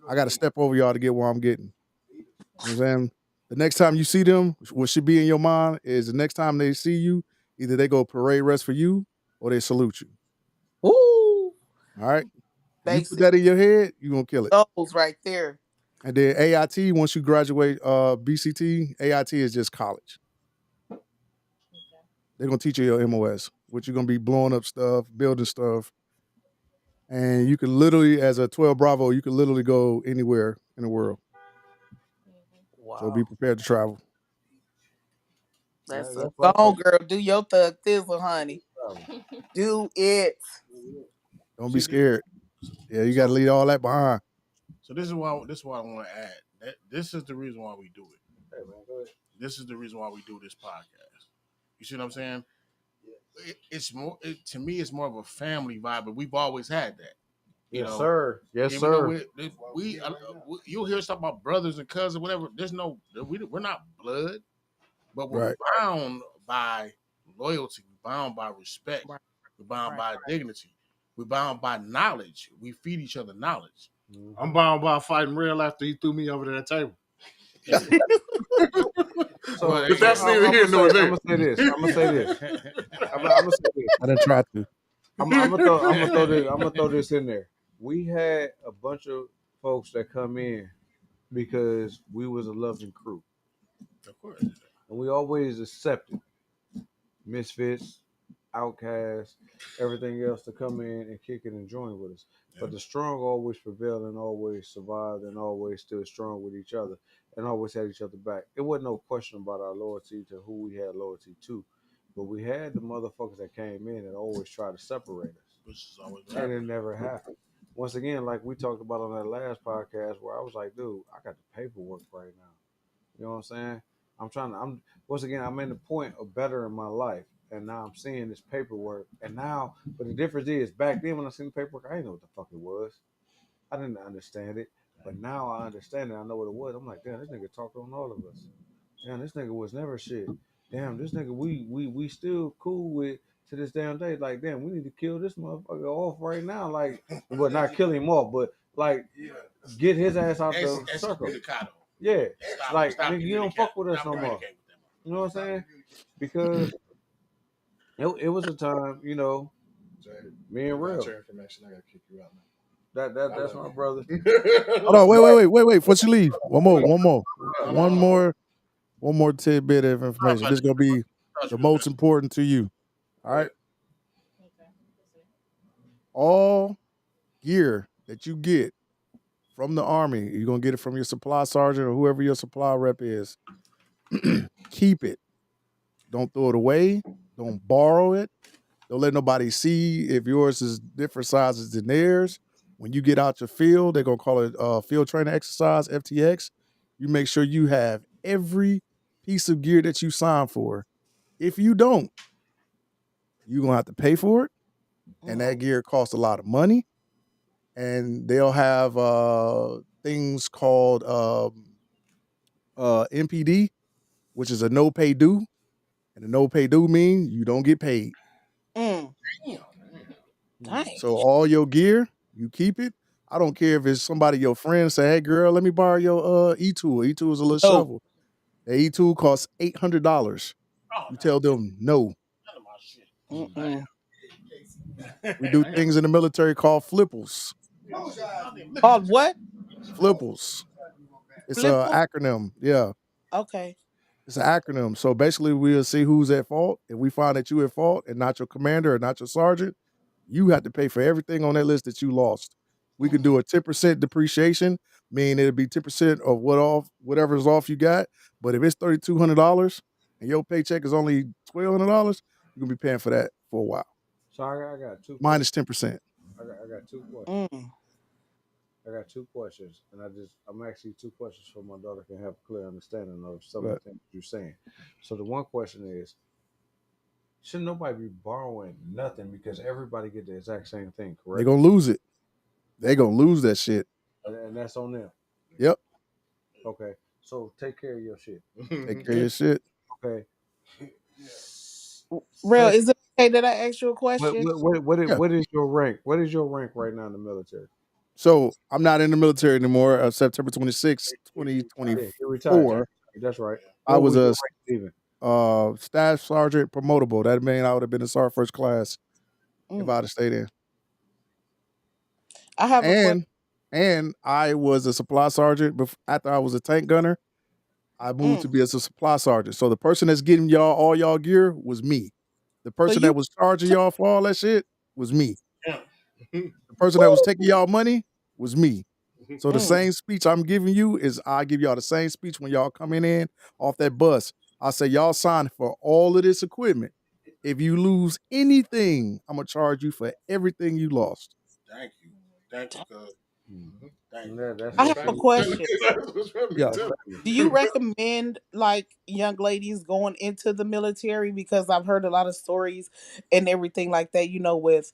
I got to step over y'all to get where I'm getting. You know what I'm saying? The next time you see them, what should be in your mind is the next time they see you, either they go parade rest for you or they salute you. Woo. All right? If you put Basic that in your head, you're going to kill it. goals right there. And then AIT, once you graduate BCT, AIT is just college. They're going to teach you your MOS, which you're going to be blowing up stuff, building stuff. And you can literally, as a 12 Bravo, you can literally go anywhere in the world. Wow. So be prepared to travel. That's a song, girl. Do your thug thizzle, honey. Do it. Don't be scared. Yeah, you got to leave all that behind. So this is why I want to add. This is the reason why we do it. Hey man, go ahead. This is the reason why we do this podcast. You see what I'm saying? It's more to me. It's more of a family vibe, but we've always had that. Yes, sir. Yes, even sir. though you'll hear stuff about brothers and cousins, whatever. We're not blood, but we're bound by loyalty. We're bound by respect. We're bound by dignity. We're bound by knowledge. We feed each other knowledge. I'm bound by fighting real after he threw me over to that table. But that's neither here nor there. I'm gonna say this. I'm gonna say this. I didn't try to. I'm gonna throw this in there. We had a bunch of folks that come in because we was a loving crew. Of course. And we always accepted misfits, outcasts, everything else to come in and kick it and join with us. But the strong always prevail and always survived and always stood strong with each other and always had each other back. It wasn't no question about our loyalty to who we had loyalty to. But we had the motherfuckers that came in and always tried to separate us. Which is always And it never happened. Once again, like we talked about on that last podcast, where I was like, dude, I got the paperwork right now. You know what I'm saying? I'm once again, I'm in the point of bettering my life. And now I'm seeing this paperwork. And now, but the difference is back then when I seen the paperwork, I didn't know what the fuck it was. I didn't understand it. But now I understand it. I know what it was. I'm like, damn, this nigga talked on all of us. Damn, this nigga was never shit. Damn, this nigga we still cool with to this damn day. Like, damn, we need to kill this motherfucker off right now. Like, but not kill him off, but like get his ass out the circle. Yeah, like nigga, you don't fuck with us no more. You know what I'm saying? Because it was a time, you know, me and real. Information, I gotta kick you out now. That's my brother. Hold on, wait. Before you leave, one more tidbit of information. This is gonna be the most important to you. All right. All gear that you get from the Army, you're gonna get it from your supply sergeant or whoever your supply rep is. Keep it. Don't throw it away. Don't borrow it. Don't let nobody see if yours is different sizes than theirs. When you get out your field, they're gonna call it field training exercise, FTX. You make sure you have every piece of gear that you sign for. If you don't, you're gonna have to pay for it. And that gear costs a lot of money. And they'll have things called NPD, which is a no pay due. And a no pay due means you don't get paid. Damn. So all your gear, you keep it. I don't care if it's somebody, your friend, say, hey girl, let me borrow your e-tool. E-tool is a little shovel. The e-tool costs $800. You tell them no. We do things in the military called flipples. Called what? Flipples. It's an Flipples? acronym. Yeah. Okay. It's an acronym. So basically we'll see who's at fault. If we find that you at fault and not your commander or not your sergeant, you have to pay for everything on that list that you lost. We can do a 10% depreciation, meaning it'll be 10% of whatever's off you got. But if it's $3,200 and your paycheck is only $1,200, you're gonna be paying for that for a while. So I got two minus 10%. I got two questions. I got two questions, and I'm actually two questions so my daughter can have a clear understanding of some of the things you're saying. So the one question is, should nobody be borrowing nothing because everybody get the exact same thing, correct? They're gonna lose it. They're gonna lose that shit. And that's on them. Yep. Okay. So take care of your shit. Take care of your shit. Okay. Real, is it okay that I ask you a question? What is your rank? What is your rank right now in the military? So I'm not in the military anymore. September 26, 2024. That's right. I was a even? staff sergeant promotable. That means I would have been a sergeant first class if I'd have stayed in. I have a question. And I was a supply sergeant after I was a tank gunner. I moved to be as a supply sergeant. So the person that's getting y'all all y'all gear was me. The person that was charging y'all for all that shit was me. The person that was taking y'all money was me. So the same speech I'm giving you is I give y'all the same speech when y'all coming in off that bus. I say y'all signed for all of this equipment. If you lose anything, I'm gonna charge you for everything you lost. Thank you. Thank you, cuz. I have a question. Yeah. Do you recommend like young ladies going into the military? Because I've heard a lot of stories and everything like that, you know, with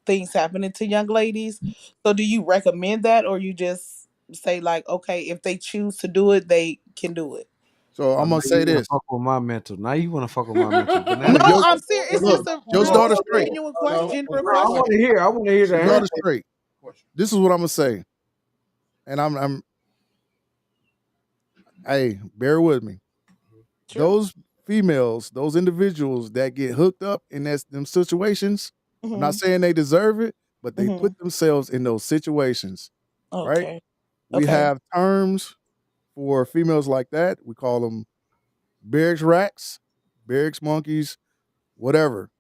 things happening to young ladies. So do you recommend that, or you just say like, okay, if they choose to do it, they can do it? So I'm gonna say this. Fuck with my mental. Now you want to fuck with my mental. But No, I'm serious. It's just a your real daughter straight. genuine question. I want to hear. I want to hear Your that. daughter straight. This is what I'm gonna say, and I'm. Hey, bear with me. Sure. Those females, those individuals that get hooked up in them situations, I'm not saying they deserve it, but they put themselves in those situations. Right? Okay. We have terms for females like that. We call them barracks rats, barracks monkeys, whatever.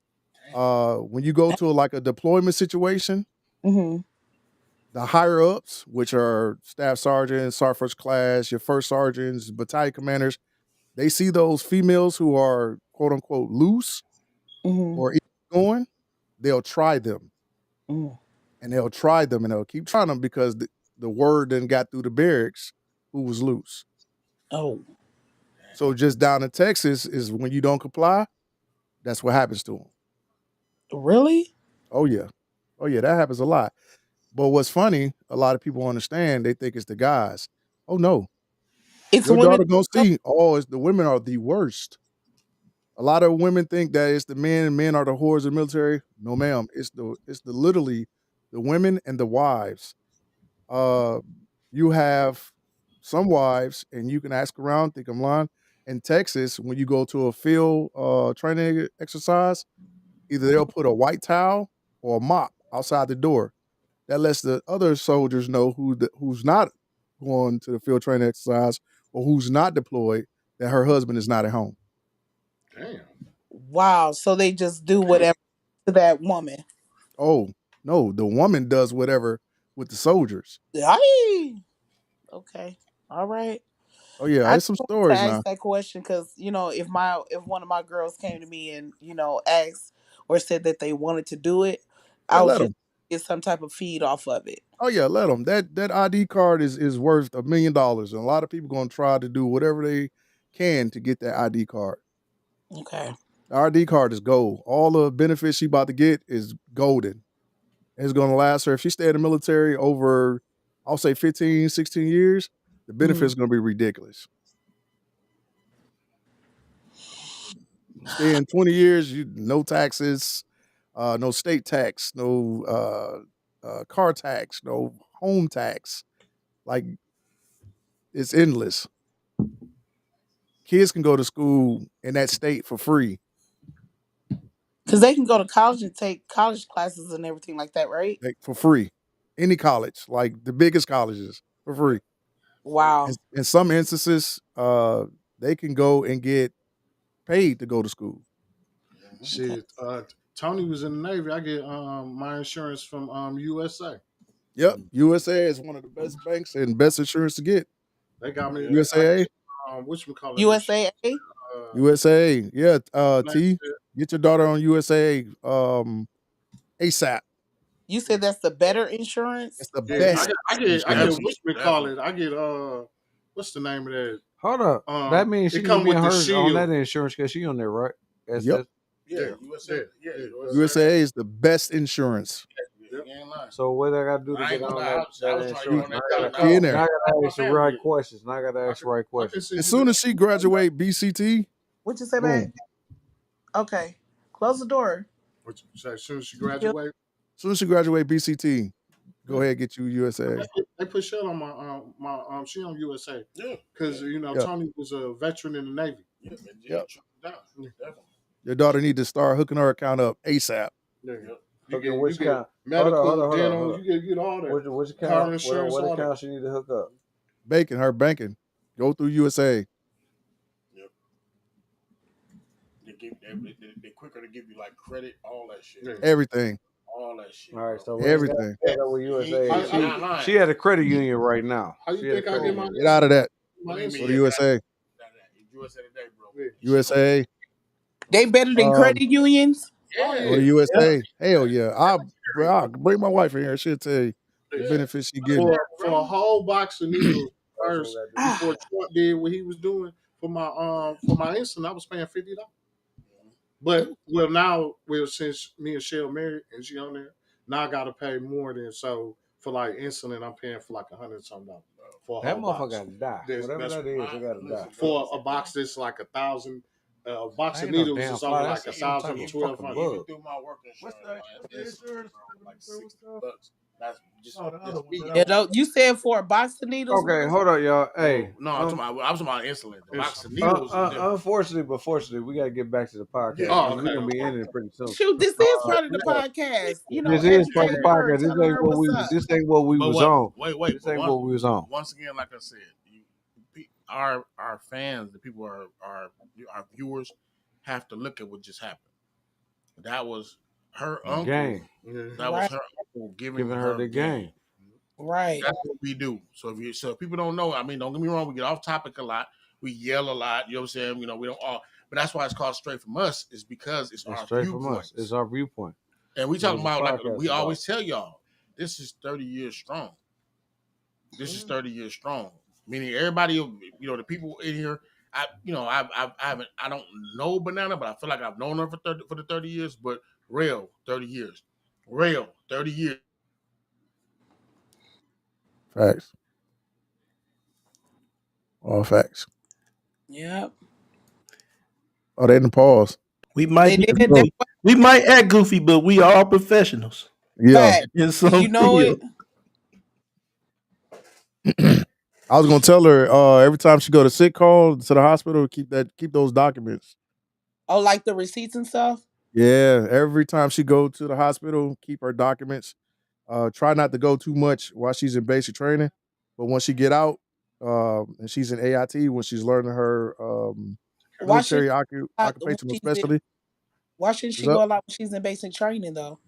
When you go to like a deployment situation, Mm-hmm. the higher ups, which are staff sergeants, sergeant first class, your first sergeants, battalion commanders, they see those females who are quote unquote loose Mm-hmm. or going, they'll try them. Mm. And they'll try them and they'll keep trying them because the word then got through the barracks who was loose. Oh. So just down in Texas is when you don't comply, that's what happens to them. Really? Oh yeah. Oh yeah, that happens a lot. But what's funny, a lot of people understand, they think it's the guys. Oh no. It's Your women. daughter gonna see, oh, it's the women are the worst. A lot of women think that it's the men and men are the whores of the military. No, ma'am. It's the literally the women and the wives. Uh you have some wives, and you can ask around, think I'm lying. In Texas, when you go to a field training exercise, either they'll put a white towel or a mop outside the door. That lets the other soldiers know who's not going to the field training exercise or who's not deployed that her husband is not at home. Damn. Wow. So they just do whatever to that woman. Oh no, the woman does whatever with the soldiers. Aye. Okay. All right. Oh yeah, I it's just some wanted to stories ask now. that question because if one of my girls came to me and asked or said that they wanted to do it, Yeah, I would let just them. get some type of feed off of it. Oh yeah, let them. That ID card is worth $1 million, and a lot of people gonna try to do whatever they can to get that ID card. Okay. The ID card is gold. All the benefits she about to get is golden. It's gonna last her if she stay in the military over, I'll say 15, 16 years. The benefits gonna be ridiculous. Stay in 20 years, you no taxes, no state tax, no car tax, no home tax. Like it's endless. Kids can go to school in that state for free, Because they can go to college and take college classes and everything like that, right? like, for free. Any college, like the biggest colleges, for free. Wow. In some instances, they can go and get paid to go to school. Shit, Tony was in the Navy. I get my insurance from USA. Yep, USA is one of the best banks and best insurance to get. They got me. I USAA, get which we call it. USAA? USAA, yeah. Next T, year. get your daughter on USA ASAP. You said that's the better insurance? It's the Yeah, best I get insurance. which we call it. I get what's the name of that? Hold up. That means she It need to come be with on the hers on that shield. insurance because she on there, right? Yep, Yeah, USA. Yeah, USAA is the best insurance. You ain't lying. So what I gotta do to I ain't get gonna on lie. I that was trying to You get on insurance? that be in job. there. Now I gotta ask the right questions. Now I gotta ask the right questions. As soon as she graduate BCT, What you say, babe? boom. Okay. Close the door. As soon as she Yep. graduate, As soon as she graduate BCT, go ahead and get you USA. they put shit on my she on USA. Yeah, Because Yep. Tony was a veteran in the Navy. yeah, Yep. definitely. Your daughter need to start hooking her account up ASAP. Yeah. Okay, which You get account? medical, dental, you get all that. Which Car account? insurance, What all that. account she need to hook up? Her banking. Go through USA. Yep. They quicker to give you like credit, all that shit. Everything. All that shit. All right, so Everything. with USA. He not lying. She at a credit union right now. How you think I get my Get out of that. What do you Go mean? to USA. USA today, bro. USA. They better than credit unions? Go to USA. Hell yeah. I'll bring my wife in here. She'll tell you the benefits she getting. for a whole box of needles first before Trump did what he was doing for my insulin, I was paying $50. But now since me and Shell married and she on there, now I gotta pay more than so for like insulin I'm paying for like $100 something for a That whole motherfucker box. gotta die. Whatever that is, it gotta die. For a box that's like 1,000. A box of Ain't no needles damn is fly. only That's like some 1,000 type to of 1,200. fucking Even through my work insurance, it's like $60. That's just me. You said for a box of needles? Okay, hold on, y'all. Hey, No, I was talking about insulin. The box of needles. unfortunately, but fortunately, we gotta get back to the podcast. Yeah, We're gonna be ending it pretty soon. Shoot, this is part of the podcast. This is part of Educating the her, podcast. telling her what's up. This ain't what we But was what? on. Wait. This ain't what we was on. Once again, like I said, our fans, the people our viewers, have to look at what just happened. That was her The uncle. game. Yeah. That was Right. her uncle giving Giving her her the game. game. Right. That's what we do. So if people don't know, I mean, don't get me wrong, we get off topic a lot. We yell a lot. You know what I'm saying? You know, we don't all, but that's why it's called Straight from Us, is because it's It's our straight from us. It's viewpoints. our viewpoint. And we What talking is this about, like podcast we about? always tell y'all, this is 30 years strong. This is 30 years strong. Meaning everybody, the people in here, I haven't, I don't know Banana, but I feel like I've known her for the 30 years. But real 30 years, real 30 years. Facts. All facts. Yep. Oh, they in the pause. We might They be did that goofy. We might act goofy, but we are professionals Yeah. fact. in You some know it. field. I was gonna tell her every time she go to sick call to the hospital, keep those documents. Oh, like the receipts and stuff. Yeah, every time she go to the hospital, keep her documents. Try not to go too much while she's in basic training, but once she get out, and she's in AIT, when she's learning her Why should military when occupational she's in, specialty. why should Is she up. go a lot when she's in basic training though?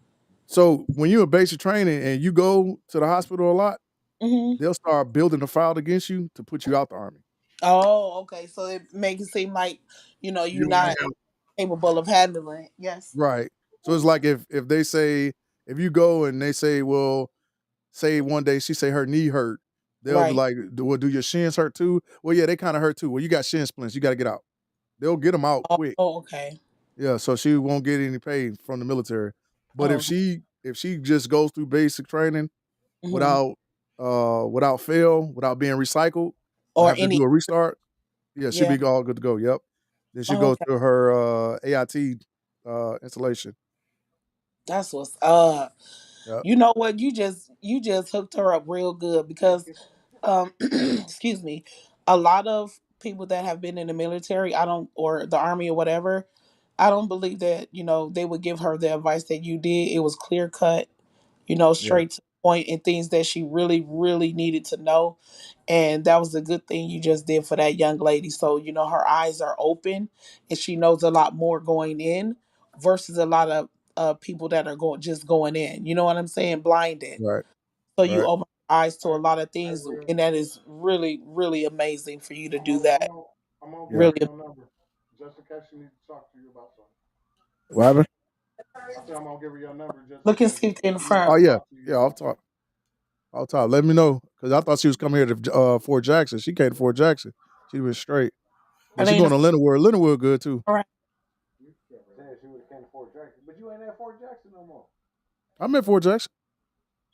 So when you're in basic training and you go to the hospital a lot, Hmm. they'll start building a file against you to put you out the army. Oh, okay. So it makes it seem like you're You don't not have capable of handling. Yes. Right. So it's like if they say if you go and they say, well, say one day she say her knee hurt, they'll be Right. like, do your shins hurt too? Well, yeah, they kind of hurt too. Well, you got shin splints, you got to get out. They'll get them out quick. Oh, okay. Yeah, so she won't get any pay from the military. But Oh. if she just goes through basic training Hmm. without fail, without being recycled, or Or have to any. do a restart, yeah, she'll Yeah. be all good to go. Yep. Then she Oh, goes okay. through her AIT installation. That's what's up. Yep. You know what? You just hooked her up real good because excuse me, a lot of people that have been in the military, I don't or the army or whatever, I don't believe that, they would give her the advice that you did. It was clear cut, Yeah. straight to the point and things that she really, really needed to know. And that was a good thing you just did for that young lady. So, her eyes are open and she knows a lot more going in versus a lot of people that are going in. You know what I'm saying? Blinded. Right. So you Right. open your eyes to a lot of things, and that is really, really amazing for you to do that. I'm gonna give Really, you your number just in case she needs to talk to you about something. What happened? I said I'm gonna give her your number just in look and case see if they're in she needs front. Oh yeah, yeah. I'll talk. I'll talk. Let me know because I thought she was coming here to Fort Jackson. She came to Fort Jackson. She went straight. Are Then she they in going the to Leonardwood. Leonardwood good too. all right? Said she would have came to Fort Jackson, but you ain't at Fort Jackson no more. I'm at Fort Jackson.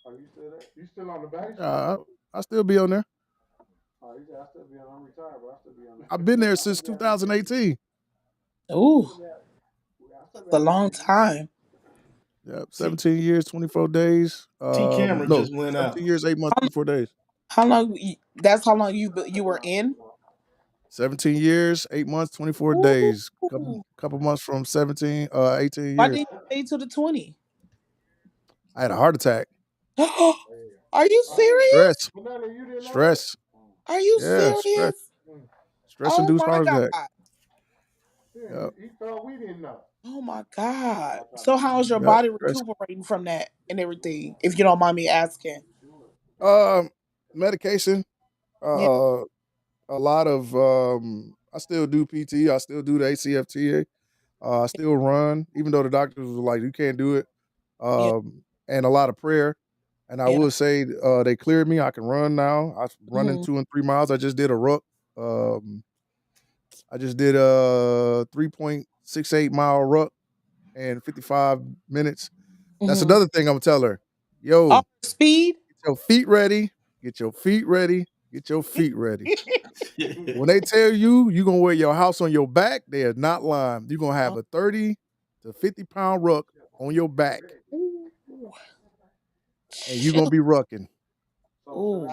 Oh, you still there? You still on the base? I still be on there. Oh, you said I still be on. I'm retired, but I still be on there. I've been there since 2018. Ooh, it's a long time. Yep, 17 years, 24 days. T camera No, just went 17 out. years, 8 months, How, 24 days. how long? That's how long you were in. 17 years, 8 months, 24 days. Ooh. Couple months from 17, 18 Why years. didn't you stay to the 20? I had a heart attack. Are you serious? Stress. Stress. Are you Yeah, stress. serious? Stress Oh induced my heart god. attack. Yep. He thought we didn't know. Oh my god. So how's your Yep. body Stress. recuperating from that and everything? If you don't mind me asking. Um, medication. Yeah. Uh, a lot of I still do PT. I still do the ACFTA. I still run, even though the doctors were like, you can't do it. Yeah. And a lot of prayer. And I Yeah. will say they cleared me. I can run now. I run in Hmm. 2 and 3 miles. I just did a ruck. I just did a 3.68 mile ruck in 55 minutes. That's Hmm. another thing I'm gonna tell her. Yo, Oh, speed. get your feet ready. Get your feet ready. Get your feet ready. When they tell you you're gonna wear your house on your back, they are not lying. You're gonna have a 30 to 50 pound ruck on your back, Ooh. and you're gonna be rucking. Ooh.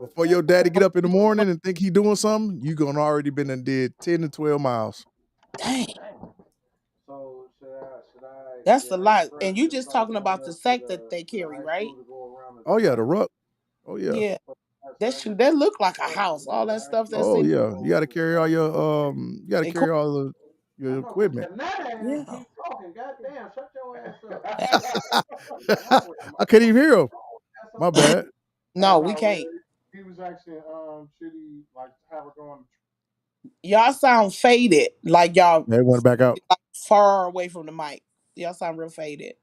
Before your daddy get up in the morning and think he doing something, you gonna already been and did 10 to 12 miles. Dang. So That's a lot. And you just talking about the sack that they carry, right? Oh yeah, the ruck. Oh yeah. Yeah. That look like a house. All that stuff that's Oh in yeah. You gotta carry all your you gotta it. carry all your equipment. Yeah. goddamn, shut your ass I couldn't even hear him. My bad. No, we can't. He was asking, should he like have her go on? Y'all sound faded. Like y'all Yeah, it went back out. like far away from the mic. Y'all sound real faded.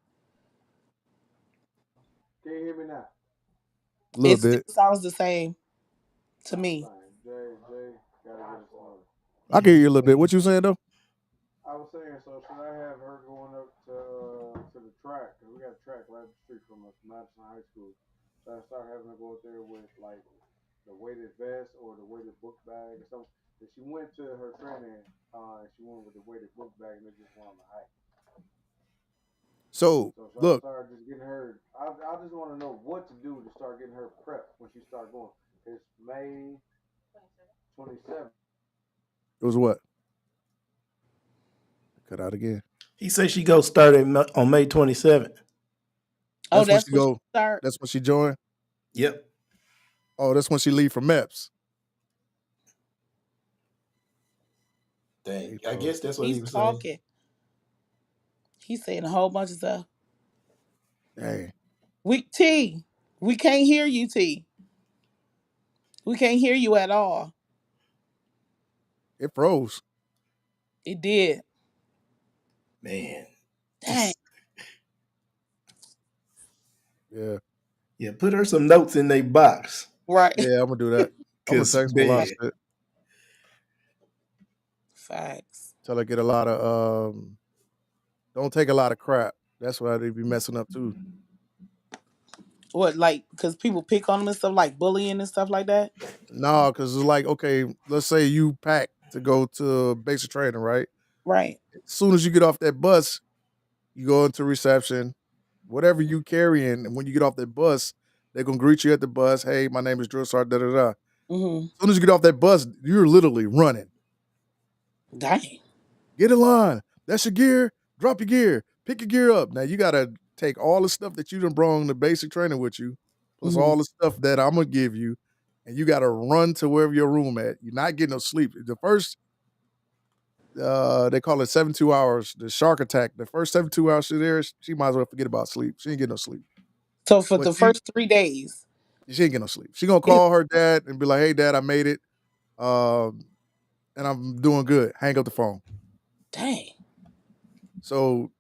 Can you hear me now? A little It still bit. sounds the same to me. Jay, gotta get it started. I can hear you a little bit. What you saying though? I was saying, so should I have her going up to the track? Cause we got a track right up the street from us, Madison High School. Should I start having her go up there with like the weighted vest or the weighted book bag or something? If she went to her training, she went with the weighted book bag and they just went on the hike. So So should I look, start just getting her? I just want to know what to do to start getting her prepped when she start going. It's May 27th. it was what? Cut out again. He said she go start on May 27th. Oh, That's when that's she when she go. start. That's when she join. Yep. Oh, that's when she leave for MEPS. Dang. I guess that's what he He's was saying. talking. He's saying a whole bunch of stuff. Dang. We can't hear you, T. We can't hear you at all. It froze. It did. Man. Dang. Yeah. Yeah, put her some notes in their box. Right. Yeah, I'm gonna do that. I'm gonna Cause text them a lot of man, shit. Facts. Tell her get a lot of don't take a lot of crap. That's why they be messing up too. What, like, because people pick on them and stuff, like bullying and stuff like that? No, because it's like, okay, let's say you pack to go to basic training, right? Right. As soon as you get off that bus, you go into reception, whatever you carrying, and when you get off that bus, they're gonna greet you at the bus. Hey, my name is Drill Sergeant, da da da. Mm-hmm. As soon as you get off that bus, you're literally running. Dang. Get in line. That's your gear. Drop your gear. Pick your gear up. Now you gotta take all the stuff that you done brought in the basic training with you, plus Mm-hmm. all the stuff that I'm gonna give you, and you gotta run to wherever your room at. You're not getting no sleep. The first they call it 72 hours, the shark attack. The first 72 hours she's there, she might as well forget about sleep. She ain't getting no sleep. So for But the first 3 days. she ain't getting no sleep. She gonna call her dad and be like, hey dad, I made it. And I'm doing good. Hang up the phone. Dang. So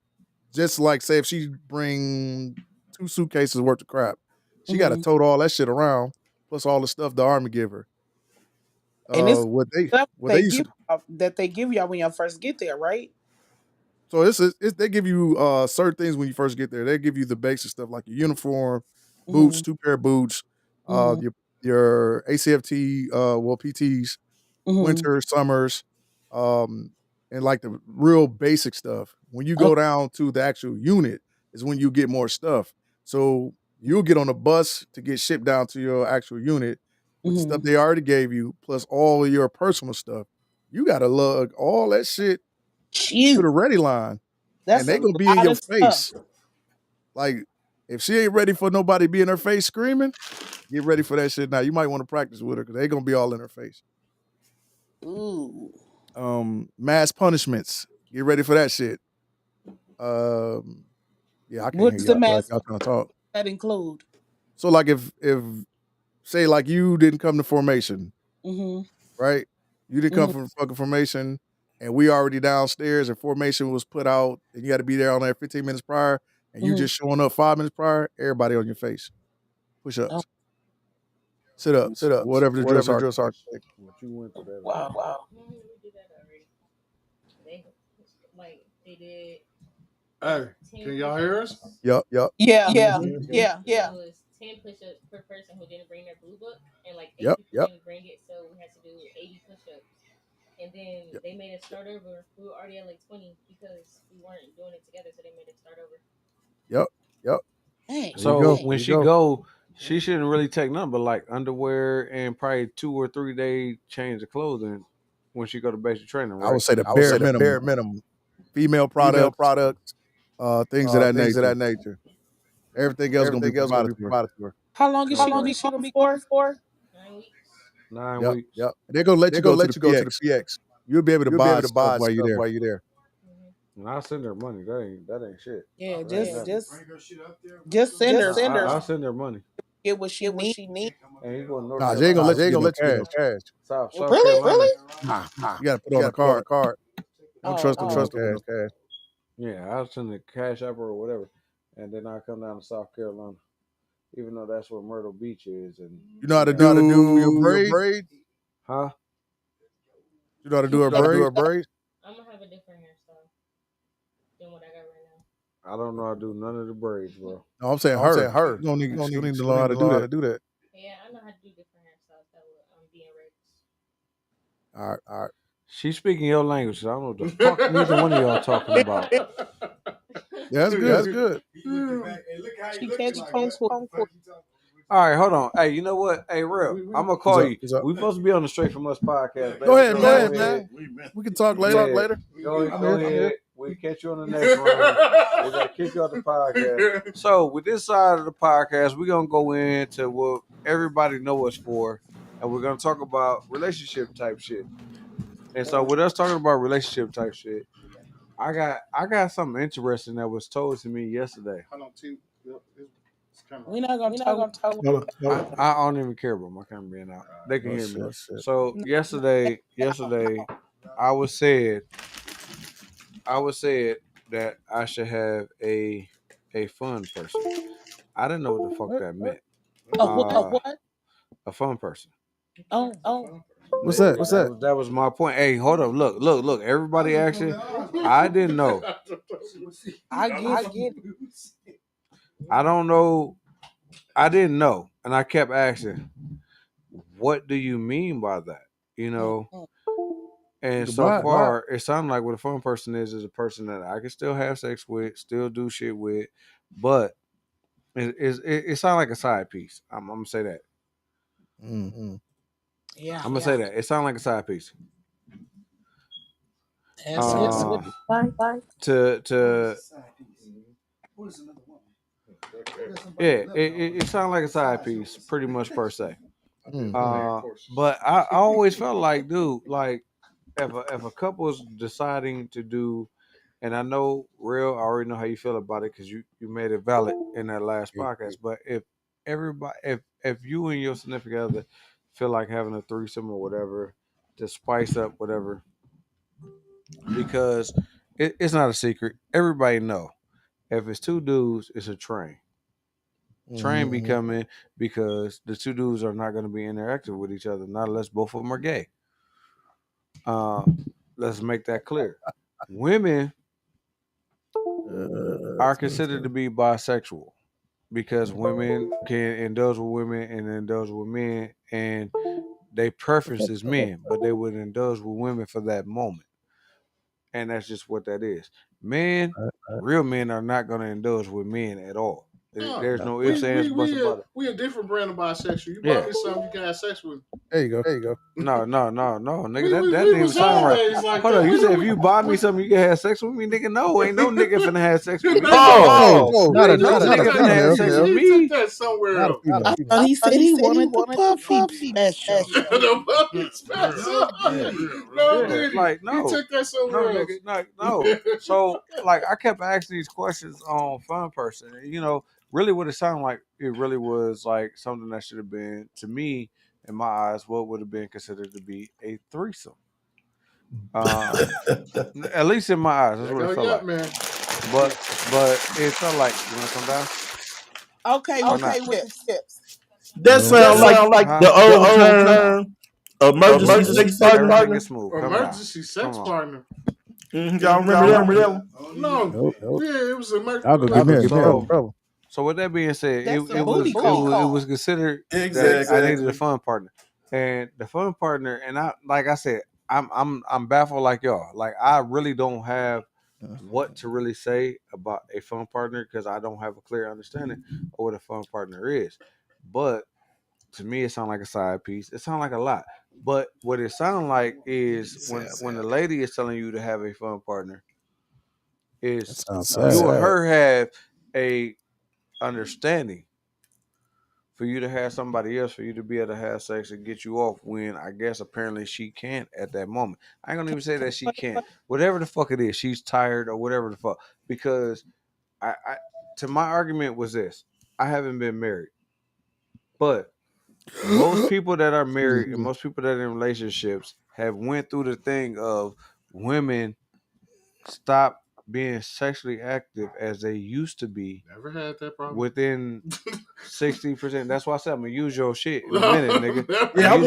just like say if she bring 2 suitcases worth of crap, she got to Mm-hmm. tote all that shit around, plus all the stuff the army give her. And it's What stuff they used to, they give y'all when y'all first get there, right? so they give you certain things when you first get there. They give you the basic stuff like your uniform, boots, Mm-hmm. 2 pair of boots, Mm-hmm. your ACFT, PTs, Mm-hmm. winter, summers, um, and like the real basic stuff. When you Oh, go down to the actual unit, is when you get more stuff. So you'll get on a bus to get shipped down to your actual unit with the mm-hmm. stuff they already gave you, plus all of your personal stuff. You gotta lug all that shit to Shoot. the ready line, and That's they a gonna be in lot your of stuff. face. Like if she ain't ready for nobody be in her face screaming, get ready for that shit now. You might want to practice with her because they gonna be all in her face. Ooh. Mass punishments. Get ready for that shit. Um, yeah, I can't hear What's the y'all. Like mass y'all trying to talk. that include? So like if say like you didn't come to formation, Mm-hmm. right? You didn't come Mm-hmm. from fucking formation, and we already downstairs, and formation was put out, and you got to be there on there 15 minutes prior, and you Mm-hmm. just showing up 5 minutes prior. Everybody on your face. Push Oh, ups, sit ups, whatever the drill sergeant. What you went through that already? wow. We did that already. They like they did Hey, 10 can y'all hear us? push-ups. Yup. Yeah. Mm-hmm. Yeah. So it's 10 push-ups per person who didn't bring their blue book, and like 8 Yep. people Yep. didn't bring it, so we had to do 80 push-ups. And then Yep. they made us start over. We were already at like 20 because we weren't doing it together, so they made us start over. Yep. Yep. Dang. There you So go. when There you she go. go, she shouldn't really take nothing but like underwear and probably 2 or 3 day change of clothing when she go to basic training, I would right? say the bare minimum. Female products, things of that nature. Everything else gonna be provided to her. How long is Okay. she gonna be gone for? 9 weeks. 9 Yep. weeks. Yep. And they're gonna let you go to the PX. You'll be able to buy stuff while you're there. Mm-hmm. And I send her money. That ain't shit. Yeah, That ain't nothing. just send her. I send her money. Get what she needs. And he going to North Nah, she ain't gonna Carolina. let you get no cash. South Really? Carolina. Nah, you gotta put it on the card. Don't trust her with no cash. Yeah, I'll send the cash app or whatever, and then I come down to South Carolina, even though that's where Myrtle Beach is. And You know how to do your braid? Huh? You know how to do her braid? I'm gonna have a different hairstyle than what I got right now. I don't know how to do none of the braids, bro. No, I'm saying her. You don't need to learn how to do that. Yeah, I know how to do different hairstyles that will be in regs. All right. She's speaking your language. So I don't know what the fuck neither one of y'all talking about. Yeah, that's good. She catch phone call. All right, hold on. Hey, you know what? Hey, real, I'm gonna call you. We supposed to be on the Straight From Us podcast. Baby. Go ahead, man. We can talk later. Go ahead. We'll catch you on the next one. We're gonna kick you off the podcast. So with this side of the podcast, we're gonna go into what everybody know us for, and we're gonna talk about relationship type shit. And so with us talking about relationship type shit, I got something interesting that was told to me yesterday. We're not gonna talk. I don't even care about my camera being out. They can hear me. So yesterday, I was said that I should have a fun person. I didn't know what the fuck that meant. What? A fun person. Oh. What's that? That was my point. Hey, hold up. Look. Everybody asking. I didn't know. I get it. I don't know. I didn't know. And I kept asking, what do you mean by that? You know? And so far, it sounded like what a fun person is a person that I can still have sex with, still do shit with, but it sounds like a side piece. I'm gonna say that. Yeah. I'm gonna say that. It sounds like a side piece. To yeah, it sounds like a side piece, pretty much per se. But I always felt like, dude, like if a couple is deciding to do, and I know real, I already know how you feel about it because you made it valid in that last podcast. But if everybody, if you and your significant other feel like having a threesome or whatever to spice up whatever, because it's not a secret, everybody know if it's two dudes, it's a train. Train be coming because the two dudes are not going to be interactive with each other, not unless both of them are gay. Let's make that clear. Women are considered to be bisexual because women can indulge with women and indulge with men, and they preference is men, but they would indulge with women for that moment, and that's just what that is. Men, real men, are not going to indulge with men at all. There's no ifs, ands, buts about it. We a different brand of bisexual. You buy me something you can have sex with. There you go. No, nigga. That didn't even sound right. Like Hold on, you said if you buy me something, you can have sex with me, nigga. No, ain't no nigga finna have sex with me. Oh, not a nigga finna have sex with me. That somewhere else. I thought he said he wanted the puppy special. The puppy special. No, Like no, he took that somewhere else. Nigga, no. So like, I kept asking these questions on Fun Person, and you know, really, what it sounded like, it really was like something that should have been, to me, in my eyes, what would have been considered to be a threesome. At least in my eyes, that's what it felt like. Man. But it felt like, you want to come down? Okay, with the tips. That sounds like the old term emergency sex partner. Emergency sex partner. Y'all remember that one? No. Yeah, it was emergency. I'll go get me in trouble. So with that being said, it was considered that I needed a fun partner, and the fun partner, and like I said, I'm baffled like y'all. Like, I really don't have what to really say about a fun partner because I don't have a clear understanding of what a fun partner is. But to me, it sounds like a side piece. It sounds like a lot. But what it sounds like is when the lady is telling you to have a fun partner, is you and her have a understanding for you to have somebody else, for you to be able to have sex and get you off when I guess apparently she can't at that moment. I ain't gonna even say that she can't. Whatever the fuck it is, she's tired or whatever the fuck. Because I to my argument was this: I haven't been married, but most people that are married and most people that are in relationships have went through the thing of women stop being sexually active as they used to be Never had that problem. within 60%. That's why I said I'm gonna use your shit in a minute, nigga. Yeah, I want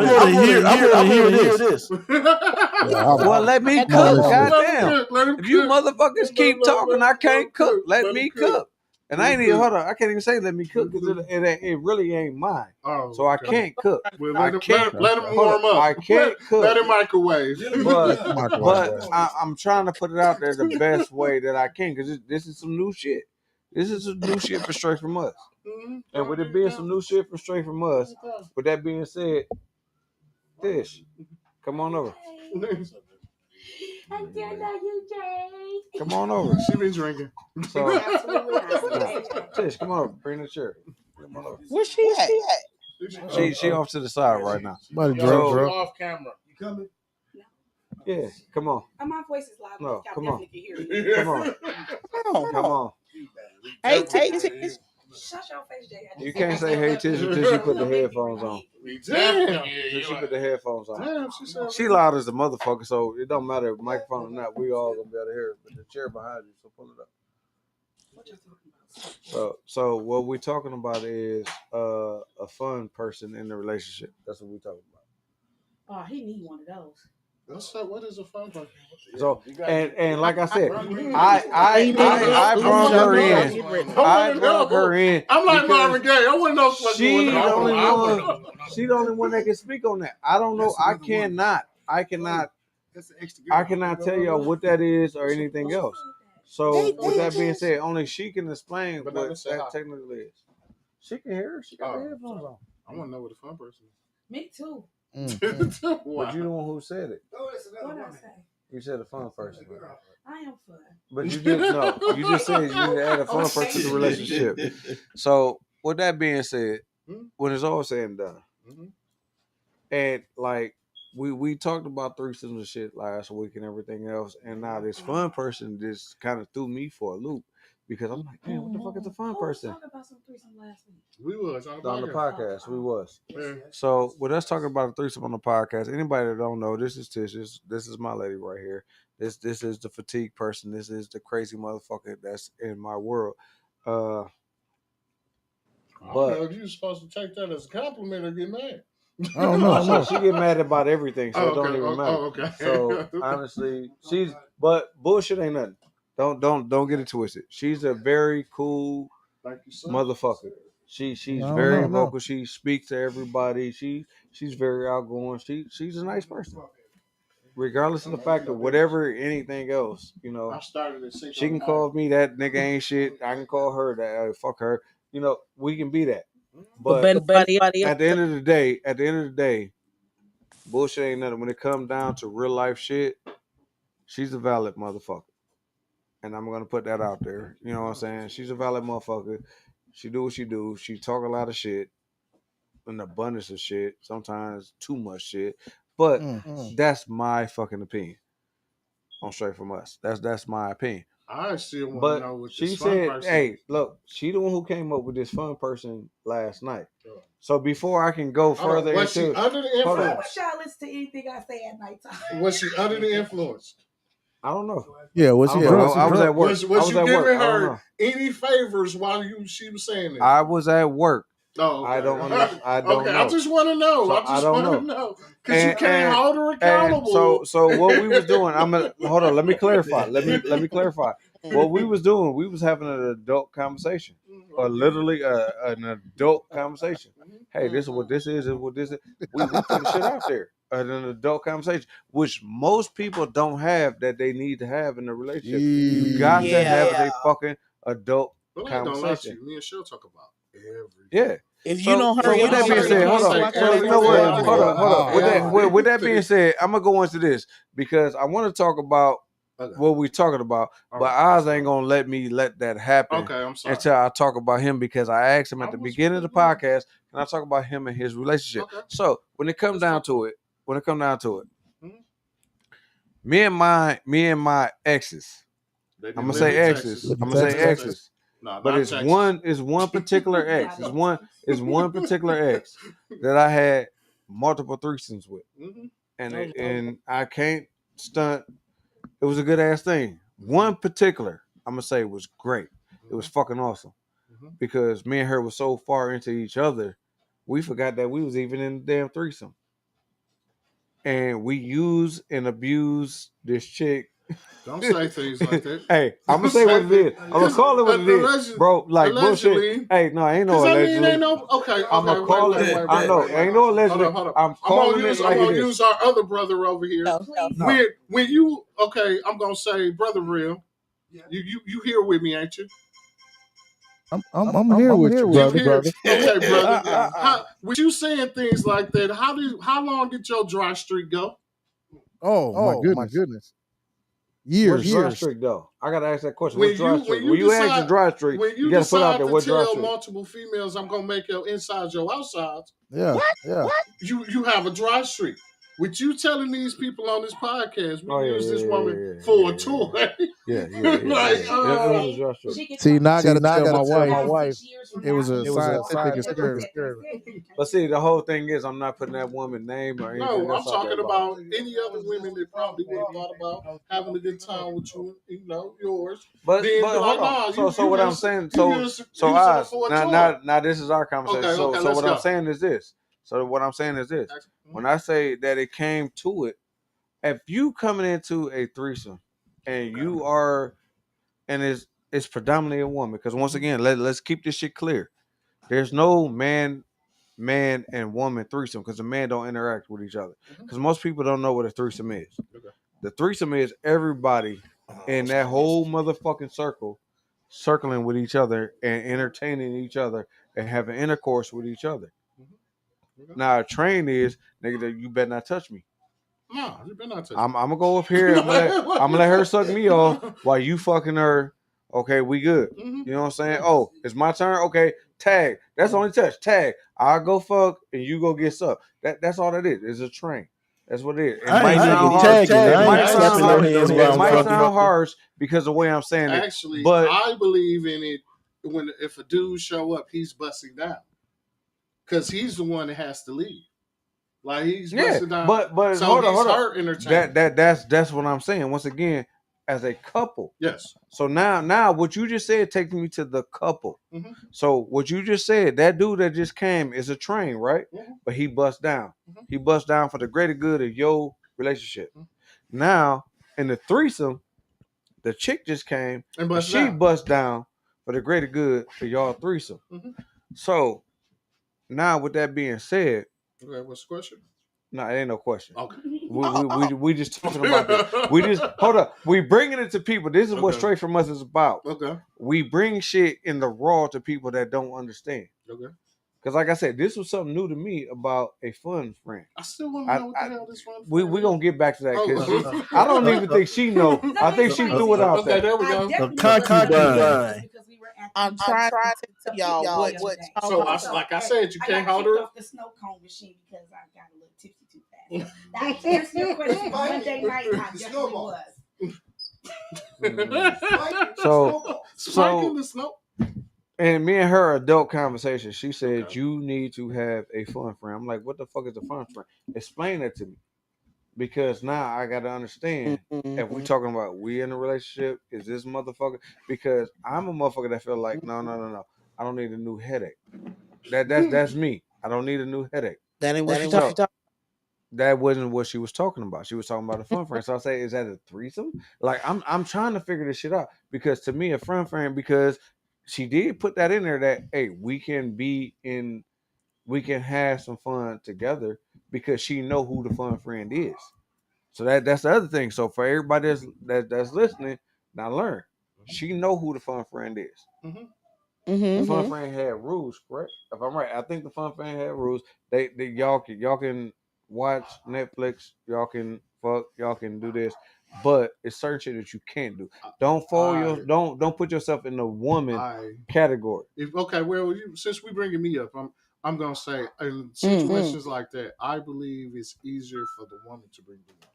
to hear this. Well, let me cook, goddamn. If you motherfuckers keep talking, I can't cook. Let me cook. And I ain't even, hold on, I can't even say let me cook because it really ain't mine. So I can't cook. Well, I let can't him warm up. I can't cook. Let him microwave. But I'm trying to put it out there the best way that I can because this is some new shit. This is some new shit for straight from us. And with it being some new shit for straight from us, with that being said, Tish, come on over. I don't know you, Jay. Come on over. She been drinking. So, Tish, come on over. Bring the chair. Come on over. Where's she at? She off to the side right now. Somebody So, drunk. Off camera. You coming? yeah, come on. My voice is loud. No, come on. Can hear you. Come on. Come on. Hey, Tish. Shut your face, Jay. You can't say hey Tish until she put the headphones on. Damn. Until she put the headphones on. Damn, She loud as a motherfucker, so it don't matter if microphone or not. We all gonna be able to hear it. But the chair behind you, so pull it up. So what we're talking about is a fun person in the relationship. That's what we're talking about. Oh, he need one of those. What is a fun person? So and like I said, I brought her in. I brought her in. I'm like Marvin Gaye. I want to know what's She going the only on. one. She the only one that can speak on that. I don't know. I cannot tell y'all what that is or anything else. So with that being said, only she can explain what that technically is. She can hear her. She got the headphones on. I want to know what a fun person is. Me too. But you the one who said it. What I say? You said a fun person. I am fun. But you didn't know. You just said you need to add a fun person to the relationship. So with that being said, when it's all said and done, and like we talked about threesomes and shit last week and everything else, and now this fun person just kind of threw me for a loop because I'm like, damn, what the fuck is a fun person? We was talking about some threesome last week. We was on the podcast. We was. Yeah. So with us talking about a threesome on the podcast, anybody that don't know, this is Tish. This is my lady right here. This is the fatigue person. This is the crazy motherfucker that's in my world. I don't know if you're supposed to take that as a compliment or get mad. I don't know. She get mad about everything, so it don't even matter. Okay. So honestly, but bullshit ain't nothing. Don't get it twisted. She's a very cool motherfucker. She's very vocal. She speaks to everybody. She's very outgoing. She's a nice person. Regardless of the fact of whatever anything else, you know, she can call me that nigga ain't shit. I can call her that fuck her. You know, we can be that. But at the end of the day, bullshit ain't nothing. When it comes down to real life shit, she's a valid motherfucker. And I'm gonna put that out there. You know what I'm saying? She's a valid motherfucker. She do what she do. She talk a lot of shit, an abundance of shit, sometimes too much shit. But that's my fucking opinion. On Straight From Us. That's my opinion. I still want to know what she this fun said, person hey, look, she the one who came up with this fun person last night. So before I can go further was she under the influence? Why would y'all listen to anything I say at nighttime? Was she under the influence? I don't know. Yeah, was she drunk? I was at work. Was you giving her any favors while she was saying this? I was at work. Oh, okay. I don't know. Okay, I just want to know. So I just want to know because you can't hold her accountable. So what we was doing, hold on. Let me clarify. Let me clarify. What we was doing, we was having an adult conversation, or literally an adult conversation. Hey, this is what this is. This is what this is. We put shit out there. An adult conversation, which most people don't have that they need to have in a relationship. You got to have a fucking adult conversation. Me and she'll talk about everything. Yeah. If you don't hurry with that being said, hold on. So you know what? Hold on. With that being said, I'm gonna go into this because I want to talk about what we talking about. But Oz ain't gonna let me let that happen. Okay, I'm sorry. Until I talk about him, because I asked him at the beginning of the podcast, and I talk about him and his relationship. Okay. So when it comes down to it, Mhm. me and my exes. They I'm didn't gonna live say in exes. Texas. I'm gonna say exes. No, But not it's Texas. one particular ex. It's one particular ex that I had multiple threesomes with. Mhm. And I can't stunt. It was a good ass thing. One particular, I'm gonna say, was great. It was fucking awesome because me and her was so far into each other, we forgot that we was even in the damn threesome, and we used and abused this chick. Don't say things like that. Hey, I'm gonna say what it is. I'm gonna call it what it is, bro. Like allegedly, bullshit. Hey, no, ain't no Because I mean, allegedly. ain't no okay. I'm gonna call it. I know, ain't no allegedly. Hold on. I'm calling it like I'm it gonna is. use our other brother over here. No. When you okay, I'm gonna say, brother, real. You here with me, ain't you? I'm here with you, brother. Okay, brother. With you saying things like that, how long did your dry streak go? Oh my goodness. What's Years. dry streak though? I gotta ask that question. When What's dry you streak? when When you you ask decide the dry streak, when you you gotta put out decide there to what dry tell streak. multiple females, I'm gonna make your insides your outsides. Yeah. Yeah. You have a dry streak. With you telling these people on this podcast, we Oh, yeah, use yeah, this yeah, woman yeah, for a tour. Yeah, yeah, yeah. Like, It was a dry streak. See, now I gotta tell my wife It it was a scientific experiment. But see, the whole thing is, I'm not putting that woman's name or anything. No, I'm else out there talking about any other women that probably would have thought about having a good time with you, yours. But Then but be like, hold on. nah, So what I'm saying. use it Oz, for a tour. now this is our conversation. Okay, So let's what go. I'm saying is this. So what I'm saying is this. When I say that it came to it, if you coming into a threesome and you are, and it's predominantly a woman, because once again, let's keep this shit clear. There's no man and woman threesome because the man don't interact with each other. Because most people don't know what a threesome is. The threesome is everybody in that whole motherfucking circle circling with each other and entertaining each other and having intercourse with each other. Now a train is, nigga, that you better not touch me. No, you better not touch I'm gonna go up here. I'm gonna let her suck me off while you fucking her. Okay, we good. You know what I'm saying? Oh, it's my turn. Okay, tag. That's the only touch. Tag. I'll go fuck and you go get sucked. That's all that is. It's a train. That's what it is. It I might ain't sound even harsh. tagging. It I might ain't sound slapping no harsh. hands It while I'm might fucking. sound harsh because of the way I'm saying it. Actually, But I believe in it when if a dude show up, he's busting down because he's the one that has to leave. Like he's busting down. but so hold on, he's hold on. her entertainment. That's what I'm saying. Once again, as a couple. Yes. So now what you just said takes me to the couple. Mhm. So what you just said, that dude that just came is a train, right? But he bust down. He bust down for the greater good of your relationship. Now in the threesome, the chick just came and she bust down for the greater good for y'all threesome. So now with that being said, Okay, what's the question? no, it ain't no question. Okay. We just talking about this. We just hold up. We bringing it to people. This is what Straight From Us is about. Okay. We bring shit in the raw to people that don't understand. Okay. Because like I said, this was something new to me about a fun friend. I still want to know what the hell this one. We gonna get back to that because I don't even think she know. I think she threw it out there. Okay, there we go. A concubine. I'm trying to tell y'all what. So like I said, you can't hold her. Off the snow cone machine because I got a little tipsy too fast. That answers your question. Monday night, I definitely was. So Spiking the snow. And me and her adult conversation, she said, you need to have a fun friend. I'm like, what the fuck is a fun friend? Explain that to me. Because now I got to understand if we talking about we in a relationship, is this motherfucker? Because I'm a motherfucker that feel like, no. I don't need a new headache. That's me. I don't need a new headache. That ain't what you talking about. That wasn't what she was talking about. She was talking about a fun friend. So I say, is that a threesome? Like I'm trying to figure this shit out. Because to me, a fun friend, because she did put that in there that hey, we can have some fun together because she know who the fun friend is. So that's the other thing. So for everybody that's listening, now learn. She know who the fun friend is. The fun friend had rules, correct? If I'm right, I think the fun friend had rules. They y'all can watch Netflix, y'all can fuck, y'all can do this, but it's certain shit that you can't do. Don't don't put yourself in the woman category. Okay, well, since we bringing me up, I'm gonna say in situations like that, I believe it's easier for the woman to bring the woman.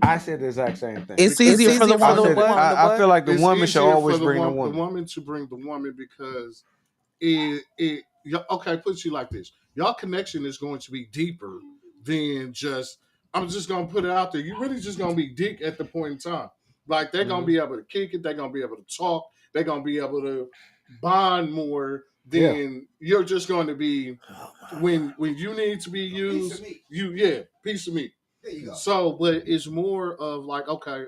I said the exact same thing. It's easier for the woman. I feel like the it's woman should easier always for the bring the woman. woman. The woman to bring the woman because okay, put you like this. Y'all connection is going to be deeper than just. I'm just gonna put it out there. You really just gonna be dick at the point in time. Like they're gonna be able to kick it. They're gonna be able to talk. They're gonna be able to bond more than you're just going to be when you need to be used. Piece of meat. There you go. So, but it's more of like okay,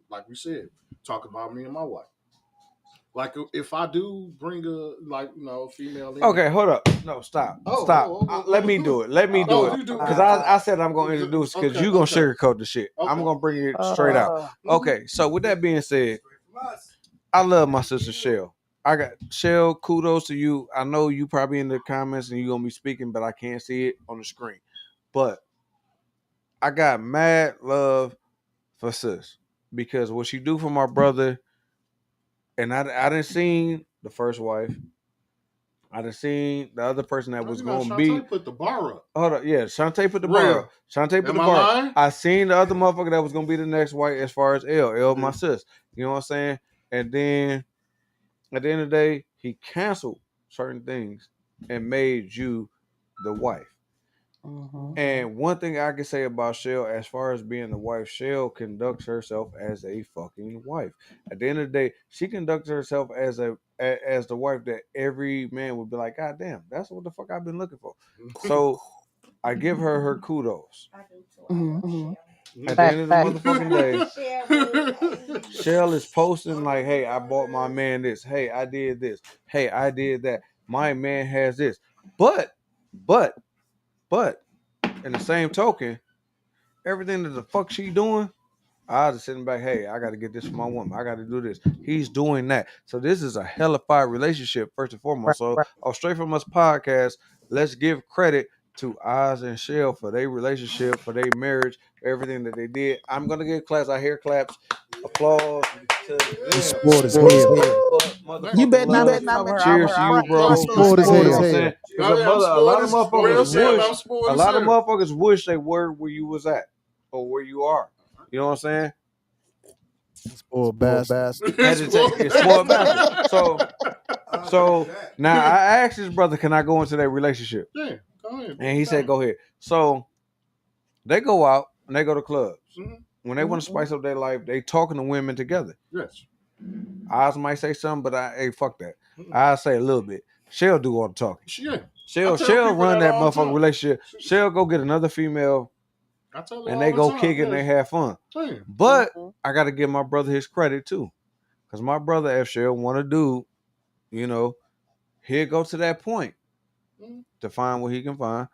like we said, talk about me and my wife. Like if I do bring a female in. Okay, hold up. No, stop. Let me do it. Let me do it. Because I said I'm going to introduce because you're going to sugarcoat the shit. I'm going to bring it straight out. Okay, so with that being said, I love my sister Shell. I got Shell, kudos to you. I know you probably in the comments and you're going to be speaking, but I can't see it on the screen. But I got mad love for sis because what she do for my brother, and I didn't see the first wife. I done seen the other person that was going to be. Shantae put the bar up. Hold up, yeah, Shantae put the bar up. Shantae put the bar up. I seen the other motherfucker that was going to be the next wife as far as L, my sis. You know what I'm saying? And then at the end of the day, he canceled certain things and made you the wife. And one thing I can say about Shell, as far as being the wife, Shell conducts herself as a fucking wife. At the end of the day, she conducts herself as the wife that every man would be like, God damn, that's what the fuck I've been looking for. So I give her kudos. At the end of the motherfucking day, Shell is posting like, hey, I bought my man this. Hey, I did this. Hey, I did that. My man has this. But in the same token, everything that the fuck she doing, I was sitting back, hey, I got to get this for my woman. I got to do this. He's doing that. So this is a hellified relationship, first and foremost. So Straight From Us podcast, let's give credit to Oz and Shell for their relationship, for their marriage, for everything that they did. I'm going to give claps. I hear claps. Applause to them. Sport is hell. You better not mention Cheers to you, bro. Sport is hell. You know what I'm saying? A lot of motherfuckers wish they were where you was at or where you are. You know what I'm saying? Spoiled bastard. It's spoiled bastard. So now I asked his brother, can I go into that relationship? Yeah, go ahead. And he said, go ahead. So they go out and they go to clubs. When they want to spice up their life, they talking to women together. Yes. Oz might say something, but hey, fuck that. I say a little bit. Shell do all the talking. Shell run that motherfucking relationship. Shell go get another female and they go kick it and they have fun. But I got to give my brother his credit too. Because my brother, if Shell want to do, he'll go to that point to find what he can find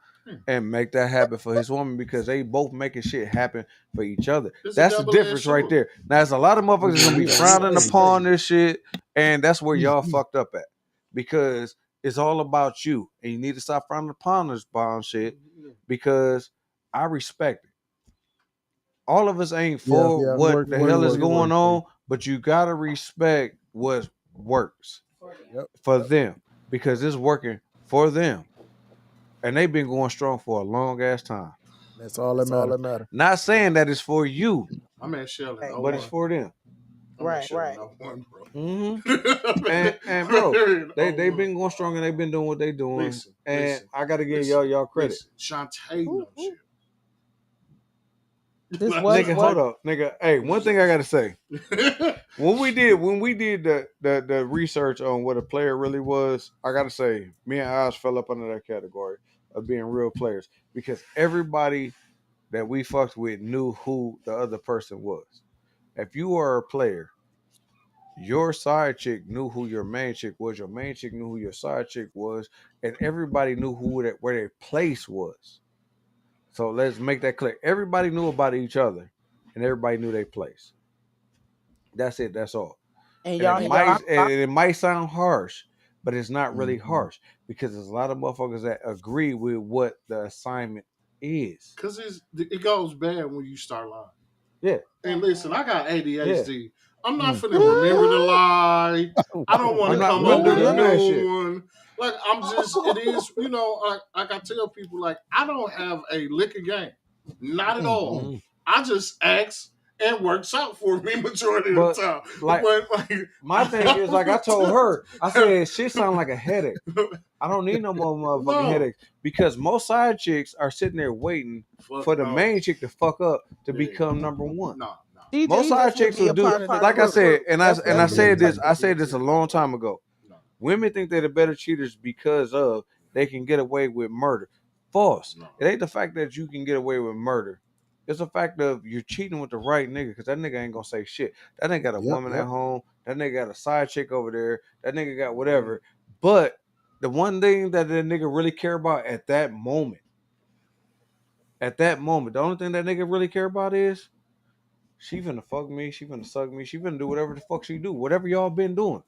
and make that happen for his woman because they both making shit happen for each other. That's the difference right there. Now, there's a lot of motherfuckers that's going to be frowning upon this shit, and that's where y'all fucked up at. Because it's all about you, and you need to stop frowning upon this bond shit because I respect it. All of us ain't for what the hell is going on, but you got to respect what works for them because it's working for them. And they've been going strong for a long ass time. That's all that matters. Not saying that it's for you. I'm at Shell, but it's for them. Right. And bro, they've been going strong and they've been doing what they doing. I gotta give y'all credit. Shantae knows shit. Nigga, hold up, nigga. Hey, one thing I gotta say. when we did the research on what a player really was, I gotta say, me and Oz fell up under that category of being real players because everybody that we fucked with knew who the other person was. If you are a player, your side chick knew who your main chick was. Your main chick knew who your side chick was, and everybody knew where their place was. So let's make that clear. Everybody knew about each other, and everybody knew their place. That's it. That's all. And it might sound harsh, but it's not really harsh because there's a lot of motherfuckers that agree with what the assignment is. Because it goes bad when you start lying. Yeah. And listen, I got ADHD. Yeah. I'm not finna remember the lie. I don't want I'm to not come up finna do with a none of that new shit. one. Like I'm just, it is, like I tell people, like I don't have a lick of game, not at all. Mm-hmm. I just ask and works out for me majority of But the time. like, But my thing is, like I told her, I said, shit sound like a headache. I don't need no more motherfucking headaches because most side chicks are sitting there waiting for the main chick to fuck up to become number one. She Most just side wants to chicks be will a do, part of the like I crew. said, and That's I what it is. said this a long time ago. Women think they're the better cheaters because of they can get away with murder. False. It ain't the fact that you can get away with murder. It's the fact of you're cheating with the right nigga because that nigga ain't gonna say shit. That nigga got a woman at home. That nigga got a side chick over there. That nigga got whatever. But the one thing that nigga really care about at that moment, the only thing that nigga really care about is she finna fuck me, she finna suck me, she finna do whatever the fuck she do, whatever y'all been doing.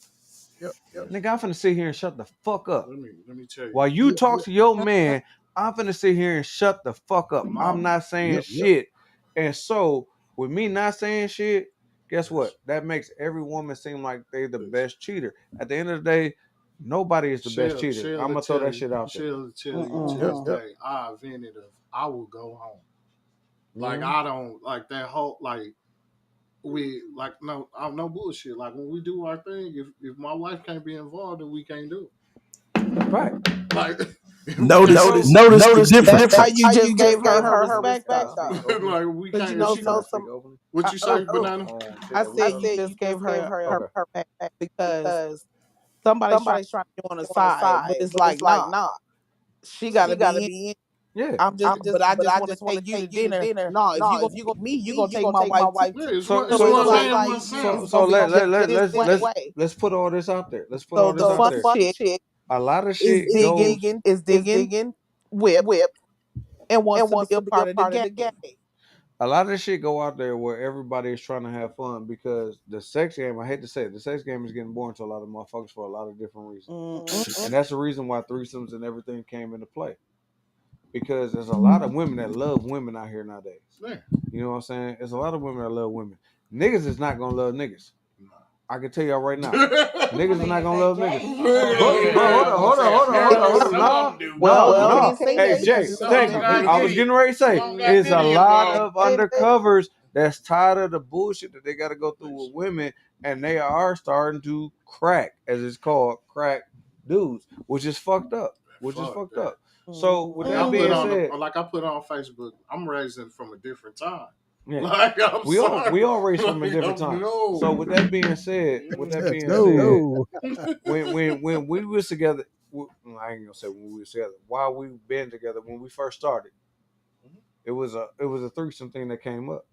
Nigga, I'm finna sit here and shut the fuck up. Let me tell you. While you talk to your man, I'm finna sit here and shut the fuck up. I'm not saying shit. And so, with me not saying shit, guess what? That makes every woman seem like they the best cheater. At the end of the day, nobody is the best cheater. I'm gonna throw that shit out there. She'll tell you to this day, I invented I will go home. Like Mhm. I don't like that whole like we like no I'm no bullshit. Like when we do our thing, if my wife can't be involved, then we can't do it. Right. Like Notice the That's why difference. you just gave her respect, though. like we Because can't. you know, If she, what you say, Banana? I said you just gave her respect because somebody's trying to be on the side, but it's like, nah, she got to be in. Yeah. But I just want to take you to dinner. No, if you gonna take me, you gonna take my wife too. Yeah, it's So one man, one sound. so this way. let's put all this out there. Let's put So all this the out fun there. chick A lot of is shit goes. digging Whip and wants to be a part of the game. A lot of shit go out there where everybody is trying to have fun because the sex game, I hate to say it, the sex game is getting boring to a lot of motherfuckers for a lot of different reasons. And that's the reason why threesomes and everything came into play. Because there's a lot of women that love women out here nowadays. Yeah. You know what I'm saying? There's a lot of women that love women. Niggas is not gonna love niggas. I can tell y'all right now. Niggas is not gonna love niggas. But hold on. No. Hey, Jay, thank you. I was getting ready to say, it's a lot of undercovers that's tired of the bullshit that they gotta go through with women, and they are starting to crack, as it's called, crack dudes, which is fucked up. So with that being said, like I put on Facebook, I'm raising from a different time. yeah. Like we all raised from a different time. So with that being said, when we was together, I ain't gonna say when we was together. While we been together, when we first started, it was a threesome thing that came up.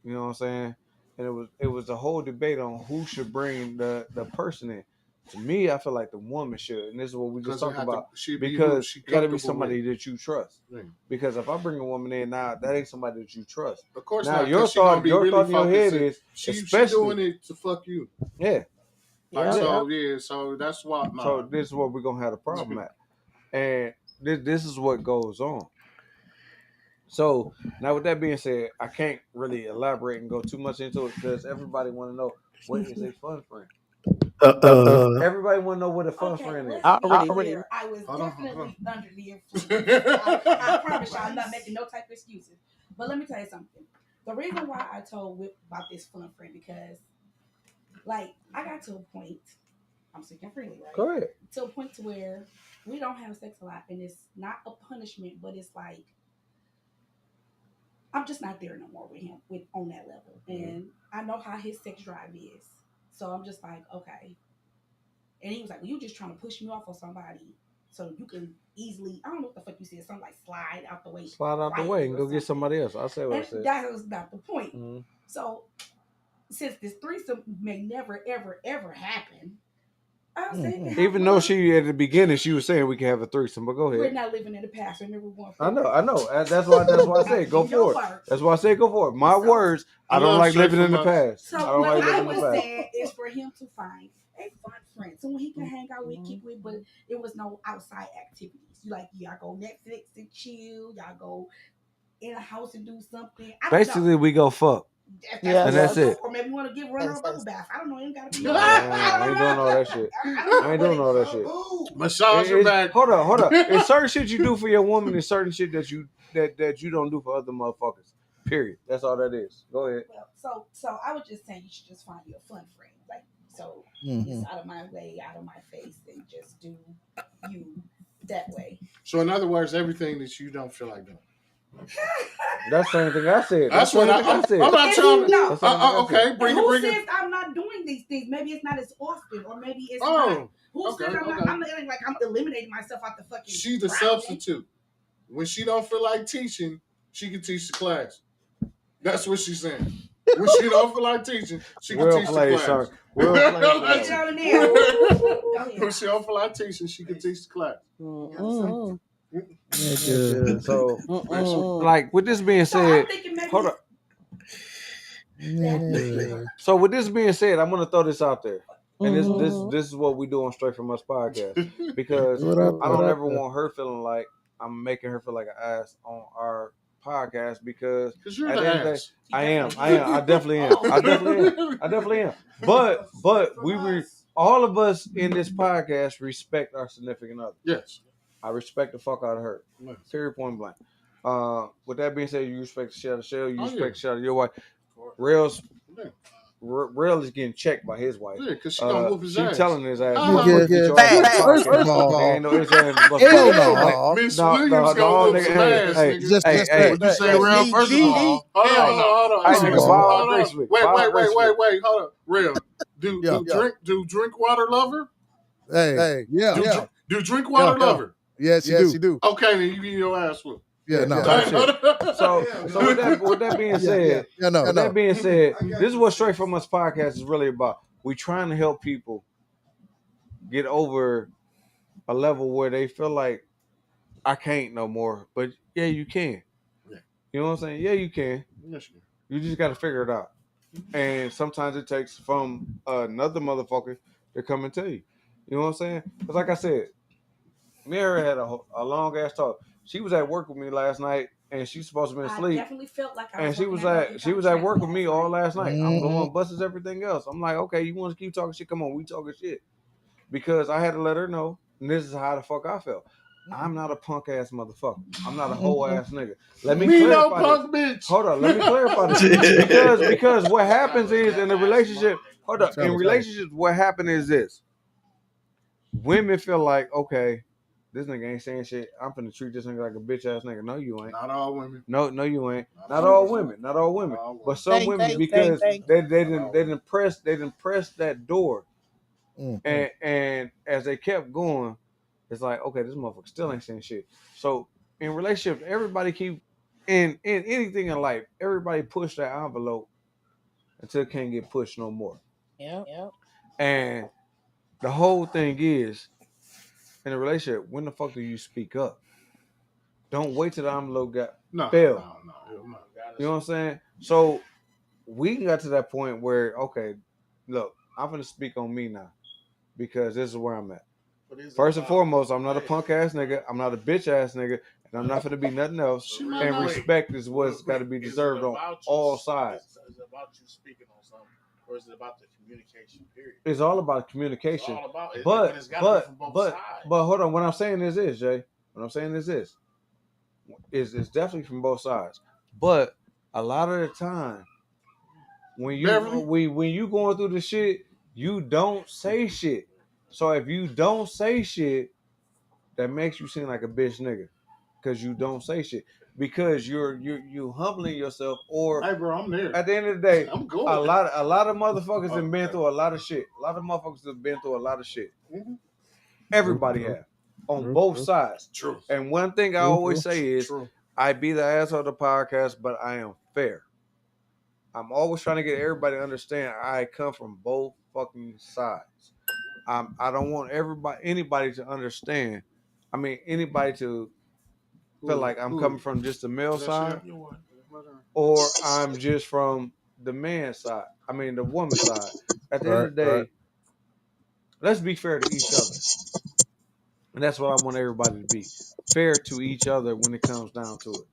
You know what I'm saying? And it was a whole debate on who should bring the person in. To me, I feel like the woman should, and this is what we just talked about. Because it got to be somebody that you trust. Yeah. Because if I bring a woman in now, that ain't somebody that you trust. Of course now, not. Your thought in your head is she especially doing it to fuck you. Yeah. Like, so that's why. Nah. So this is what we're gonna have a problem at, and this is what goes on. So now, with that being said, I can't really elaborate and go too much into it because everybody want to know what is a fun friend. Everybody want to know what a fun friend is. I was definitely under the influence. I promise y'all, I'm not making no type of excuses. But let me tell you something. The reason why I told Whip about this fun friend because, like, I got to a point. I'm speaking freely, right? Go ahead. To a point to where we don't have sex a lot, and it's not a punishment, but it's like I'm just not there no more with him on that level, and I know how his sex drive is. So I'm just like, okay. And he was like, well, you just trying to push me off on somebody so you can easily, I don't know what the fuck you said, something like slide out the way. Slide out the way and go get somebody else. I'll say what I said. That was not the point. Mm-hmm. So since this threesome may never, ever, ever happen, I was saying, even though she at the beginning she was saying we can have a threesome, but go ahead. We're not living in the past. Remember one. I know. That's why I said go for it. That's why I said go for it. My words. I don't like living in the past. So what I was saying is for him to find a fun friend, someone he can hang out with, kick with, but it was no outside activities. You like y'all go Netflix and chill. Y'all go in a house and do something. Basically, we go fuck. If that's Yeah, what and you want that's to do, it. or maybe you want to give runner a yes, bubble yes. bath. I don't know. It ain't gotta be. I ain't doing all that shit. I don't know. I ain't doing all that shit. Massage her back. Hold up. It's certain shit you do for your woman, and certain shit that you don't do for other motherfuckers. Period. That's all that is. Go ahead. Well, so I was just saying you should just find you a fun friend, like so it's out of my way, out of my face, and just do you that way. So in other words, everything that you don't feel like doing. That's the same thing I said. That's what I said. I'm not trying to. No. Okay, bring Who it. says I'm not doing these things? Maybe it's not as often, or maybe it's not. Who says I'm not? I'm not like I'm eliminating myself out the fucking. She's the substitute. When she don't feel like teaching, she can teach the class. That's what she's saying. When she don't feel like teaching, she can teach the class. Sir. Well played. When she don't feel like teaching, she can teach the class. So, like with this being said, hold up. So with this being said, I'm gonna throw this out there, and this is what we do on Straight From Us podcast, because I don't ever want her feeling like I'm making her feel like an ass on our podcast, because you're at the the end of the ass. day, I am. I definitely am. But all of us in this podcast respect our significant other. Yes. I respect the fuck out of her. Period, point blank. With that being said, you respect the shit out of Shell. You respect the shit out of your wife. Rail is getting checked by his wife. Yeah, because she gonna whoop his ass. She telling his ass. First of all, ain't no ifs, ands, buts, hell about it. no. Miss Williams gonna whoop some ass. Hey, Would you say Rail? First of all, hold on. Wait. Hold on. Rail, do drink water lover? Hey, yeah. Do drink water lover? Yes, you do. Okay, then you get your ass whooped. Yeah, no. So with that being said, this is what Straight From Us podcast is really about. We trying to help people get over a level where they feel like I can't no more, but yeah, you can. Yeah. You know what I'm saying? Yeah, you can. Yes, you can. You just got to figure it out. And sometimes it takes from another motherfucker to come and tell you. You know what I'm saying? Because like I said, me and her had a long ass talk. She was at work with me last night, and she's supposed to be asleep. I definitely felt like I and she was at work with me all last night. I'm blowing buses, everything else. I'm like, okay, you want to keep talking shit? Come on, we talking shit. Because I had to let her know, and this is how the fuck I felt. I'm not a punk ass motherfucker. I'm not a whole ass nigga. Let me clarify punk this. Bitch. Hold on, let me clarify this. because what happens is in a relationship, in relationships, what happens is this. Women feel like, okay, this nigga ain't saying shit. I'm finna treat this nigga like a bitch ass nigga. No, you ain't. Not all women. No, you ain't. Not all women. But some women, because they didn't press that door. And as they kept going, it's like, okay, this motherfucker still ain't saying shit. So in relationships, everybody keep in anything in life, everybody push that envelope until it can't get pushed no more. Yeah. And the whole thing is, in a relationship, when the fuck do you speak up? Don't wait till the envelope fell. No. You know what I'm saying? So we got to that point where, okay, look, I'm gonna speak on me now, because this is where I'm at. First and foremost, I'm not a punk ass nigga. I'm not a bitch ass nigga, and I'm not gonna be nothing else. And respect is what's got to be deserved on all sides. Is it about you speaking on something, or is it about the communication? Period. It's all about communication. It's all about it, but it's gotta be from both sides. But hold on. What I'm saying is this, Jay. What I'm saying is this. It's definitely from both sides. But a lot of the time, when you going through the shit, you don't say shit. So if you don't say shit, that makes you seem like a bitch nigga, because you don't say shit, because you humbling yourself. Or hey, bro, I'm there. At the end of the day, I'm good. A lot of motherfuckers have been through a lot of shit. A lot of motherfuckers have been through a lot of shit. Everybody have, on both sides. True. And one thing I always say is, I be the asshole of the podcast, but I am fair. I'm always trying to get everybody to understand I come from both fucking sides. I don't want anybody to understand. I mean, anybody to feel like I'm coming from just the male side, or I'm just from the man side. I mean, the woman side. At the end of the day, let's be fair to each other. And that's what I want everybody to be. Fair to each other when it comes down to it.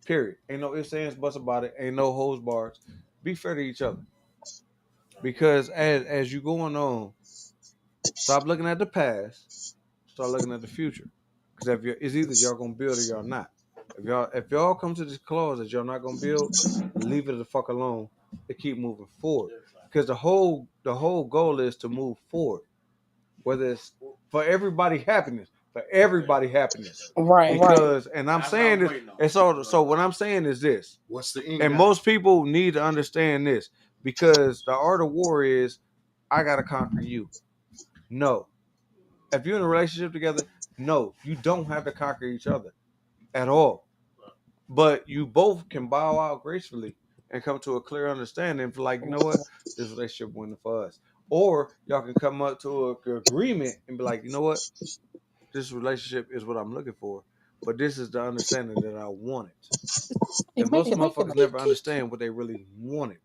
Period. Ain't no ifs, ands, buts about it. Ain't no hose bars. be fair to each other. Because as you going on, stop looking at the past, start looking at the future. Because it's either y'all gonna build or y'all not. If y'all come to this clause that y'all not gonna build, leave it the fuck alone and keep moving forward. Because the whole goal is to move forward, whether it's for everybody happiness, Right. Because and I'm saying this, and so what I'm saying is this. What's the end And game? most people need to understand this because the art of war is I gotta conquer you. No. If you're in a relationship together, no, you don't have to conquer each other at all. But you both can bow out gracefully and come to a clear understanding for like, you know what, this relationship wasn't for us. Or y'all can come up to an agreement and be like, you know what, this relationship is what I'm looking for, but this is the understanding that I wanted. And most motherfuckers never understand what they really wanted.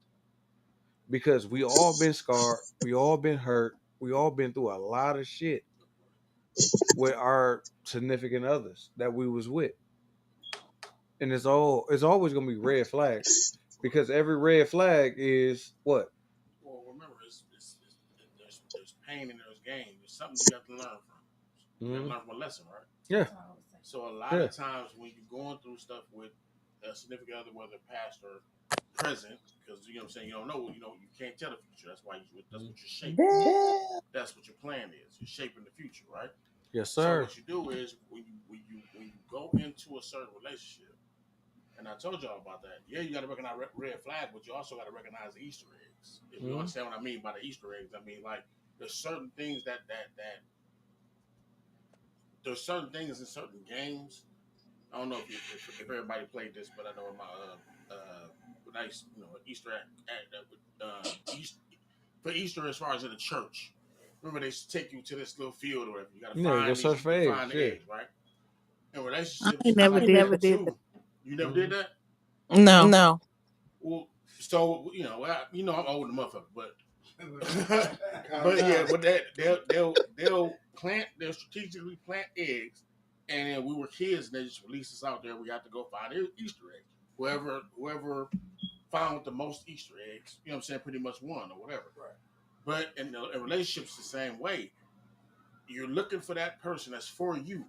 Because we all been scarred, we all been hurt, we all been through a lot of shit with our significant others that we was with. And it's always gonna be red flags. Because every red flag is what? Well, remember, there's pain and there's gain. There's something you have to learn from. You have to learn from a lesson, right? Yeah. So a lot of times when you're going through stuff with a significant other, whether past or present, because you know what I'm saying, you don't know, you can't tell the future. That's why that's what you're shaping. That's what your plan is. You're shaping the future, right? Yes, So sir. what you do is when you go into a certain relationship, and I told y'all about that. Yeah, you got to recognize red flag, but you also got to recognize the Easter eggs. If you understand what I mean by the Easter eggs, I mean like there's certain things that there's certain things in certain games. I don't know if everybody played this, but I know in my nice Easter for Easter as far as in the church. Remember they take you to this little field or whatever. You got to find the eggs, right? In relationships, I never like did that too. You never did that? that. No. Well, so I'm old enough motherfucker, but but they'll strategically plant eggs, and then we were kids, and they just released us out there. We got to go find Easter eggs. Whoever found the most Easter eggs, you know what I'm saying, pretty much won or whatever. Right. But in relationships, the same way. You're looking for that person that's for you.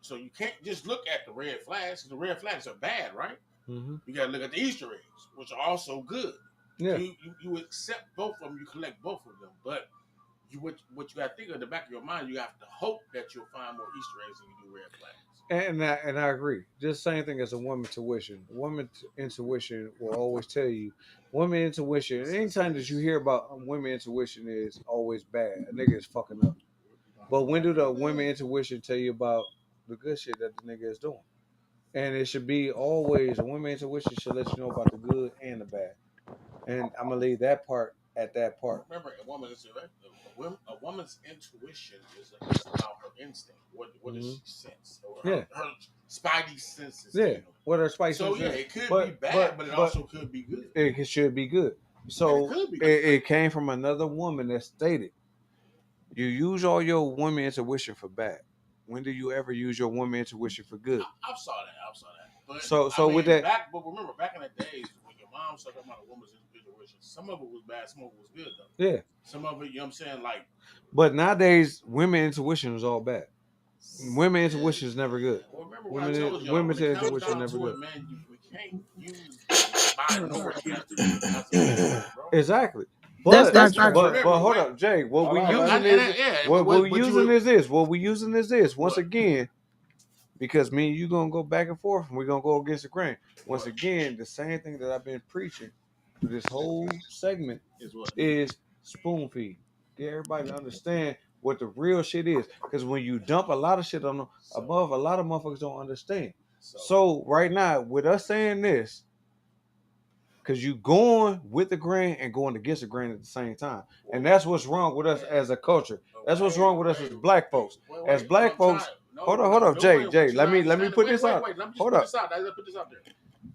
So you can't just look at the red flags. The red flags are bad, right? Mm-hmm. You got to look at the Easter eggs, which are also good. Yeah. So you accept both of them. You collect both of them. But what you got to think of in the back of your mind, you have to hope that you'll find more Easter eggs than you do red flags. And I agree. Just same thing as a woman's intuition. Women's intuition will always tell you. Women intuition. Anytime that you hear about women intuition is always bad. A nigga is fucking up. But when do the women intuition tell you about the good shit that the nigga is doing? And it should be always a woman intuition should let you know about the good and the bad. And I'm gonna leave that part at that part. Remember, a woman's intuition is about her instinct. What does she sense? Or her spidey senses. Yeah. What her spidey senses? So yeah, it could be bad, but it also could be good. It should be good. So it came from another woman that stated, "You use all your woman intuition for bad. When do you ever use your woman intuition for good?" I saw that. But with that, but remember, back in the days when your mom started talking about a woman's intuition, some of it was bad, some of it was good though. Yeah. Some of it, you know what I'm saying, like. But nowadays, women intuition is all bad. Women intuition is never good. Well, remember what I told y'all. Women's intuition never good. Man, we can't use minority Exactly. But hold up, Jay. What we using is this. Once again, because me and you gonna go back and forth, and we're gonna go against the grain. Once again, the same thing that I've been preaching for this whole segment is spoon feed. Get everybody to understand what the real shit is. Because when you dump a lot of shit on them above, a lot of motherfuckers don't understand. So right now, with us saying this, because you going with the grain and going against the grain at the same time. And that's what's wrong with us as a culture. That's what's wrong with us as black folks. As black folks, hold up, Jay. Let me put this out. Hold up. Put this out there.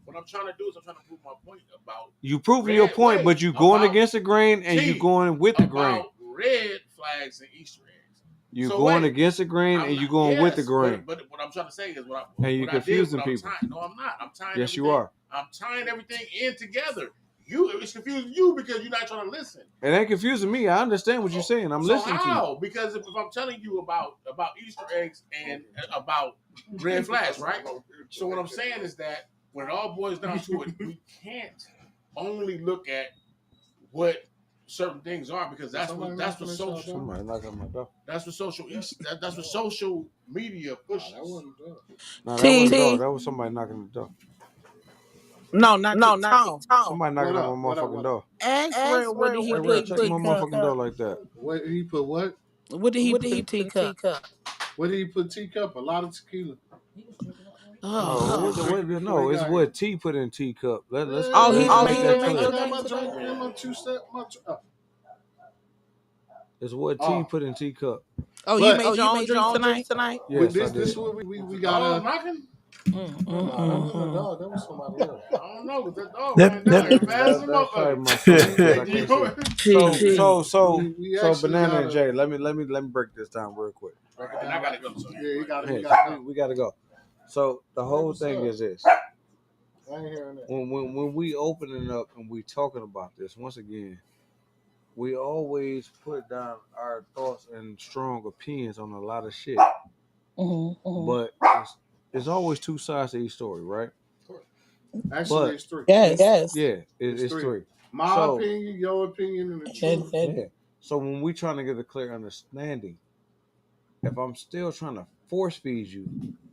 What I'm trying to do is I'm trying to prove my point about. You proving your point, but you going against the grain and you going with the grain. Red flags and Easter eggs. You going against the grain and you going with the grain. But what I'm trying to say is and you confusing people. No, I'm not. I'm tying. Yes, you are. I'm tying everything in together. It's confusing you because you're not trying to listen. It ain't confusing me. I understand what you're saying. I'm listening to you. Because if I'm telling you about Easter eggs and about red flags, right? So what I'm saying is that when it all boils down to it, we can't only look at what certain things are because that's what social. Somebody knocking on my door. That's what that's what social media pushes. No, that wasn't the door. That was somebody knocking on the door. No, not Tom. Somebody knocking on my motherfucking door. Ask Red what did he Hey, put Red, in check my motherfucking teacup? door like that. What he put? What? What did he put in teacup? What did he put? Teacup? A lot of tequila. No, no, it's what T put in teacup. Let's He make made that your clear. drink today? It's what T put in teacup. Oh, you made your own drink tonight? Yes, this, I did. This is what we got. Knocking? That wasn't a dog. That was somebody else. I don't know, but that dog ran down here fast as a motherfucker. So Banana and Jay, let me break this down real quick. And I gotta go. So We gotta go. So the whole thing is this. I ain't hearing that. When we opening up and we talking about this, once again, we always put down our thoughts and strong opinions on a lot of shit. But there's always two sides to each story, right? Actually, it's three. Yes. Yeah, it's three. My opinion, your opinion, and the truth. Yeah. So when we trying to get a clear understanding, if I'm still trying to force feed you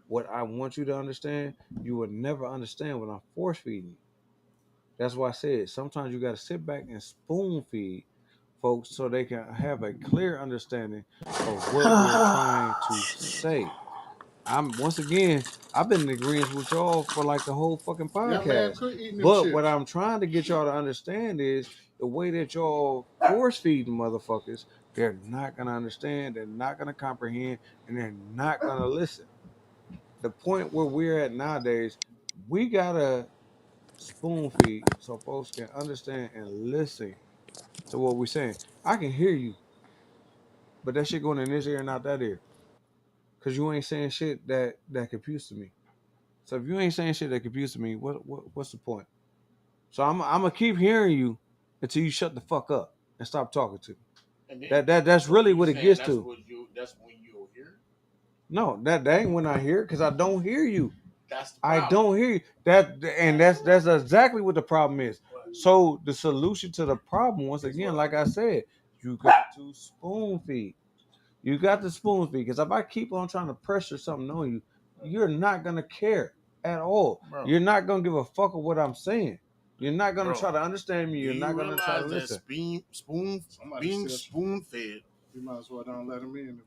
what I want you to understand, you will never understand what I'm force feeding you. That's why I said sometimes you got to sit back and spoon feed folks so they can have a clear understanding of what we're trying to say. I've been in agreement with y'all for like the whole fucking podcast. Yeah, man, quit eating them but chips. What I'm trying to get y'all to understand is the way that y'all force feeding motherfuckers, they're not gonna understand, they're not gonna comprehend, and they're not gonna listen. The point where we're at nowadays, we gotta spoon feed so folks can understand and listen to what we're saying. I can hear you, but that shit going in this ear and out that ear. Cause you ain't saying shit that computes to me. So if you ain't saying shit that confuses me, what's the point? So I'm gonna keep hearing you until you shut the fuck up and stop talking to me. That's really what it gets to. That's when you'll hear. No, that ain't when I hear it because I don't hear you. That's the problem. I don't hear you. That's exactly what the problem is. So the solution to the problem, once again, like I said, you got to spoon feed. You got to spoon feed because if I keep on trying to pressure something on you, you're not gonna care at all. Bro. You're not gonna give a fuck of what I'm saying. You're not gonna try to understand me. You're not gonna try to listen. Being spoon fed. You might as well don't let him in.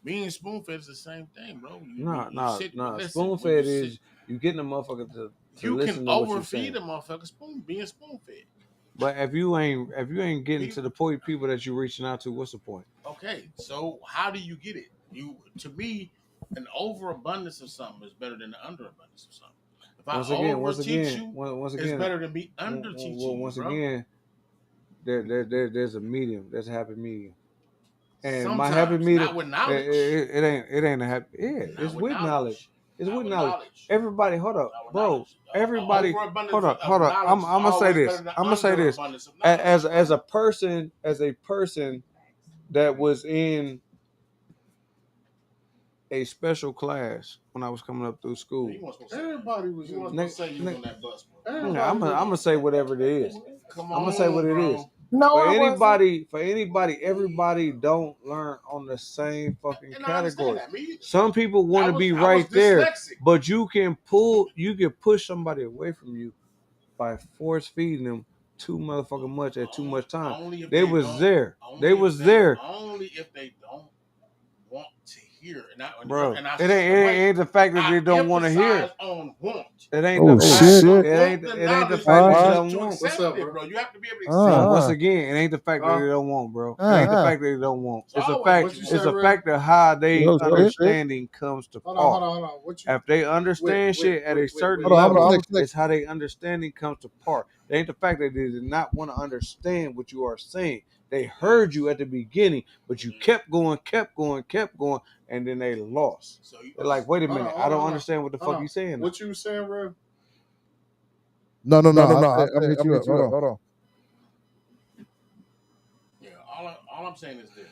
Being spoon fed is the same thing, bro. No. Spoon fed is you getting a motherfucker to you listen can to what overfeed a motherfucker. Being spoon fed. But if you ain't getting to the point people that you're reaching out to, what's the point? Okay, so how do you get it? To me, an overabundance of something is better than an underabundance of something. If I overteach you, it's better than me underteaching you. Once again, there's a medium. There's a happy medium. And sometimes, my happy medium, not with knowledge. It ain't a happy. Yeah, it's with knowledge. It's with knowledge. Everybody, hold up, bro. Everybody, hold up. I'm gonna say this. As a person that was in a special class when I was coming up through school. Everybody was on that bus, bro. I'm gonna say whatever it is. I'm gonna say what it is. No, for anybody, everybody don't learn on the same fucking category. Some people want to be right there, but you can push somebody away from you by force feeding them too motherfucking much at too much time. They was there. Only if they don't want to hear. Bro, it ain't the fact that they don't want to hear. On want. It ain't the fact. It ain't the fact that they don't want. What's up, bro? You have to be able to accept. Once again, it ain't the fact that they don't want, bro. It ain't the fact that they don't want. It's a fact. It's a fact of how they understanding comes to pass. Hold on. If they understand shit at a certain level, it's how they understanding comes to part. It ain't the fact that they did not want to understand what you are saying. They heard you at the beginning, but you kept going, and then they lost. They're like, wait a minute, I don't understand what the fuck you saying. What you saying, bro? No. I I'll said, hit you up. Hold on. hold on. Yeah, all I'm saying is this,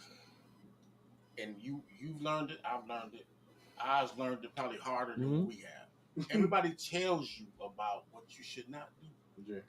and you've learned it, I've learned it, I've learned it probably harder than what we have. Everybody tells you about what you should not do.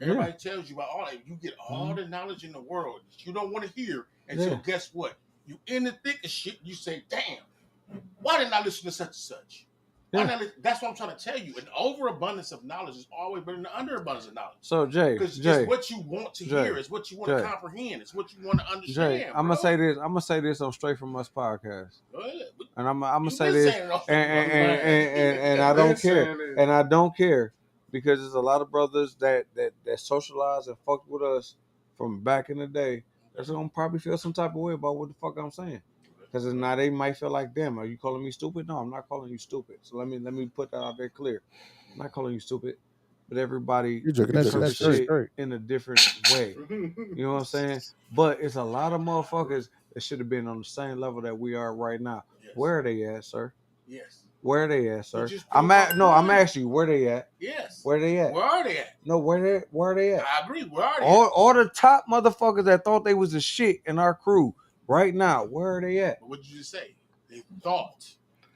Everybody tells you about all that. You get all the knowledge in the world that you don't want to hear until guess what? You in the thick of shit. You say, "Damn, why didn't I listen to such and such?" That's what I'm trying to tell you. An overabundance of knowledge is always better than an underabundance of knowledge. So Jay, because it's what you want to hear, it's what you want to comprehend, it's what you want to understand. Jay, I'm gonna say this on Straight From Us podcast, Go ahead. and I'm gonna say this, and I don't care, and I don't care because there's a lot of brothers that socialize and fuck with us from back in the day that's gonna probably feel some type of way about what the fuck I'm saying. Because now they might feel like, damn, are you calling me stupid? No, I'm not calling you stupid. So let me put that out there clear. I'm not calling you stupid, but everybody You're drinking that interprets shit shit in a different way. You know what I'm saying? But it's a lot of motherfuckers that should have been on the same level that we are right now. Yes. Where are they at, sir? Yes. Where are they at, sir? I'm asking you, where they at? Yes. Where they at? Where are they at? No, where are they at? I agree. Where are they all the top motherfuckers that thought they was the shit in our crew right now, where are they at? But what did you just say? They thought.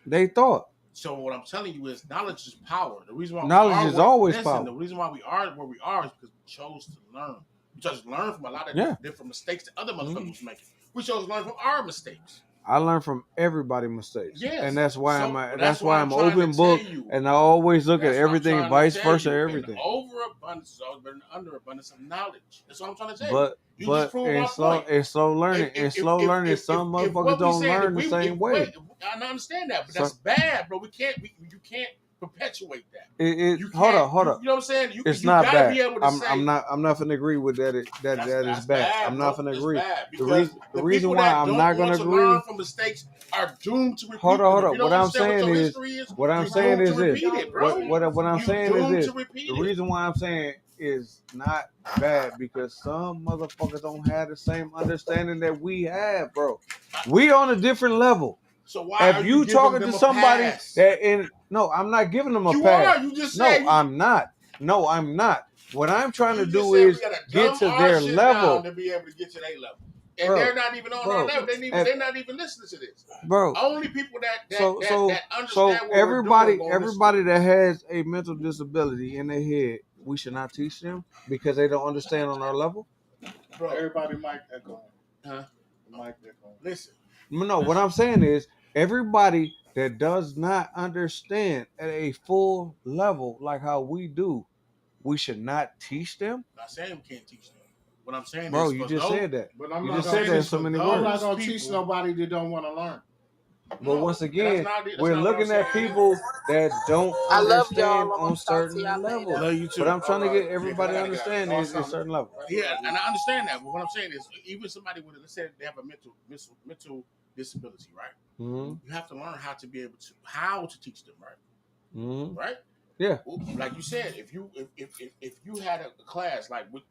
They thought. So what I'm telling you is knowledge is power. The reason why knowledge is always power. The reason why we are where we are is because we chose to learn. We chose to learn from a lot of different mistakes that other motherfuckers was making. We chose to learn from our mistakes. I learn from everybody's mistakes. Yes. And that's why that's why I'm trying open to book, tell you. and I always look at everything vice versa, you. everything. And overabundance is always better than underabundance of knowledge. That's what I'm trying to tell you. But in slow learning, some motherfuckers don't learn the same way. I understand that, but that's bad, bro. You can't perpetuate that. Hold up. You know what I'm saying? It's you not gotta bad. Be able to I'm not gonna agree with that. That is bad. I'm not gonna agree. The reason why I'm not gonna agree. Learn from mistakes are doomed to repeat. Hold on. What I'm saying is this. What I'm saying is the reason why I'm saying is not bad because some motherfuckers don't have the same understanding that we have, bro. We on a different level. So why if are you talking to somebody that no, I'm not giving them a you pass. You just said I'm not. No, I'm not. What I'm trying to do is get to their level to be able to get to their level. And they're not even on our level. They're not even listening to this, bro. Only people that understand. So everybody that has a mental disability in their head, we should not teach them because they don't understand on our level. Bro, everybody mic echo. Huh? Mic echo. Listen. No, what I'm saying is everybody that does not understand at a full level like how we do, we should not teach them. I'm not saying we can't teach them. What I'm saying bro, is, you just said that. But I'm you not just said that in so many words. I'm not gonna teach nobody that don't want to learn. But once again, we're looking at people that don't understand on certain levels. But I'm trying to get everybody to understand is a certain level. Yeah, and I understand that. But what I'm saying is, even somebody with, let's say they have a mental disability, right? Mm-hmm. You have to learn how to be able to teach them, right? Mm-hmm. Right? Yeah. Like you said, if you had a class like with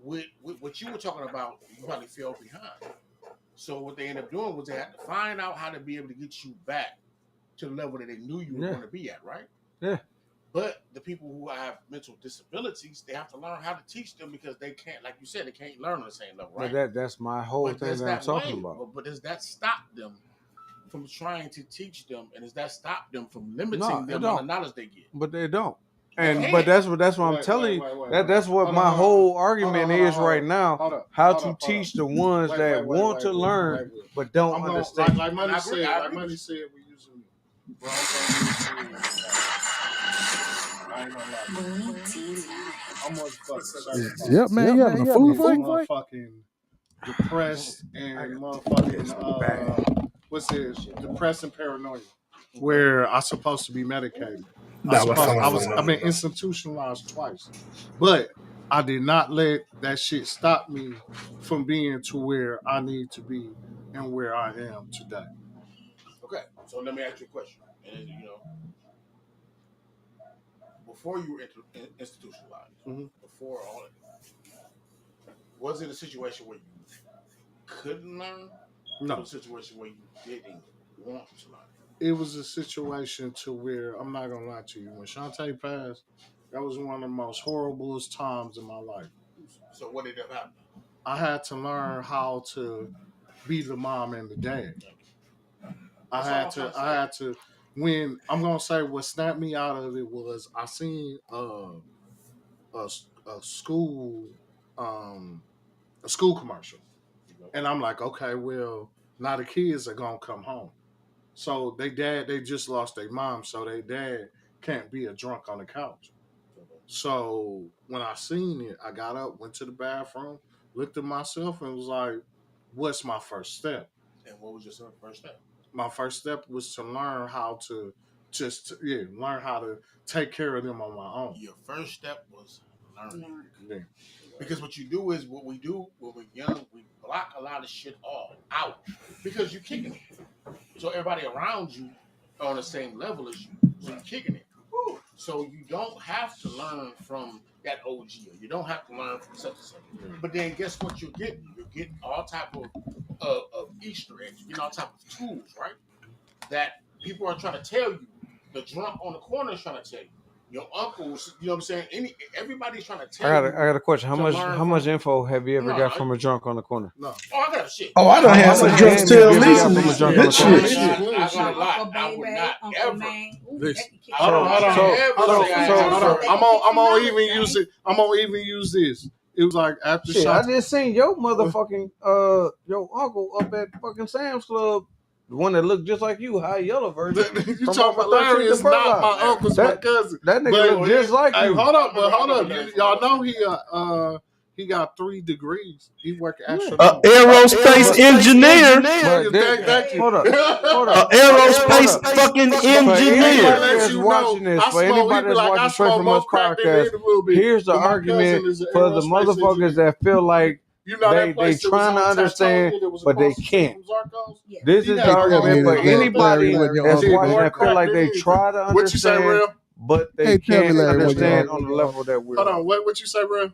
what you were talking about, you probably fell behind. So what they ended up doing was they had to find out how to be able to get you back to the level that they knew you were going to be at, right? Yeah. But the people who have mental disabilities, they have to learn how to teach them because they can't, like you said, they can't learn on the same level, right? But that's my whole thing that I'm talking about. But does that stop them from trying to teach them, and does that stop them from limiting them on the knowledge they get? But they don't. But that's what I'm telling you. That's what my whole argument is right now. How to teach the ones that want to learn but don't understand. Like Money said, we using. Yep, man. You having a food fight? Motherfucking depressed and motherfucking what's this? Depressed and paranoia. Where I'm supposed to be medicated. I've been institutionalized twice, but I did not let that shit stop me from being to where I need to be and where I am today. Okay, so let me ask you a question. And before you were institutionalized, before all of that, was it a situation where you couldn't learn? No. Or a situation where you didn't want to learn? It was a situation to where I'm not gonna lie to you. When Shantae passed, That was one of the most horriblest times in my life. So what did happen? I had to learn how to be the mom and the dad. I had to. When I'm gonna say what snapped me out of it was I seen a school a school commercial, and I'm like, okay, well now the kids are gonna come home. So they just lost their mom, so their dad can't be a drunk on the couch. So when I seen it, I got up, went to the bathroom, looked at myself, and was like, "What's my first step?" And what was your first step? My first step was to learn how to learn how to take care of them on my own. Your first step was learning. Yeah. Because what you do is what we do when we're young, we block a lot of shit out because you're kicking it. So everybody around you are on the same level as you. So you're kicking it. So you don't have to learn from that OG, or you don't have to learn from such and such. But then guess what you're getting? You're getting all type of Easter eggs. You're getting all type of tools, right? That people are trying to tell you. The drunk on the corner is trying to tell you. Your uncles, you know what I'm saying? Everybody's trying to tell you. I got a question. How much info have you ever got from a drunk on the corner? No. Oh, I got shit. Oh, I done had some drunks tell me some shit. I got a lot. I would not ever. Hold on. I'm gonna even use this. It was like after shit. I just seen your motherfucking your uncle up at fucking Sam's Club. The one that looked just like you, high yellow version. You talking about Larry is not my uncle's my cousin. That nigga look just like you. Hold up. Y'all know he got 3 degrees. He work astronaut. Aerospace engineer. Thank you. Hold up. Aerospace fucking engineer. Watching this, for anybody that's watching Straight From Us podcast, here's the argument for the motherfuckers that feel like they trying to understand, but they can't. This is the argument for anybody that's watching that feel like they try to understand, but they can't understand on the level that we're on. Hold on, what you say, bro?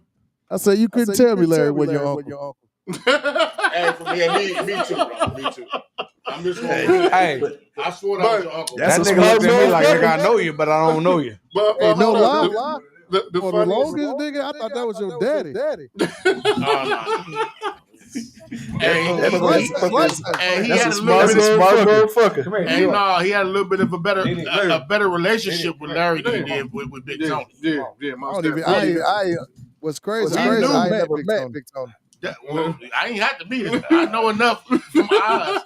I said you couldn't tell me, Larry, when your uncle. Hey, for me too, bro. Me too. I'm just going. Hey, I swore that was your uncle. That nigga looked at me like, nigga, I know you, but I don't know you. Hey, no lie. The longest nigga, I thought that was your daddy. He had a little bit of a better relationship with Larry than he did with Big Tony. I was crazy. I never met Big Tony. Well, I ain't had to meet him. I know enough from my eyes,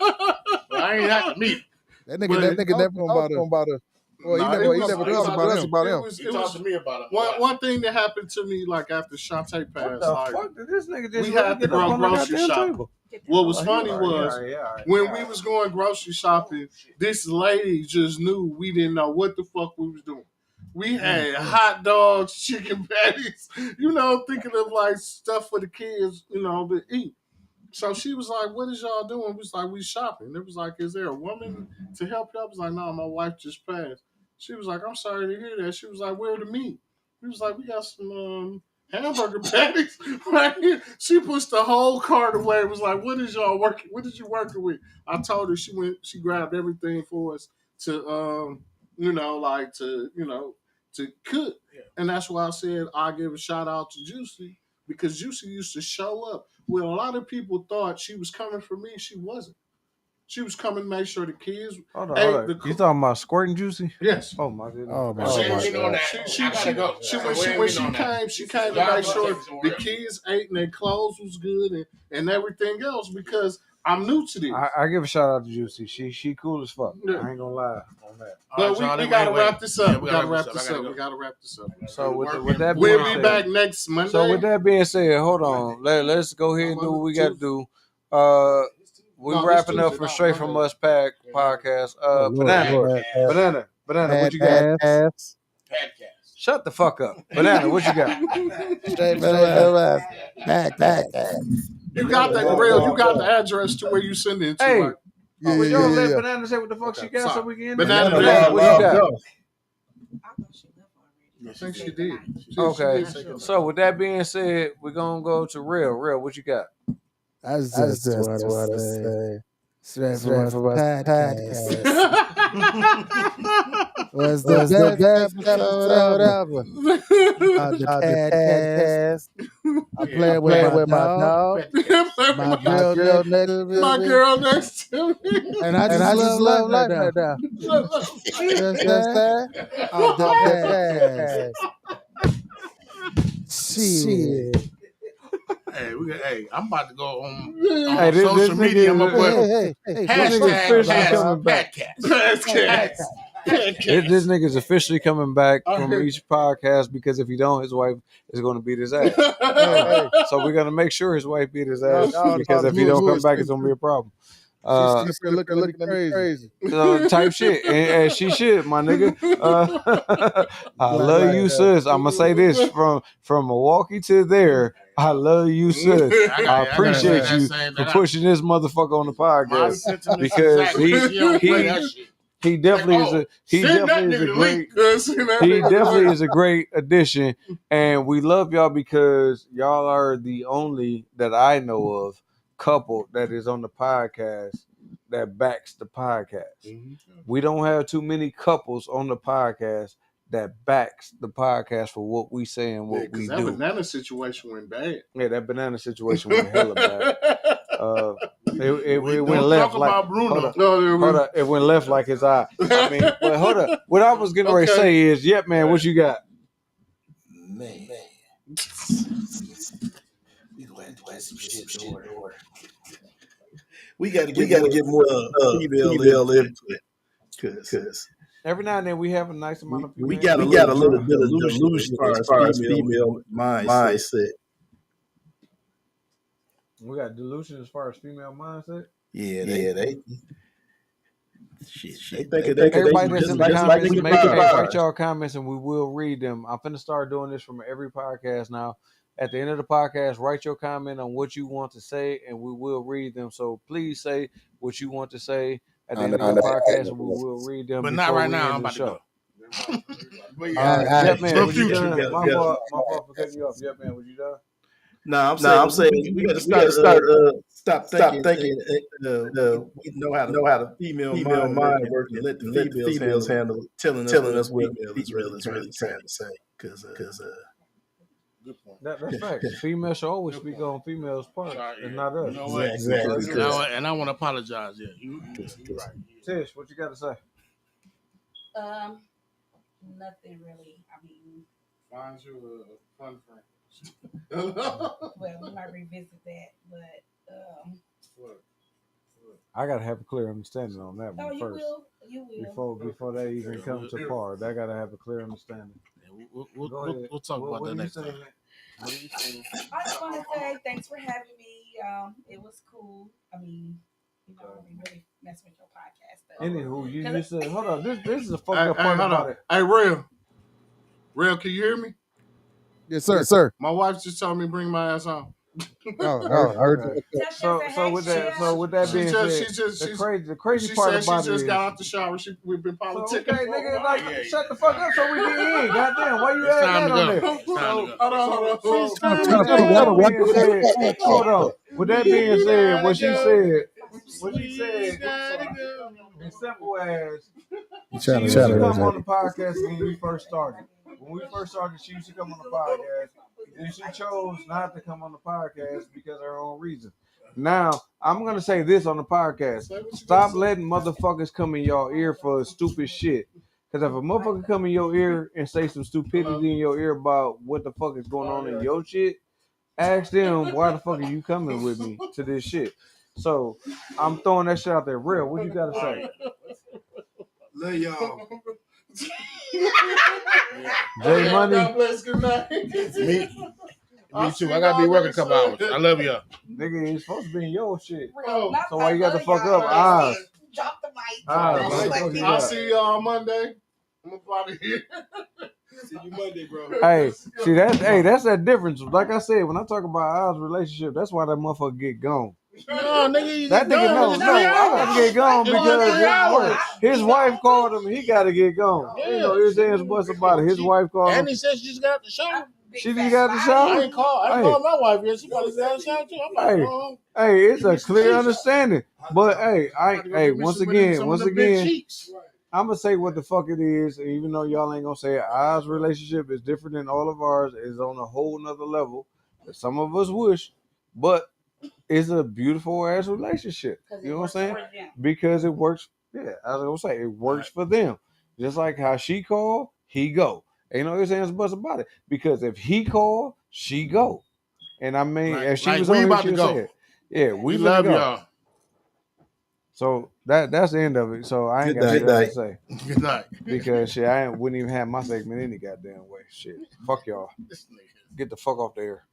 but I ain't had to meet him. That nigga never about a. Well, he never talked about us about him. He talked to me about him. One thing that happened to me, like after Shantae passed, fuck did this nigga just we had to go grocery shopping. What was funny was when we was going grocery shopping, this lady just knew we didn't know what the fuck we was doing. We had hot dogs, chicken patties, thinking of like stuff for the kids, to eat. So she was like, "What is y'all doing?" We was like, "We shopping." It was like, "Is there a woman to help you?" I was like, "No, my wife just passed." She was like, "I'm sorry to hear that." She was like, "Where the meat?" We was like, "We got some hamburger patties right here." She pushed the whole cart away. It was like, "What is y'all working? What did you working with?" I told her. She grabbed everything for us to to cook. Yeah. And that's why I said I give a shout out to Juicy, because Juicy used to show up. Well, a lot of people thought she was coming for me. She wasn't. She was coming to make sure the kids. Hold on. You talking about squirting Juicy? Yes. Oh my goodness. Oh my God. She came to make sure the kids ate and their clothes was good and everything else, because I'm new to this. I give a shout out to Juicy. She cool as fuck. Yeah. I ain't gonna lie on that. But we gotta wrap this up. We gotta wrap this up. So with that, we'll be back next Monday. So with that being said, hold on. Let's go ahead and do what we got to do. We're wrapping up for Straight From Us podcast. Banana, what you got? Podcast. Shut the fuck up. Banana, what you got? Straight From Us podcast. You got that grill. You got the address to where you send it to. Hey, right? would y'all let Banana say what the fuck she got so we can Banana, what you got? I think she did. Okay. So with that being said, we're gonna go to Real. What you got? I just want to say, Straight From Us podcast. Was the best episode ever. The podcast. I played with my dog. My girl next to me. My girl next to me. And I just love life right now. Just that. The past. Shit. Hey, I'm about to go on This social media. I'm gonna put hashtag podcast. This nigga's officially coming back from each podcast because if he don't, his wife is going to beat his ass. So we're going to make sure his wife beat his ass because if he don't come back, it's going to be a problem. She's looking crazy. Type shit, and she should, my nigga. I love you, sis. I'm gonna say this from Milwaukee to there. I love you, sis. I appreciate you for pushing this motherfucker on the podcast because he definitely is a great addition, and we love y'all because y'all are the only that I know of couple that is on the podcast that backs the podcast. We don't have too many couples on the podcast that backs the podcast for what we say and what we that do. That banana situation went bad. Yeah, that banana situation went hella bad. It went left like Bruno. Hold up, it went left like his eye. I mean, but hold up. What I was getting ready to say is, yep, man, what you got? Man. We go ahead and do some shit in order. We got to get more female input because every now and then we have a nice amount of female. We got a little bit of delusion as far as female mindset. We got delusion as far as female mindset. Yeah, they shit. They Everybody that's in the comments, write y'all comments and we will read them. I'm finna start doing this from every podcast now. At the end of the podcast, write your comment on what you want to say, and we will read them. So please say what you want to say at the end of the podcast, and we will read them. But not right now. I'm about to go. Yeah, man. Was you done? My fault for cutting you off. Yeah, man. Was you done? No, I'm saying we got to stop thinking. We know how the female mind works and let the females handle telling us what females is really trying to say. Because good point. That's fact. Females should always speak on females' part and not us. You know what? Exactly. And I want to apologize. Yeah, you're right. Tish, what you got to say? Nothing really. I mean, find you a fun friend. Well, we might revisit that, but I gotta have a clear understanding on that one first. You will. Before they even come to par, I gotta have a clear understanding. We'll talk about that next time. I just want to say thanks for having me. It was cool. I mean, we really mess with your podcast though. Anywho, you said, hold on, this is a fucked up part about it. Hey, Real, can you hear me? Yes, sir. My wife just told me bring my ass on. Okay. So with that being said, the crazy part about it she just got out the shower. We've been politicking. So, okay, nigga, shut the fuck up so we get in. Goddamn, why you adding that on there? Hold on. With that being said, what she said, as simple as she used to come on the podcast when we first started. When we first started, she used to come on the podcast. And she chose not to come on the podcast because of her own reason. Now, I'm going to say this on the podcast. Stop letting motherfuckers come in your ear for stupid shit. Because if a motherfucker come in your ear and say some stupidity in your ear about what the fuck is going on in your shit, ask them, why the fuck are you coming with me to this shit? So, I'm throwing that shit out there. Real, what you got to say? Love y'all. J Money. God bless. Good night. Me too. I gotta be working a couple hours. I love y'all. Nigga, it's supposed to be in your shit. So why you got to fuck up? Eyes. Drop the mic. I'll see y'all Monday. I'm out of here. See you Monday, bro. Hey, that's that difference. Like I said, when I talk about Eyes' relationship, that's why that motherfucker get gone. No, nigga, that nigga I gotta get gone because his wife called him. He gotta get gone. Yeah. You know, his hands what's about it. His wife called him. And he said she just got out the shower. She just got out the shower. I ain't called my wife yet. She probably got out the shower too. I'm like, hey, it's a clear understanding. But hey, once again, I'm gonna say what the fuck it is, even though y'all ain't gonna say it. Our relationship is different than all of ours. Is on a whole nother level that some of us wish, but it's a beautiful ass relationship. You know what I'm saying? Because it works. Yeah, I was gonna say it works for them. Just like how she called, he go. Ain't no ifs, ands, buts about it. Because if he called, she go. And I mean, if she was we on here, about she to would go. say it. Yeah, we We finna love go. y'all. So that's the end of it. So I ain't Good got night. shit else to say. Good night. Because shit, wouldn't even have my segment any goddamn way. Shit. Fuck y'all. Get the fuck off the air.